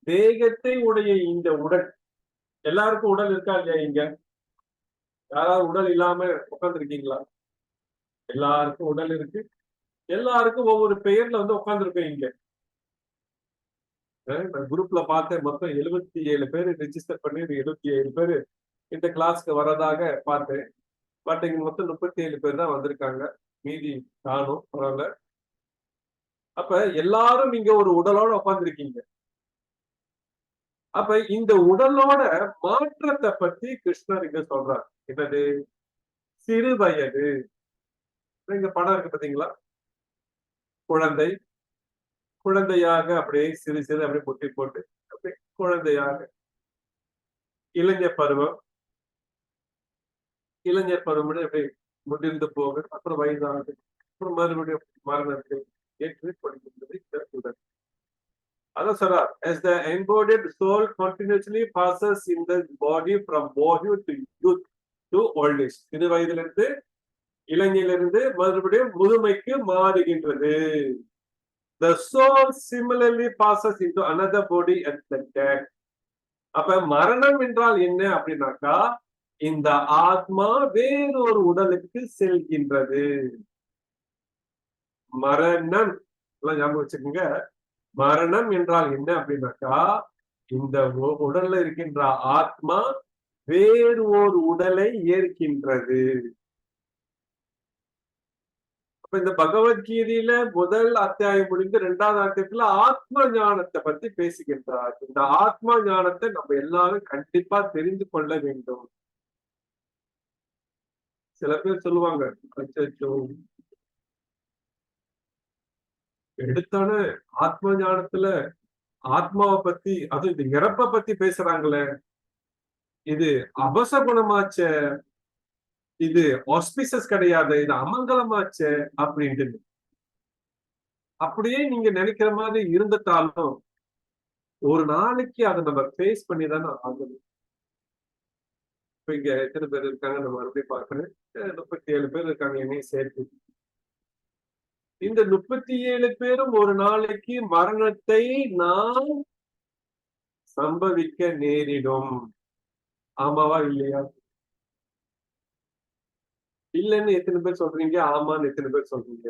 வேகத்தை உடைய இந்த உடல், எல்லாருக்கும் உடல் இருக்கா இல்லையா? இங்க யாராவது உடல் இல்லாம உட்கார்ந்துருக்கீங்களா? எல்லாருக்கும் உடல் இருக்கு. எல்லாருக்கும் ஒவ்வொரு பெயர்ல வந்து உட்கார்ந்துருப்பேன். இங்க குரூப்ல பார்த்தேன், மொத்தம் 77 பேர் ரெஜிஸ்டர் பண்ணி 77 பேர் இந்த கிளாஸ்க்கு வர்றதாக பார்த்தேன். பட் இங்க மொத்தம் 37 பேர் தான் வந்திருக்காங்க. மீதி காணும், பரவாயில்ல. அப்ப எல்லாரும் நீங்க ஒரு உடலோட உட்கார்ந்துருக்கீங்க. அப்ப இந்த உடலோட மாற்றத்தை பத்தி கிருஷ்ணர் இங்க சொல்றார். என்னது? சிறு வயது. இங்க படம் இருக்கு பாத்தீங்களா? குழந்தை, குழந்தையாக அப்படியே சிறு சிறு அப்படியே முட்டி போட்டு அப்படியே குழந்தையாக. இளைஞர் பருவம், இளைஞர் பருவம் அப்படியே முதிர்ந்து போக, அப்புறம் வயதானது, அப்புறம் மறுபடியும் மரணத்தை ஏற்று படிக்கின்றது இந்த உடல். அதான் சொல்றார், as the embodied soul continuously passes in the body from boyhood to youth to old age. சிறு வயதிலிருந்து இளைஞரிலிருந்து மறுபடியும் முதுமைக்கு மாறுகின்றது. The soul similarly passes into another body at the death. அப்ப மரணம் என்றால் என்ன அப்படின்னாக்கா, இந்த ஆத்மா வேறொரு உடலுக்கு செல்கின்றது. மரணம் ஞாபகம் வச்சுக்கோங்க. மரணம் என்றால் என்ன அப்படின்னாக்கா, இந்த உடல்ல இருக்கின்ற ஆத்மா வேறு ஒரு உடலை ஏற்கின்றது. அப்ப இந்த பகவத்கீதையில முதல் அத்தியாயம் முடிந்து 2வது அத்தியாயத்துல ஆத்ம ஞானத்தை பத்தி பேசுகின்றார். இந்த ஆத்ம ஞானத்தை நம்ம எல்லாரும் கண்டிப்பா தெரிந்து கொள்ள வேண்டும். சில பேர் சொல்லுவாங்க, அச்சோ எடுத்தான ஆத்ம ஞானத்துல ஆத்மாவை பத்தி, அது இந்த இறப்பை பத்தி பேசுறாங்களே, இது அபசகுணமாச்ச, இது ஆஸ்பிசஸ் கிடையாது, இது அமங்கலமாச்ச அப்படின்ட்டு. அப்படியே நீங்க நினைக்கிற மாதிரி இருந்துட்டாலும் ஒரு நாளைக்கு அதை நம்ம ஃபேஸ் பண்ணி தானே ஆகணும். இப்ப இங்க எத்தனை பேர் இருக்காங்க நம்ம மறுபடியும் பார்க்கிறேன். 37 பேர் இருக்காங்க என்னையும் சேர்த்து. இந்த 37 பேரும் ஒரு நாளைக்கு மரணத்தை நாம் சம்பவிக்க நேரிடும். ஆமாவா இல்லையா? இல்லைன்னு எத்தனை பேர் சொல்றீங்க? ஆமான்னு எத்தனை பேர் சொல்றீங்க?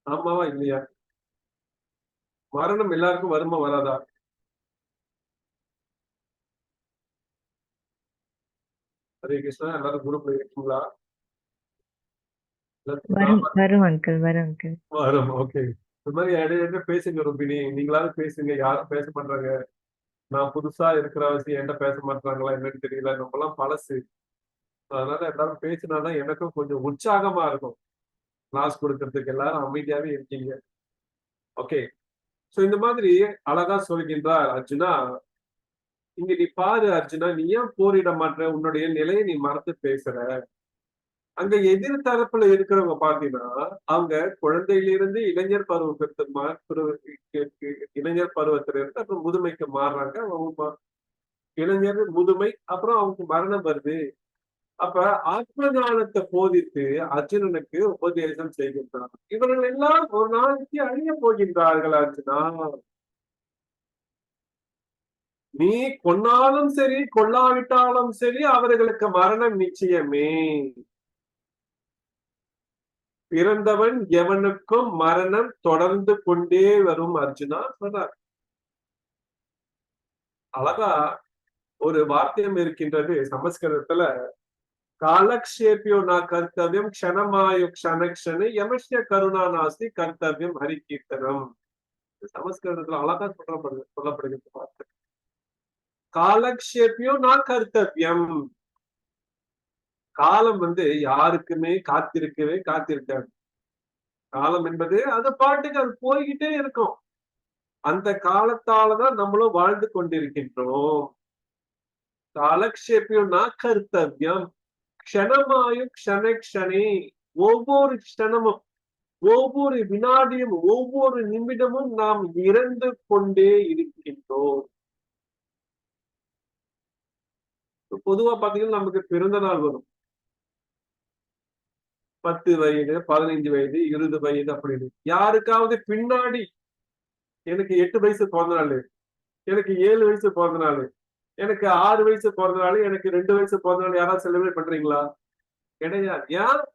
ஆமாவா இல்லையா? மரணம் எல்லாருக்கும் வருமா வராதா? ஹரே கிருஷ்ணா. எல்லாரும் குரூப்ல இருக்கீங்களா? வரும் வரும் அங்கிள் வரும் அங்கிள். வரும். ஓகே. இந்த மாதிரி இடையில பேசுங்க ருபினி. நீங்களாவது பேசுங்க. யாரும் பேச மாட்டாங்க. நான் புதுசா இருக்கிற அவசியம் என்கிட்ட பேச மாட்டாங்களா என்னன்னு தெரியல. நம்மலாம் பழசு. அதனால எல்லாரும் பேசினாதான் எனக்கும் கொஞ்சம் உற்சாகமா இருக்கும். கிளாஸ் கொடுக்கறதுக்கு எல்லாரும் அமைதியாவே இருக்கீங்க. ஓகே. சோ இந்த மாதிரி அழகா சொல்கின்றார் அர்ஜுனா. இங்க நீ பாரு அர்ஜுனா, நீ ஏன் போரிட மாட்ட? உன்னுடைய நிலையை நீ மறந்து பேசுற. அங்க எதிர் தரப்புல இருக்கிறவங்க பாத்தீங்கன்னா, அவங்க குழந்தையிலிருந்து இளைஞர் பருவத்திற்கு இளைஞர் பருவத்திலிருந்து அப்புறம் முதுமைக்கு மாறுறாங்க. அவங்க இளைஞர், முதுமை, அப்புறம் அவங்களுக்கு மரணம் வருது. அப்ப ஆத்ம ஞானத்தை போதித்து அர்ஜுனனுக்கு உபதேசம் செய்கின்றார். இவர்கள் எல்லாம் ஒரு நாளைக்கு அழிய போகின்றார்கள் அர்ஜுனா. நீ கொன்னாலும் சரி கொல்லாவிட்டாலும் சரி அவர்களுக்கு மரணம் நிச்சயமே. பிறந்தவன் எவனுக்கும் மரணம் தொடர்ந்து கொண்டே வரும் அர்ஜுனா சொன்னார். அழகா ஒரு வாக்கியம் இருக்கின்றது சமஸ்கிருதத்துல. காலக்ஷேபியோ நா கர்த்தவியம் க்ஷணமாயு க்ஷணக்ஷணே யமஸ்ய கருணா நாஸ்தி கர்த்தவியம் ஹரிகீர்த்தனம். சமஸ்கிருதத்துல அழகா சொல்லப்படுகிறது வார்த்தை. காலக்ஷேபியோ நா கர்த்தவியம். காலம் யாருக்குமே காத்திருக்காது. காலம் என்பது அது பாட்டுக்கு அது போய்கிட்டே இருக்கும். அந்த காலத்தாலதான் நம்மளும் வாழ்ந்து கொண்டிருக்கின்றோம். காலக்ஷேபியம் நா கர்த்தவியம் க்ஷணமாயும் க்ஷணக்ஷணே. ஒவ்வொரு க்ஷணமும், ஒவ்வொரு வினாடியும், ஒவ்வொரு நிமிடமும் நாம் இறந்து கொண்டே இருக்கின்றோம். பொதுவா பாத்தீங்கன்னா நமக்கு பிறந்த நாள் வரும். 10 வயது, 15 வயது, 20 வயது அப்படின்னு. யாருக்காவது பின்னாடி எனக்கு 8 வயசு பிறந்த நாள், எனக்கு 7 வயசு பிறந்த நாள், எனக்கு 6 வயசு பிறந்த நாள், எனக்கு 2 வயசு பிறந்த நாள் யாராவது செலிப்ரேட் பண்றீங்களா? கிடையாது. ஏன்?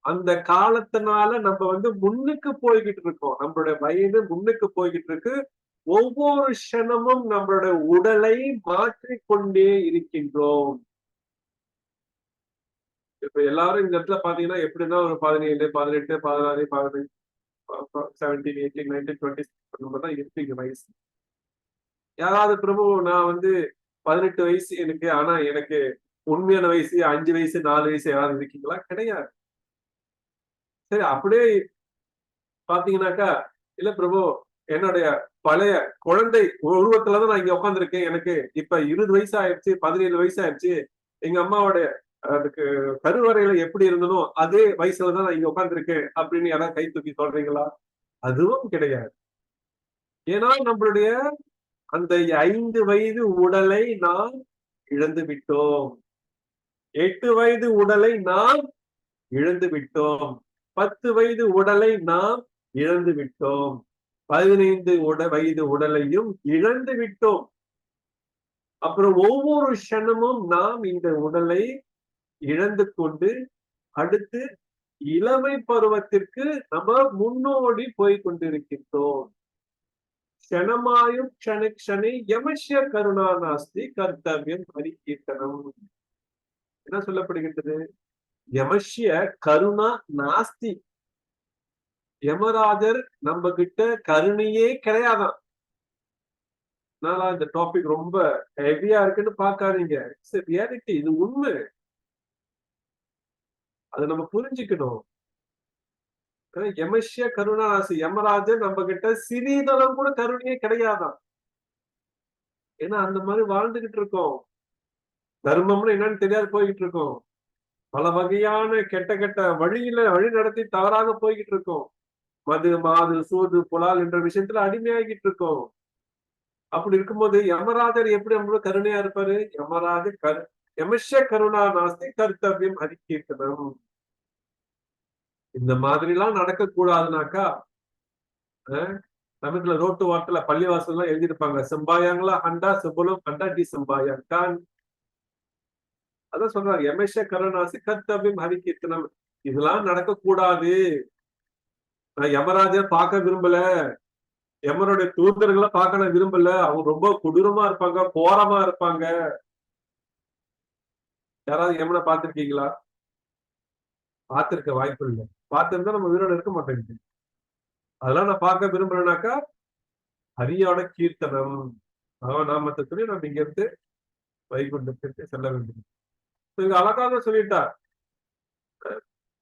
அந்த காலத்தினால நம்ம முன்னுக்கு போய்கிட்டு இருக்கோம். நம்மளுடைய வயது முன்னுக்கு போய்கிட்டு இருக்கு. ஒவ்வொரு க்ஷணமும் நம்மளுடைய உடலை மாற்றிக்கொண்டே இருக்கின்றோம். இப்ப எல்லாரும் இந்த இடத்துல பாத்தீங்கன்னா எப்படின்னா ஒரு 17, 18, 16, 15, 17, 18, 19, 20 தான் இருப்பீங்க வயசு. யாராவது பிரபு நான் 18 வயசு எனக்கு, ஆனா எனக்கு உண்மையான வயசு 5 வயசு 4 வயசு யாராவது இருக்கீங்களா? கிடையாது. சரி, அப்படியே பாத்தீங்கன்னாக்கா, இல்ல பிரபு என்னுடைய பழைய குழந்தை உருவத்துலதான் நான் இங்க உட்காந்துருக்கேன். எனக்கு இப்ப 20 வயசு ஆயிடுச்சு, 17 வயசு ஆயிடுச்சு. எங்க அம்மாவோட அதுக்கு கருவறையில எப்படி இருந்தனோ அதே வயசுலதான் நான் இங்க உட்காந்துருக்கேன் அப்படின்னு யாராவது கை தூக்கி சொல்றீங்களா? அதுவும் கிடையாது. ஏன்னா நம்மளுடைய அந்த 5 வயது உடலை நாம் இழந்து விட்டோம். 8 வயது உடலை நாம் இழந்து விட்டோம். 10 வயது உடலை நாம் இழந்து விட்டோம். 15 வயது உடலையும் இழந்து விட்டோம். அப்புறம் ஒவ்வொரு க்ஷணமும் நாம் இந்த உடலை இழந்து கொண்டு அடுத்து இளமை பருவத்திற்கு நம்ம முன்னோடி போய் கொண்டிருக்கின்றோம். க்ஷணமாயும் க்ஷணக்ஷணே யமஸ்ய கருணா நாஸ்தி கர்த்தவியம் ஹரிகீர்த்தனம். என்ன சொல்லப்படுகின்றது? யமஸ்ய கருணா நாஸ்தி. யமராஜர் நம்ம கிட்ட கருணையே கிடையாதான். இந்த டாபிக் ரொம்ப ஹெவியா இருக்குன்னு பாக்காதீங்க. It's reality. இது உண்மை. அதை நம்ம புரிஞ்சுக்கணும். யமஸ்ய கருணா நாஸ்தி. யமராஜர் நம்ம கிட்ட சிறிதளவு கூட கருணையே கிடையாதான். ஏன்னா அந்த மாதிரி வாழ்ந்துகிட்டு இருக்கோம். தர்மம்னு என்னன்னு தெரியாது போய்கிட்டு இருக்கோம். பல வகையான கெட்ட வழி நடத்தி தவறாக போய்கிட்டு இருக்கோம். மது, மாது, சூது, புலால் என்ற விஷயத்துல அடிமையாகிட்டு இருக்கோம். அப்படி இருக்கும்போது யமராஜர் எப்படி நம்மளோட கருணையா இருப்பாரு? யமராஜர் யமஸ்ய கருணா நாஸ்தி கர்த்தவியம் ஹரிகீர்த்தனம். இந்த மாதிரி எல்லாம் நடக்க கூடாதுனாக்கா, தமிழ்ல ரோட்டு வார்த்தையில பள்ளிவாசல் எல்லாம் எழுதிருப்பாங்க, செம்பாயாங்களா அண்டா செபுலம் அண்டா டி செம்பாயான். அதான் சொல்றாங்க, யமஸ்ய கருணாசி கர்த்தவியம் ஹரிகீர்த்தனம். இதெல்லாம் நடக்க கூடாது. நான் யமராஜர் பார்க்க விரும்பல, யமனுடைய தூதர்களை பார்க்க நான் விரும்பல. அவங்க ரொம்ப கொடூரமா இருப்பாங்க, கோரமா இருப்பாங்க. யாராவது யமனை பார்த்திருக்கீங்களா? பார்த்திருக்க வாய்ப்பு இல்லை. பார்த்திருந்தா நம்ம உயிரோட இருக்க மாட்டேங்குது. அதெல்லாம் நான் பார்க்க விரும்புறேனாக்கா ஹரியோட கீர்த்தனம் அவன் நாமத்தை சொல்லி நம்ம இங்க இருந்து வைகுண்டத்திற்கு செல்ல வேண்டும். இங்க அழகாக சொல்லிட்டார்.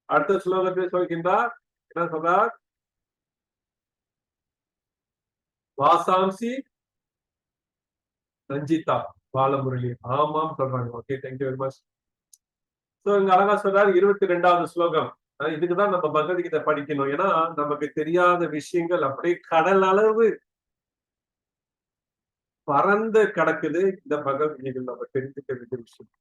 அடுத்த ஸ்லோகத்தை சொல்கின்றார். என்ன சொல்றார்? வாசாம்சி ரஞ்சிதா பாலமுரளி. ஆமாம் சொல்றாங்க. Okay, thank you very much. So இங்க அழகா சொல்றாரு 22வது ஸ்லோகம். இதுக்குதான் நம்ம பகவத்கீதை படிக்கணும். ஏன்னா நமக்கு தெரியாத விஷயங்கள் அப்படியே கடல் அளவு பறந்து கிடக்குது. இந்த பகவத்கீதை நம்ம தெரிஞ்சுக்க வேண்டிய விஷயம்.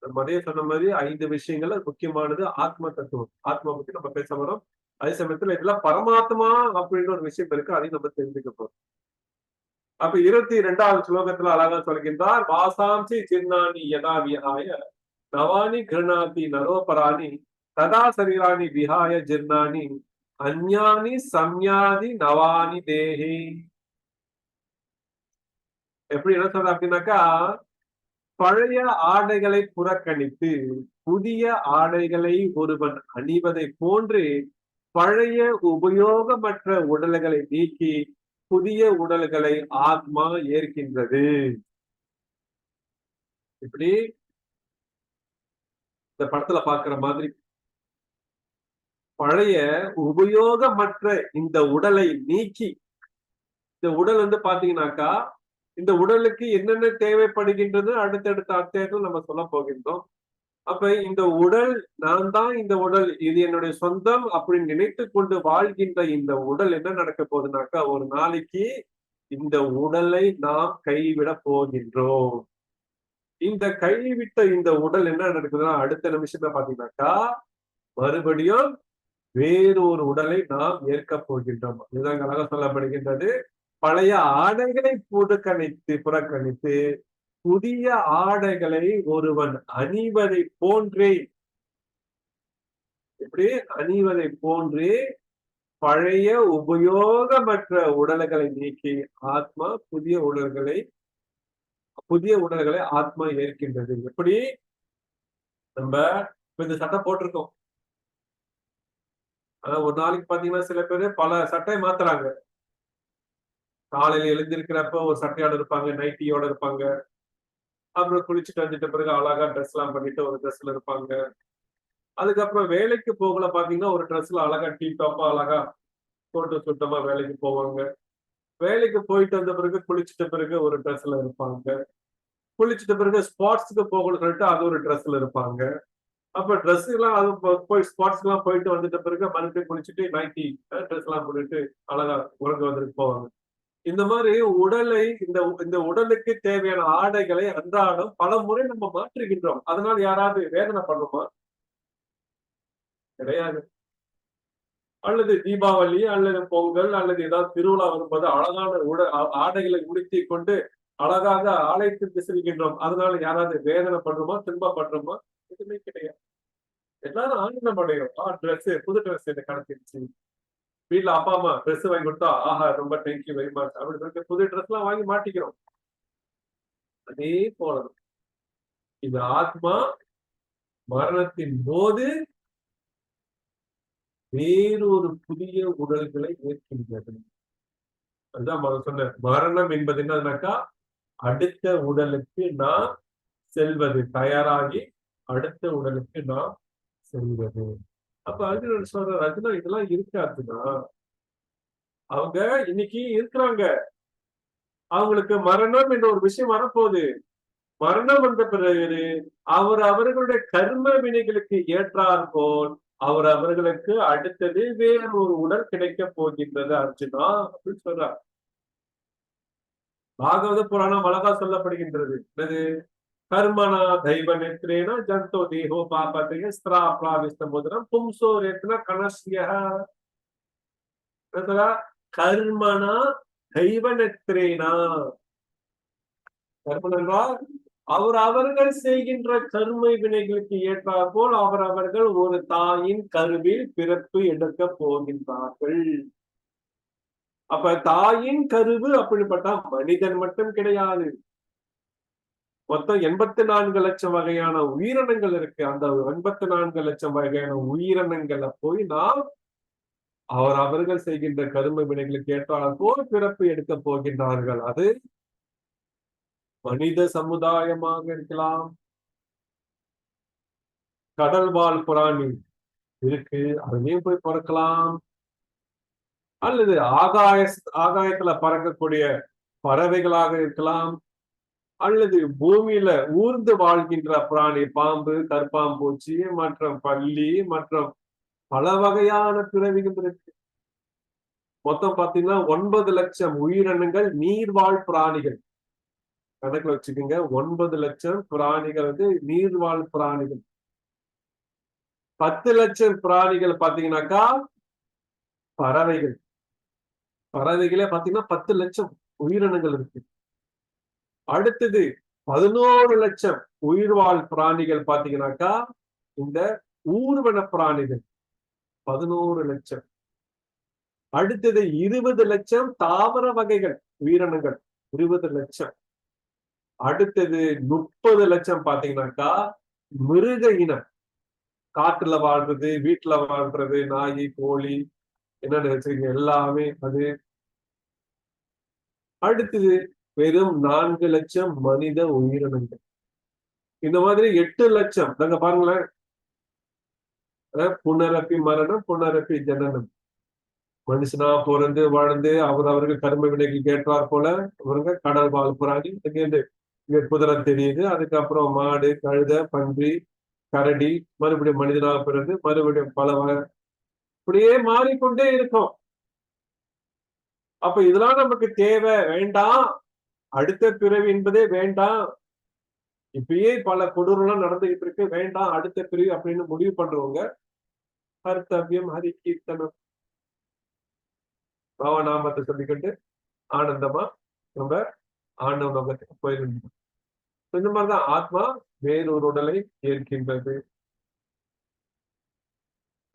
மதிய சொன்ன மாதிரி 5 விஷயங்கள் முக்கியமானது. ஆத்ம தத்துவம், ஆத்மா பத்தி நம்ம பேச வரோம். அதே சமயத்துல இதெல்லாம் பரமாத்மா அப்படின்னு ஒரு விஷயம் இருக்கு, அதையும் நம்ம தெரிஞ்சுக்க போறோம். அப்ப 22வது ஸ்லோகத்துல அழகா சொல்கின்றார். வாசாம்சி சின்னானி யதா விஹாய நவானி கிருணாதி நரோபராணி ததா சரீராணி விஹாய ஜிர்னானி அந்யானி சம்யாதி நவானி தேஹி. எப்படி என்ன சொல்ற அப்படின்னாக்கா, பழைய ஆடைகளை புறக்கணித்து புதிய ஆடைகளை ஒருவன் அணிவதை போன்று பழைய உபயோகமற்ற உடல்களை நீக்கி புதிய உடல்களை ஆத்மா ஏற்கின்றது. இப்படி இந்த படத்துல பாக்குற மாதிரி பழைய உபயோகமற்ற இந்த உடலை நீக்கி, இந்த உடல் வந்து பாத்தீங்கன்னாக்கா இந்த உடலுக்கு என்னென்ன தேவைப்படுகின்றது அடுத்தடுத்த அத்தியாயத்தில் நம்ம சொல்ல போகின்றோம். அப்ப இந்த உடல், நான் தான் இந்த உடல், இது என்னுடைய சொந்தம் அப்படின்னு நினைத்து கொண்டு வாழ்கின்ற இந்த உடல் என்ன நடக்க போகுதுனாக்கா, ஒரு நாளைக்கு இந்த உடலை நாம் கைவிட போகின்றோம். இந்த கைவிட்ட இந்த உடல் என்ன நடக்குதுன்னா அடுத்த நிமிஷத்துல பாத்தீங்கன்னாக்கா மறுபடியும் வேறொரு உடலை நாம் ஏற்க போகின்றோம். இதுதான் அழகா சொல்லப்படுகின்றது. பழைய ஆடைகளை புறக்கணித்து புதிய ஆடைகளை ஒருவன் அணிவதை போன்றே, எப்படி அணிவதை போன்றே பழைய உபயோகமற்ற உடல்களை நீக்கி ஆத்மா புதிய உடல்களை ஆத்மா ஏற்கின்றது. எப்படி நம்ம இந்த சட்டை போட்டிருக்கோம். ஒரு நாளைக்கு பாத்தீங்கன்னா சில பேரு பல சட்டை மாத்துறாங்க. காலையில எழுந்திருக்கிறப்ப ஒரு சட்டையோட இருப்பாங்க, நைட்டியோட இருப்பாங்க. அப்புறம் குளிச்சுட்டு வந்துட்ட பிறகு அழகா ட்ரெஸ் எல்லாம் பண்ணிட்டு ஒரு ட்ரெஸ்ல இருப்பாங்க. அதுக்கப்புறம் வேலைக்கு போகல பாத்தீங்கன்னா ஒரு ட்ரெஸ்ல அழகா டீ டாப்பா அழகா போட்டு சுத்தமா வேலைக்கு போவாங்க. வேலைக்கு போயிட்டு வந்த பிறகு குளிச்சுட்ட பிறகு ஒரு ட்ரெஸ்ல இருப்பாங்க. குளிச்சுட்ட பிறகு ஸ்பாட்ஸ்க்கு போகணும்னு சொல்லிட்டு அது ஒரு ட்ரெஸ்ல இருப்பாங்க. அப்ப ட்ரெஸ் எல்லாம் அது போய் ஸ்பாட்ஸ்க்கு எல்லாம் போயிட்டு வந்துட்ட பிறகு மறுபடியும் குளிச்சுட்டு நைட்டி ட்ரெஸ் எல்லாம் போட்டுட்டு அழகா உறங்க வந்துட்டு போவாங்க. இந்த மாதிரி உடலை இந்த உடலுக்கு தேவையான ஆடைகளை அன்றாடம் பல முறை நம்ம மாற்றுகின்றோம். அதனால யாராவது வேதனை பண்ணுமா? கிடையாது. அல்லது தீபாவளி அல்லது பொங்கல் அல்லது ஏதாவது திருவிழா வரும்போது அழகான ஆடைகளை உடுத்தி கொண்டு அழகாக ஆலயத்திற்கு செல்கின்றோம். அதனால யாராவது வேதனை பண்றோமா, துன்பப்படுறோமா? எதுவுமே கிடையாது. எல்லாரும் ஆனந்தம் அடையும். ட்ரெஸ், புது ட்ரெஸ் எனக்கு கிடைச்சிருச்சு. வீட்டுல அப்பா அம்மா ட்ரெஸ் வாங்கி கொடுத்தா ஆஹா ரொம்ப தேங்க்யூ வெரி மச் அப்படின்னு சொல்லிட்டு புது ட்ரெஸ் எல்லாம் வாங்கி மாட்டிக்கிறோம். அதே போலதான் இந்த ஆத்மா மரணத்தின் போது வேறொரு புதிய உடல்களை ஏற்கின்றது. அதுதான் சொன்ன மரணம் என்பது என்னன்னாக்கா அடுத்த உடலுக்கு நாம் செல்வது, தயாராகி அடுத்த உடலுக்கு நாம் செல்வது. அப்ப அர்ஜுனன் சொல்றாரு, அர்ஜுனா இதெல்லாம் இருக்காதுன்னா அவங்க இன்னைக்கு இருக்கிறாங்க, அவங்களுக்கு மரணம் என்ற ஒரு விஷயம் வரப்போகுது. மரணம் வந்த பிறகு அவர்களுடைய கர்ம வினைகளுக்கு ஏற்றார் போல் அவர்களுக்கு அடுத்தது வேறு ஒரு உடல் கிடைக்க போகின்றது அர்ஜுனா அப்படின்னு சொல்றார். பாகவத புராணம் அழகா சொல்லப்படுகின்றது. கர்மனா தெய்வ நேத்ரேன ஜந்தோ தேகோ பாபத்தைய ஸ்திராப்ராவிஸ்தமுதரம் பும்சோ ரேத்ன கணஸ்ய. கர்மனா தெய்வ நேத்ரேனா, கர்மன் என்றால் அவர்கள் செய்கின்ற கர்ம வினைகளுக்கு ஏற்றாற் போல் அவர்கள் ஒரு தாயின் கருவில் பிறப்பு எடுக்க போகின்றார்கள். அப்ப தாயின் கருவு அப்படிப்பட்ட மனிதன் மட்டும் கிடையாது. மொத்தம் 84 லட்சம் வகையான உயிரினங்கள் இருக்கு. அந்த 84 லட்சம் வகையான உயிரினங்களை போய் நாம் அவர்கள் செய்கின்ற கரும வினைகளுக்கு ஏற்றால் போல் பிறப்பு எடுக்க போகின்றார்கள். அது மனித சமுதாயமாக இருக்கலாம், கடல் வாழ் பிராணி இருக்கு, அதுலயும் போய் பிறக்கலாம், அல்லது ஆகாயத்துல பறக்கக்கூடிய பறவைகளாக இருக்கலாம், அல்லது பூமியில ஊர்ந்து வாழ்கின்ற பிராணி, பாம்பு, கற்பாம்பூச்சி மற்றும் பல்லி மற்றும் பல வகையான பிறவிகள் இருக்கு. மொத்தம் பாத்தீங்கன்னா 9 லட்சம் உயிரினங்கள் நீர்வாழ் பிராணிகள். கணக்குல வச்சுக்கோங்க, 9 லட்சம் பிராணிகள் வந்து நீர்வாழ் பிராணிகள். 10 லட்சம் பிராணிகள் பாத்தீங்கன்னாக்கா பறவைகள். பறவைகளே பாத்தீங்கன்னா 10 லட்சம் உயிரினங்கள் இருக்கு. அடுத்தது 11 லட்சம் உயிர்வாழ் பிராணிகள் பாத்தீங்கன்னாக்கா இந்த ஊர்வன பிராணிகள் 11 லட்சம். அடுத்தது 20 லட்சம் தாவர வகைகள் உயிரினங்கள் 20 லட்சம். அடுத்தது 30 லட்சம் பாத்தீங்கன்னாக்கா மிருக இனம், காட்டுல வாழ்றது, வீட்டுல வாழ்றது, நாய், கோழி, என்னென்ன வச்சிருக்கீங்க எல்லாமே அது. அடுத்தது வெறும் 4 லட்சம் மனித உயிரினங்கள். இந்த மாதிரி 8 லட்சம். நாங்க பாருங்களேன், புனரப்பி மரணம், புனரப்பி ஜனனம். மனுஷனா பிறந்து வாழ்ந்து அவர்கள் கர்ம வினைகள் கேட்டார் போல அவருங்க கடல் வாழ் பிராணி. இங்க குதிரை தெரியுது, அதுக்கப்புறம் மாடு, கழுதை, பன்றி, கரடி, மறுபடியும் மனிதனாக பிறந்து மறுபடியும் பல இப்படியே மாறிக்கொண்டே இருக்கும். அப்ப இதெல்லாம் நமக்கு தேவை வேண்டாம், அடுத்த பிறவி என்பதே வேண்டாம், இப்பயே பல கொடூரெல்லாம் நடந்துகிட்டு இருக்கு, வேண்டாம் அடுத்த பிறவி அப்படின்னு முடிவு பண்றவங்க கர்த்தவியம் ஹரி கீர்த்தனம் பாவநாமத்தை சொல்லிக்கிட்டு ஆனந்தமா நம்ம ஆண்டவ நோக்கத்துக்கு போயிருந்தோம். இந்த மாதிரிதான் ஆத்மா வேறொரு உடலை ஏற்கின்றது.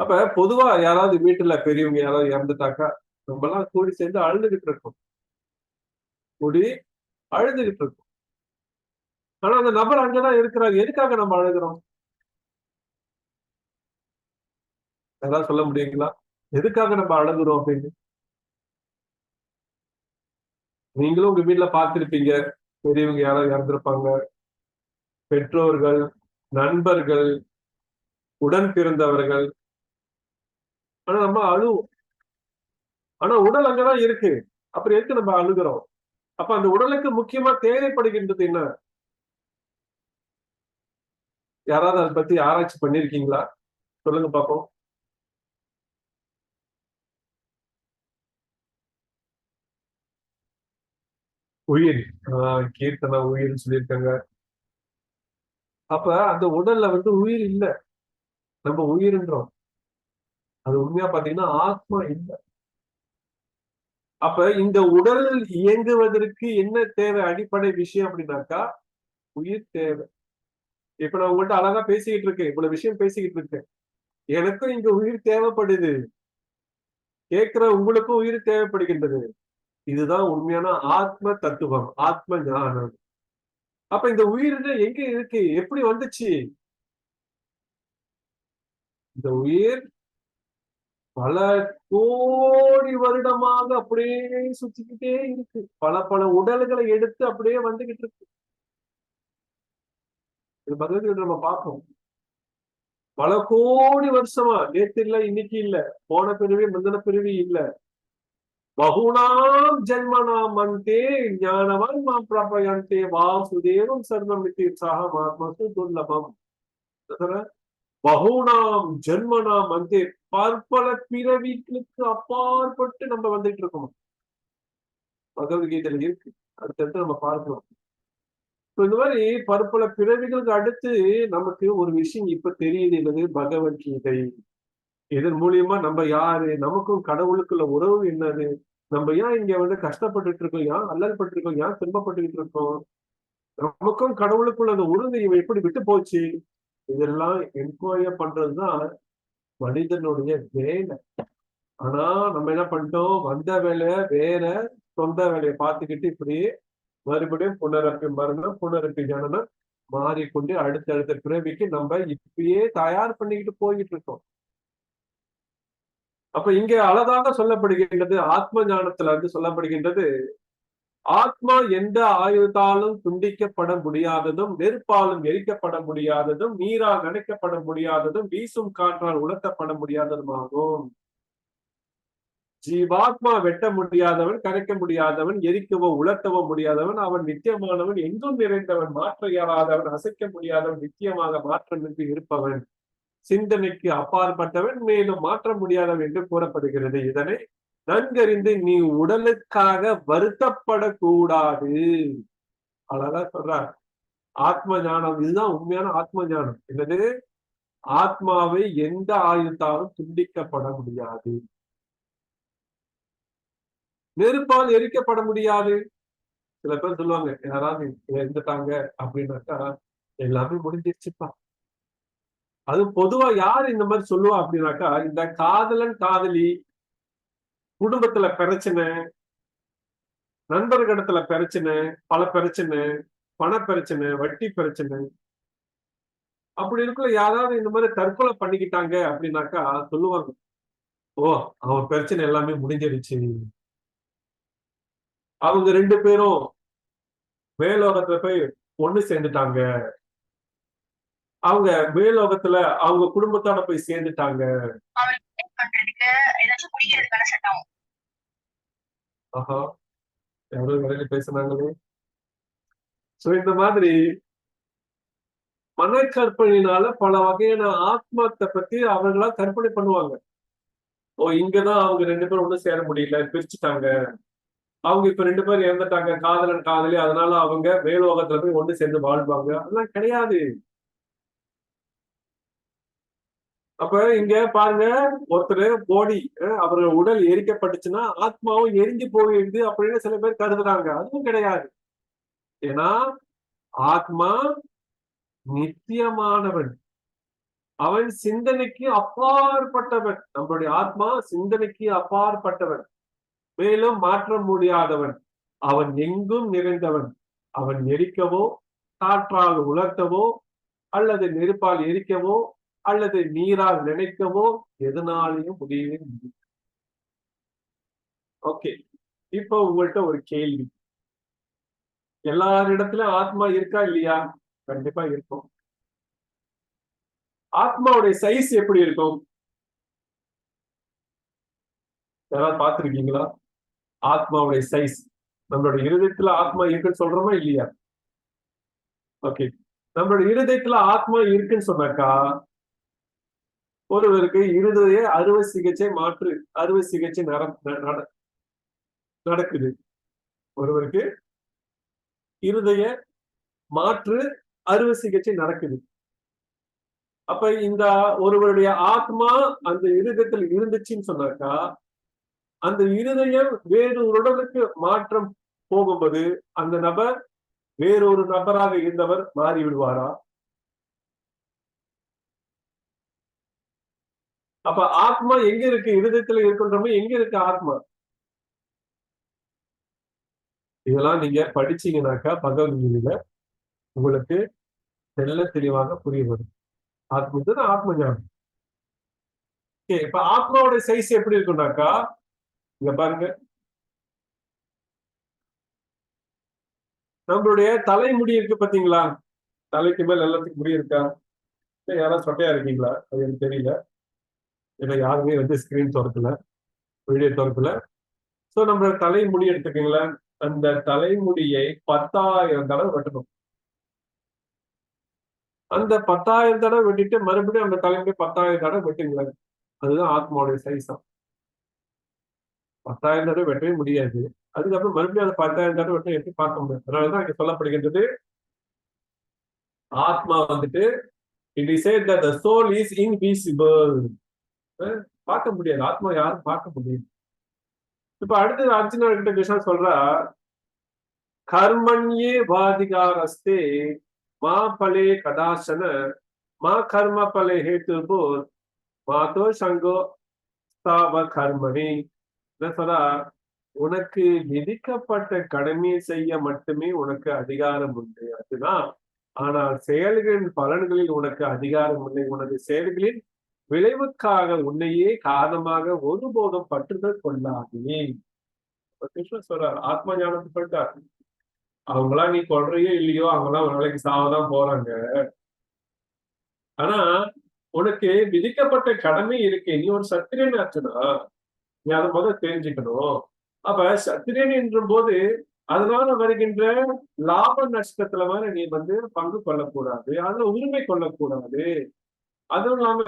அப்ப பொதுவா யாராவது வீட்டுல பெரியவங்க யாராவது இறந்துட்டாக்கா நம்ம எல்லாம் கூடி சேர்ந்து அழுதுகிட்டு இருக்கோம், கூடி அழுதுகிட்டு இருக்கோம். ஆனா அந்த நபர் அங்கதான் இருக்கிறார், எதுக்காக நம்ம அழுகிறோம்? யாராவது சொல்ல முடியுங்களா எதுக்காக நம்ம அழுகுறோம் அப்படின்னு? நீங்களும் உங்க வீட்டுல பார்த்திருப்பீங்க, பெரியவங்க யாராவது இறந்திருப்பாங்க, பெற்றோர்கள், நண்பர்கள், உடன் பிறந்தவர்கள். ஆனா நம்ம அழுவோம். ஆனா உடல் அங்கதான் இருக்கு, அப்புறம் எதுக்கு நம்ம அழுகிறோம்? அப்ப அந்த உடலுக்கு முக்கியமா தேவைப்படுகின்றது என்ன? யாராவது அதை பத்தி ஆராய்ச்சி பண்ணிருக்கீங்களா? சொல்லுங்க பாப்போம். உயிர். கீர்த்தனா உயிர்னு சொல்லியிருக்காங்க. அப்ப அந்த உடல்ல வந்து உயிர் இல்ல, நம்ம உயிர்ன்றோம். அது உண்மையா பாத்தீங்கன்னா ஆத்மா இல்ல. அப்ப இந்த உடல் இயங்குவதற்கு என்ன தேவை? அடிப்படை விஷயம் அப்படின்னாக்கா உயிர் தேவை. இப்ப நான் உங்கள்கிட்ட அழகா பேசிக்கிட்டு இருக்கேன், இவ்வளவு விஷயம் பேசிக்கிட்டு இருக்கேன், எனக்கும் இங்க உயிர் தேவைப்படுது, கேட்கிற உங்களுக்கும் உயிர் தேவைப்படுகின்றது. இதுதான் உண்மையான ஆத்ம தத்துவம், ஆத்ம ஞானம். அப்ப இந்த உயிர் எங்க இருக்கு, எப்படி வந்துச்சு? இந்த உயிர் பல கோடி வருடமாக அப்படியே சுத்திக்கிட்டே இருக்கு, பல பல உடல்களை எடுத்து அப்படியே வந்துகிட்டு இருக்கு. இது பகவத்கீதை நம்ம பார்ப்போம். பல கோடி வருஷமா, நேத்து இல்ல, இன்னைக்கு இல்ல, போன பிறவி முந்தின பிறவி இல்ல, பகுனாம் ஜென்மனாம் அந்தே ஞானவான் மாம் பிரபயந்தே வாசுதேவம் சர்வமிதி சாகம் ஆத்மசு துர்லபம். பகுனாம் ஜென்மனாம் அந்தே, பற்பல பிறவிகளுக்கு அப்பாற்பட்டு நம்ம வந்துட்டு இருக்கோம். பகவத்கீதையில இருக்கு, அடுத்தடுத்து நம்ம பார்க்கலாம். இந்த மாதிரி பற்பல பிறவிகளுக்கு அடுத்து நமக்கு ஒரு விஷயம் இப்ப தெரியுது, என்னது? பகவத்கீதை. இதன் மூலியமா நம்ம யாரு, நமக்கும் கடவுளுக்குள்ள உறவு என்னது, நம்ம ஏன் இங்க வந்து கஷ்டப்பட்டுட்டு இருக்கோம், ஏன் அல்லல் பட்டு இருக்கோம், ஏன் துன்பப்பட்டுக்கிட்டு இருக்கோம், நமக்கும் கடவுளுக்குள்ள அந்த உறுதி எப்படி விட்டு போச்சு, இதெல்லாம் என்கொயர் பண்றதுதான் மனிதனுடைய வேலை. ஆனா நம்ம என்ன பண்ணிட்டோம், வந்த வேலைய வேற, சொந்த வேலையை பார்த்துக்கிட்டு இப்படியே மறுபடியும் புனரப்பி மரணம், புனரப்பி ஜனனம் மாறிக்கொண்டு அடுத்தடுத்த பிறவிக்கு நம்ம இப்பயே தயார் பண்ணிக்கிட்டு போயிட்டு இருக்கோம். அப்ப இங்க அழகாக சொல்லப்படுகின்றது, ஆத்ம ஞானத்துல சொல்லப்படுகின்றது, ஆத்மா எந்த ஆயுதாலும் துண்டிக்கப்பட முடியாததும், நெருப்பாலும் எரிக்கப்பட முடியாததும், நீரால் நனைக்கப்பட முடியாததும், வீசும் காற்றால் உலர்த்தப்பட முடியாததுமாகும். ஜீவாத்மா வெட்ட முடியாதவன், கரைக்க முடியாதவன், எரிக்கவோ உலர்த்தவோ முடியாதவன், அவன் நித்தியமானவன், எங்கும் நிறைந்தவன், மாற்ற இயலாதவன், அசைக்க முடியாதவன், நித்தியமாக மாற்றமின்றி இருப்பவன், சிந்தனைக்கு அப்பாற்பட்டவன், மேலும் மாற்ற முடியாதவன் என்று கூறப்படுகிறது. இதனை நன்கறிந்து நீ உடலுக்காக வருத்தப்படக்கூடாது. அழகா சொல்றார். ஆத்ம ஞானம், இதுதான் உண்மையான ஆத்ம ஞானம். என்னது? ஆத்மாவை எந்த ஆயுத்தாலும் துண்டிக்கப்பட முடியாது, நெருப்பால் எரிக்கப்பட முடியாது. சில பேர் சொல்லுவாங்க, யாராவது இறந்துட்டாங்க அப்படின்னாக்கா எல்லாமே முடிஞ்சிருச்சுப்பா. அது பொதுவா யாரு இந்த மாதிரி சொல்லுவா அப்படின்னாக்கா, இந்த காதலன் காதலி, குடும்பத்துல பிரச்சனை, நண்பர்களிடத்துல பிரச்சனை, பல பிரச்சனை, பண பிரச்சனை, வட்டி பிரச்சனை, அப்படி இருக்கிற யாராவது இந்த மாதிரி தற்கொலை பண்ணிக்கிட்டாங்க அப்படின்னாக்கா சொல்லுவாங்க, ஓ அவன் பிரச்சனை எல்லாமே முடிஞ்சிருச்சு, அவங்க 2 பேரும் மேலோகத்துல போய் ஒண்ணு சேர்ந்துட்டாங்க, அவங்க மேலோகத்துல அவங்க குடும்பத்தோட போய் சேர்ந்துட்டாங்க. ஆஹா, எவ்வளவு வேலையில பேசுனாங்களே. சோ இந்த மாதிரி மனக்கற்பனையினால பல வகையான ஆத்மாத்தை பத்தி அவர்களா கற்பனை பண்ணுவாங்க. ஓ இங்கதான் அவங்க 2 பேரும் ஒண்ணு சேர முடியல, பிரிச்சுட்டாங்க, அவங்க இப்ப 2 பேரும் இறந்துட்டாங்க, காதலன் காதலி, அதனால அவங்க மேலோகத்துல போய் ஒண்ணு சேர்ந்து வாழ்வாங்க. அதெல்லாம் கிடையாது. அப்ப இங்க பாருங்க, ஒருத்தர் போடி அவர்கள் உடல் எரிக்கப்பட்டுச்சுன்னா ஆத்மாவும் எரிஞ்சு போயிடுது அப்படின்னு சில பேர் கருதுறாங்க. அதுவும் கிடையாது. ஏன்னா ஆத்மா நித்தியமானவன், அவன் சிந்தனைக்கு அப்பாற்பட்டவன். நம்மளுடைய ஆத்மா சிந்தனைக்கு அப்பாற்பட்டவன், மேலும் மாற்ற முடியாதவன், அவன் எங்கும் நிறைந்தவன். அவன் எரிக்கவோ, காற்றால் உலர்த்தவோ, அல்லது நெருப்பால் எரிக்கவோ, அல்லது நீரால் நினைக்கவோ எதனாலையும் முடியவே முடியும். ஓகே, இப்ப உங்கள்கிட்ட ஒரு கேள்வி. எல்லாரிடத்திலும் ஆத்மா இருக்கா இல்லையா? கண்டிப்பா இருக்கும். ஆத்மாவுடைய சைஸ் எப்படி இருக்கும்? யாராவது பார்த்திருக்கீங்களா? ஆத்மாவுடைய சைஸ், நம்மளுடைய இருதயத்துல ஆத்மா இருக்குன்னு சொல்றோமா இல்லையா? ஓகே, நம்மளுடைய இருதயத்துல ஆத்மா இருக்குன்னு சொன்னாக்கா, ஒருவருக்கு இருதய அறுவை சிகிச்சை மாற்று அறுவை சிகிச்சை நடக்குது. ஒருவருக்கு இருதய மாற்று அறுவை சிகிச்சை நடக்குது. அப்ப இந்த ஒருவருடைய ஆத்மா அந்த இருதயத்தில் இருந்துச்சுன்னு சொன்னாக்கா, அந்த இருதயம் வேறொரு உடலுக்கு மாற்றம் போகும்போது அந்த நபர் வேறொரு நபராக இருந்தவர் மாறி விடுவாரா? அப்ப ஆத்மா எங்க இருக்கு? இருதயத்துல இருக்கின்றோமோ எங்க இருக்கு ஆத்மா? இதெல்லாம் நீங்க படிச்சீங்கன்னாக்கா பகவத்கீதையில உங்களுக்கு தெல்ல தெளிவாக புரிய வரும். ஆத்ம ஞானம். இப்ப ஆத்மாவோட சைஸ் எப்படி இருக்குன்னாக்கா, இங்க பாருங்க, நம்மளுடைய தலைமுடி இருக்கு பாத்தீங்களா? தலைக்கு மேல் எல்லாத்துக்கும் முடி இருக்கா? யாராவது சொட்டையா இருக்கீங்களா? அது எனக்கு தெரியல. ஏன்னா யாருமே ஸ்கிரீன் திறக்கல, வீடியோ திறக்கல. சோ நம்ம தலைமுடி எடுத்துக்கீங்களேன், அந்த தலைமுடியை 10,000 தடவை வெட்டணும். அந்த 10,000 தடவை வெட்டிட்டு மறுபடியும் அந்த தலைமுடி 10,000 தடவை வெட்டுங்களேன். அதுதான் ஆத்மாவுடைய சைஸா. 10,000 தடவை வெட்டவே முடியாது. அதுக்கப்புறம் மறுபடியும் அந்த 10,000 தடவை வெட்ட எப்படி பார்க்க முடியும்? அதனாலதான் இங்க சொல்லப்படுகின்றது, ஆத்மா it is said that the soul is invisible. பார்க்க முடியாது, ஆத்மா யாரும் பார்க்க முடியாது. இப்ப அடுத்தது அர்ஜுனா கிட்ட கிருஷ்ணா சொல்றா, கர்மண்யே வாதிகாரஸ்தே மா பலே கதாசன மா கர்ம பலே ஹேத்து போர் மாதோ சங்கோ ஸ்தாவ கர்மணி. என்ன சொல்றா? உனக்கு விதிக்கப்பட்ட கடமையை செய்ய மட்டுமே உனக்கு அதிகாரம் உண்டு. அதுதான். ஆனால் செயல்களின் பலன்களில் உனக்கு அதிகாரம் இல்லை. உனது செயல்களின் விளைவுக்காக உன்னையே காரணமாக ஒருபோதும் பற்றுதல் கொள்ளாதே. கிருஷ்ணன் சொல்றார், ஆத்ம ஞானத்தை சொல்லிட்டார். அவங்களாம் நீ கொள்றையோ இல்லையோ, அவங்களாம் ஒரு நாளைக்கு சாவதான் போறாங்க. ஆனா உனக்கு விதிக்கப்பட்ட கடமை இருக்கு. நீ ஒரு சத்திரியன் ஆச்சுன்னா நீ அதை முதல் தெரிஞ்சுக்கணும். அப்ப சத்திரியன் என்ற போது அதனால வருகின்ற லாப நஷ்டத்துல வேற நீ பங்கு கொள்ளக்கூடாது, அதுல உரிமை கொள்ளக்கூடாது. அதுவும் இல்லாம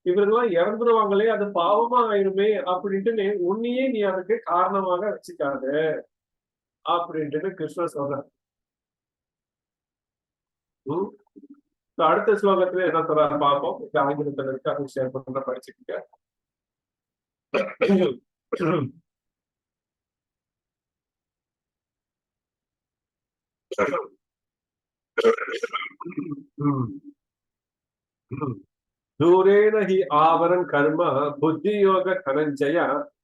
இவர்கள்லாம் இறந்துருவாங்களே, அது பாவமா ஆயிருமே அப்படின்ட்டு உன்னையே நீ அதுக்கு காரணமாக வச்சுக்காத அப்படின்ட்டு கிருஷ்ணர் சொல்றார். அடுத்த ஸ்லோகத்துல என்ன சொல்றாரு பார்ப்போம். ஆங்கிலத்துல இருக்கு, அதை ஷேர் பண்ற படிச்சுக்க. தூரேன ஹி ஆவரன் கர்ம புத்தியோக தனஞ்சய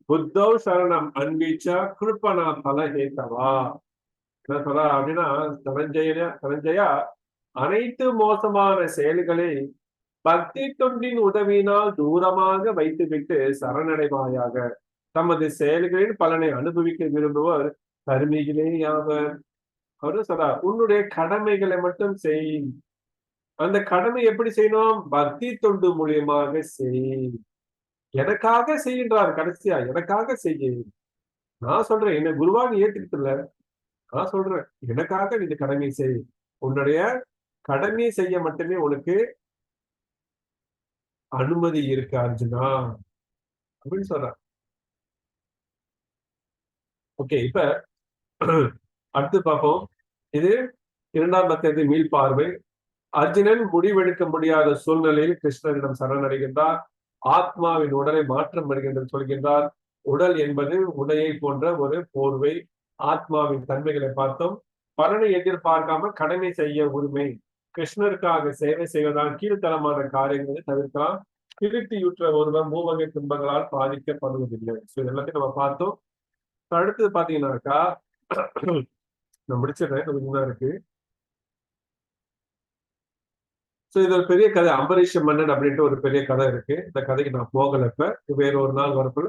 புத்தௌ சரணம் அன்பிச்ச கிருப்பணா பலஹேதவா. என்ன சொல்ற அப்படின்னா, தனஞ்சயா அனைத்து மோசமான செயல்களை பக்தி தொண்டின் உதவியினால் தூரமாக வைத்துவிட்டு சரணடைவாயாக. தமது செயல்களின் பலனை அனுபவிக்க விரும்புவர் கருமிகளே யாவர். அவரு சொல்றார், உன்னுடைய கடமைகளை மட்டும் செய். அந்த கடமை எப்படி செய்யணும்? பக்தி தொண்டு மூலியமாக செய். எனக்காக செய்கின்றார். கடைசியா எனக்காக செய்ய. நான் சொல்றேன், என்ன குருவா நீ ஏத்துக்கிட்டுல, நான் சொல்றேன் எனக்காக நீ கடமை செய். உன்னுடைய கடமையை செய்ய மட்டுமே உனக்கு அனுமதி இருக்கு அர்ஜுனா அப்படின்னு சொல்ற. ஓகே, இப்ப அடுத்து பார்ப்போம். இது 2ஆம் அத்தியாயத்தின் மீள்பார்வை. அர்ஜுனன் முடிவெடுக்க முடியாத சூழ்நிலையில் கிருஷ்ணரிடம் சரணடைகின்றார். ஆத்மாவின் உடலை மாற்றம் வருகின்றது சொல்கின்றார். உடல் என்பது உடையை போன்ற ஒரு போர்வை. ஆத்மாவின் தன்மைகளை பார்த்தோம். பலனை எதிர்பார்க்காம கடமை செய்ய உரிமை. கிருஷ்ணருக்காக சேவை செய்வதால் கீழ்த்தரமான காரியங்களை தவிர்க்கலாம். திருப்தியுற்ற ஒருவர் மூவகை துன்பங்களால் பாதிக்கப்படுவதில்லை. எல்லாத்தையும் நம்ம பார்த்தோம். அடுத்தது பாத்தீங்கன்னாக்கா, நான் முடிச்சிடுறேன், கொஞ்சம் இருக்கு. இது ஒரு பெரிய கதை, அம்பரீஷ மன்னன் அப்படின்ட்டு ஒரு பெரிய கதை இருக்கு. இந்த கதைக்கு நான் போகல. இப்ப வேற ஒரு நாள் வரப்ப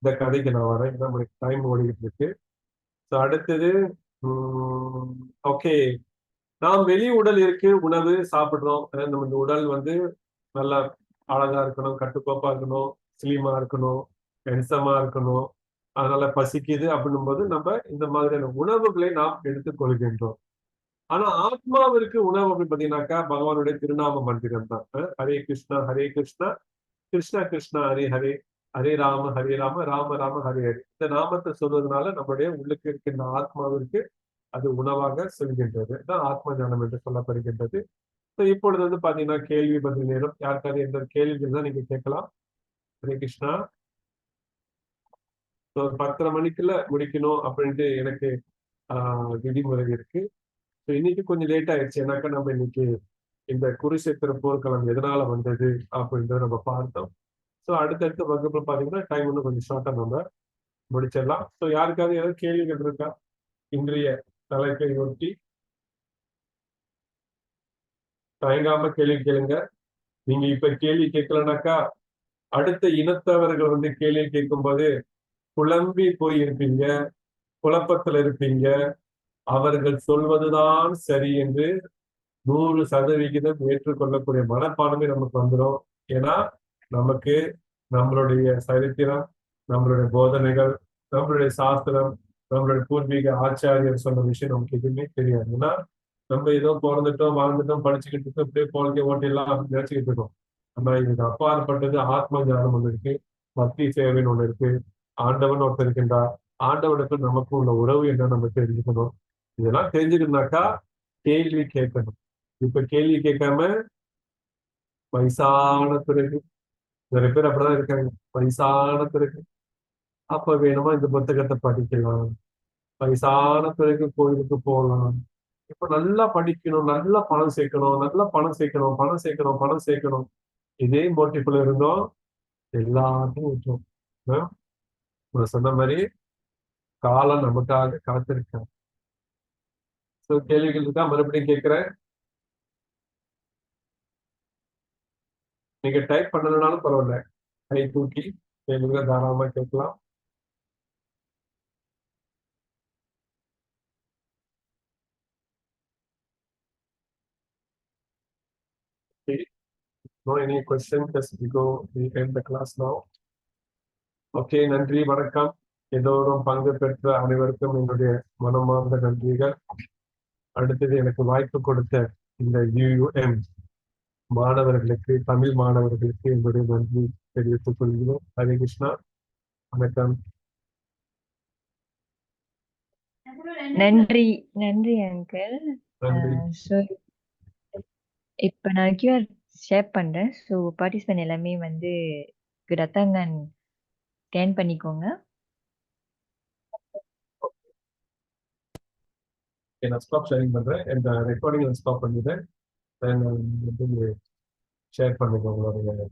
இந்த கதைக்கு நான் வரேன். நம்மளுக்கு டைம் ஓடிக்கிட்டு இருக்கு. அடுத்தது ஓகே, நாம் வெளி உடல் இருக்கு, உணவு சாப்பிடுறோம். நம்ம இந்த உடல் நல்லா அழகா இருக்கணும், கட்டுக்கோப்பா இருக்கணும், ஸ்லிமா இருக்கணும், கணிசமா இருக்கணும். அதனால பசிக்குது அப்படின்னும் போது நம்ம இந்த மாதிரியான உணவுகளை நாம் எடுத்துக்கொள்கின்றோம். ஆனா ஆத்மாவிற்கு உணவு அப்படின்னு பாத்தீங்கன்னாக்கா பகவானுடைய திருநாம மந்திரம் தான். ஹரே கிருஷ்ணா ஹரே கிருஷ்ணா கிருஷ்ணா கிருஷ்ணா ஹரே ஹரே, ஹரே ராம ஹரே ராம ராம ராம ஹரே ஹரே. இந்த நாமத்தை சொல்வதனால நம்முடைய உள்ளுக்கு இருக்கின்ற ஆத்மாவிற்கு அது உணவாக செல்கின்றது. தான் ஆத்ம ஞானம் என்று சொல்லப்படுகின்றது. இப்பொழுது பாத்தீங்கன்னா கேள்வி பதில் நேரம். யாருக்காவது எந்த கேள்விகள் தான் நீங்க கேட்கலாம். ஹரே கிருஷ்ணா. ஒரு 10:30 மணிக்குள்ள முடிக்கணும் அப்படின்ட்டு எனக்கு விதிமுறை இருக்கு. இன்னைக்கு கொஞ்சம் லேட் ஆயிடுச்சு. ஏன்னாக்கா நம்ம இன்னைக்கு இந்த குருஷேத்திர போர்க்களம் எதனால வந்தது அப்படின்றத நம்ம பார்த்தோம். அடுத்தடுத்த வகுப்புல பாத்தீங்கன்னா டைம் இன்னும் கொஞ்சம் ஷார்ட்டா நம்ம முடிச்சிடலாம். யாருக்காவது ஏதாவது கேள்விகள் இருக்கா இன்றைய தலைப்பை ஒட்டி? தயங்காம கேள்வி கேளுங்க. நீங்க இப்ப கேள்வி கேட்கலனாக்கா அடுத்த இனத்தவர்கள் கேள்வி கேட்கும் போது குழம்பி போய் இருப்பீங்க, குழப்பத்துல இருப்பீங்க. அவர்கள் சொல்வதுதான் சரி என்று 100% ஏற்றுக்கொள்ளக்கூடிய மனப்பான்மை நமக்கு வந்துடும். ஏன்னா நமக்கு நம்மளுடைய சரித்திரம், நம்மளுடைய போதனைகள், நம்மளுடைய சாஸ்திரம், நம்மளுடைய பூர்வீக ஆச்சாரியர் சொன்ன விஷயம் நமக்கு எதுவுமே தெரியாது. ஏன்னா நம்ம ஏதோ பிறந்துட்டோம், வாழ்ந்துட்டோம், படிச்சுக்கிட்டு இருக்கோம், இப்படியே குழந்தை ஓட்டிடலாம் அப்படின்னு நினைச்சுக்கிட்டு இருக்கோம். ஆனா இதுக்கு அப்பாற்பட்டது ஆத்ம ஞானம் ஒண்ணு இருக்கு, பக்தி சேவைன்னு ஒண்ணு இருக்கு, ஆண்டவன் ஒருத்தர் இருக்கின்றார். ஆண்டவனுக்கு நமக்கும் உள்ள உறவு என்ன நம்ம தெரிஞ்சுக்கணும். இதெல்லாம் தெரிஞ்சுக்கணும்னாக்கா கேள்வி கேட்கணும். இப்ப கேள்வி கேட்காம வயசான பிறகு நிறைய பேர் அப்படிதான் இருக்காங்க. வயசான பிறகு அப்ப வேணுமா இந்த புத்தகத்தை படிக்கலாம், வயசான பிறகு கோயிலுக்கு போகலாம், இப்ப நல்லா படிக்கணும், நல்லா பணம் சேர்க்கணும், நல்லா பணம் சேர்க்கணும், பணம் சேர்க்கணும், பணம் சேர்க்கணும், இதே மோட்டிவ்ல இருந்தோம் எல்லாத்தையும் விட்டோம். சொன்ன மாதிரி காலம் நமக்காக காத்திருக்காங்க. ஸோ கேள்விகள் இருக்கா? மறுபடியும் கேட்கிறேன். நீங்க டைப் பண்ணலனாலும் பரவாயில்ல, கை தூக்கி கேள்விகளை தாராளமா கேட்கலாம். Okay. No any questions as we go, we end the class now. Okay, நன்றி, வணக்கம். எல்லோரும் பங்கு பெற்ற அனைவருக்கும் என்னுடைய மனமார்ந்த நன்றிகள். அடுத்தது எனக்கு வாய்ப்பு கொடுத்த இந்த யூஎம் மாணவர்களுக்கு, தமிழ் மாணவர்களுக்கு என்னுடைய நன்றி தெரிவித்துக் கொள்கிறோம். ஹரே கிருஷ்ணா, வணக்கம். நன்றி நன்றி அங்கிள். நன்றி. ஸோ இப்போ நான் கியூஆர் ஷேர் பண்றேன். ஸோ பார்ட்டிசிபென்ட் எல்லாமே வந்து ரத்தங்கன் ஸ்கேன் பண்ணிக்கோங்க. நான் ஸ்டாப் ஷேரிங் பண்றேன். இந்த ரெக்கார்டிங் ஸ்டாப் பண்ணிடுறேன். ஷேர் பண்ணிக்கோங்க உங்களுடைய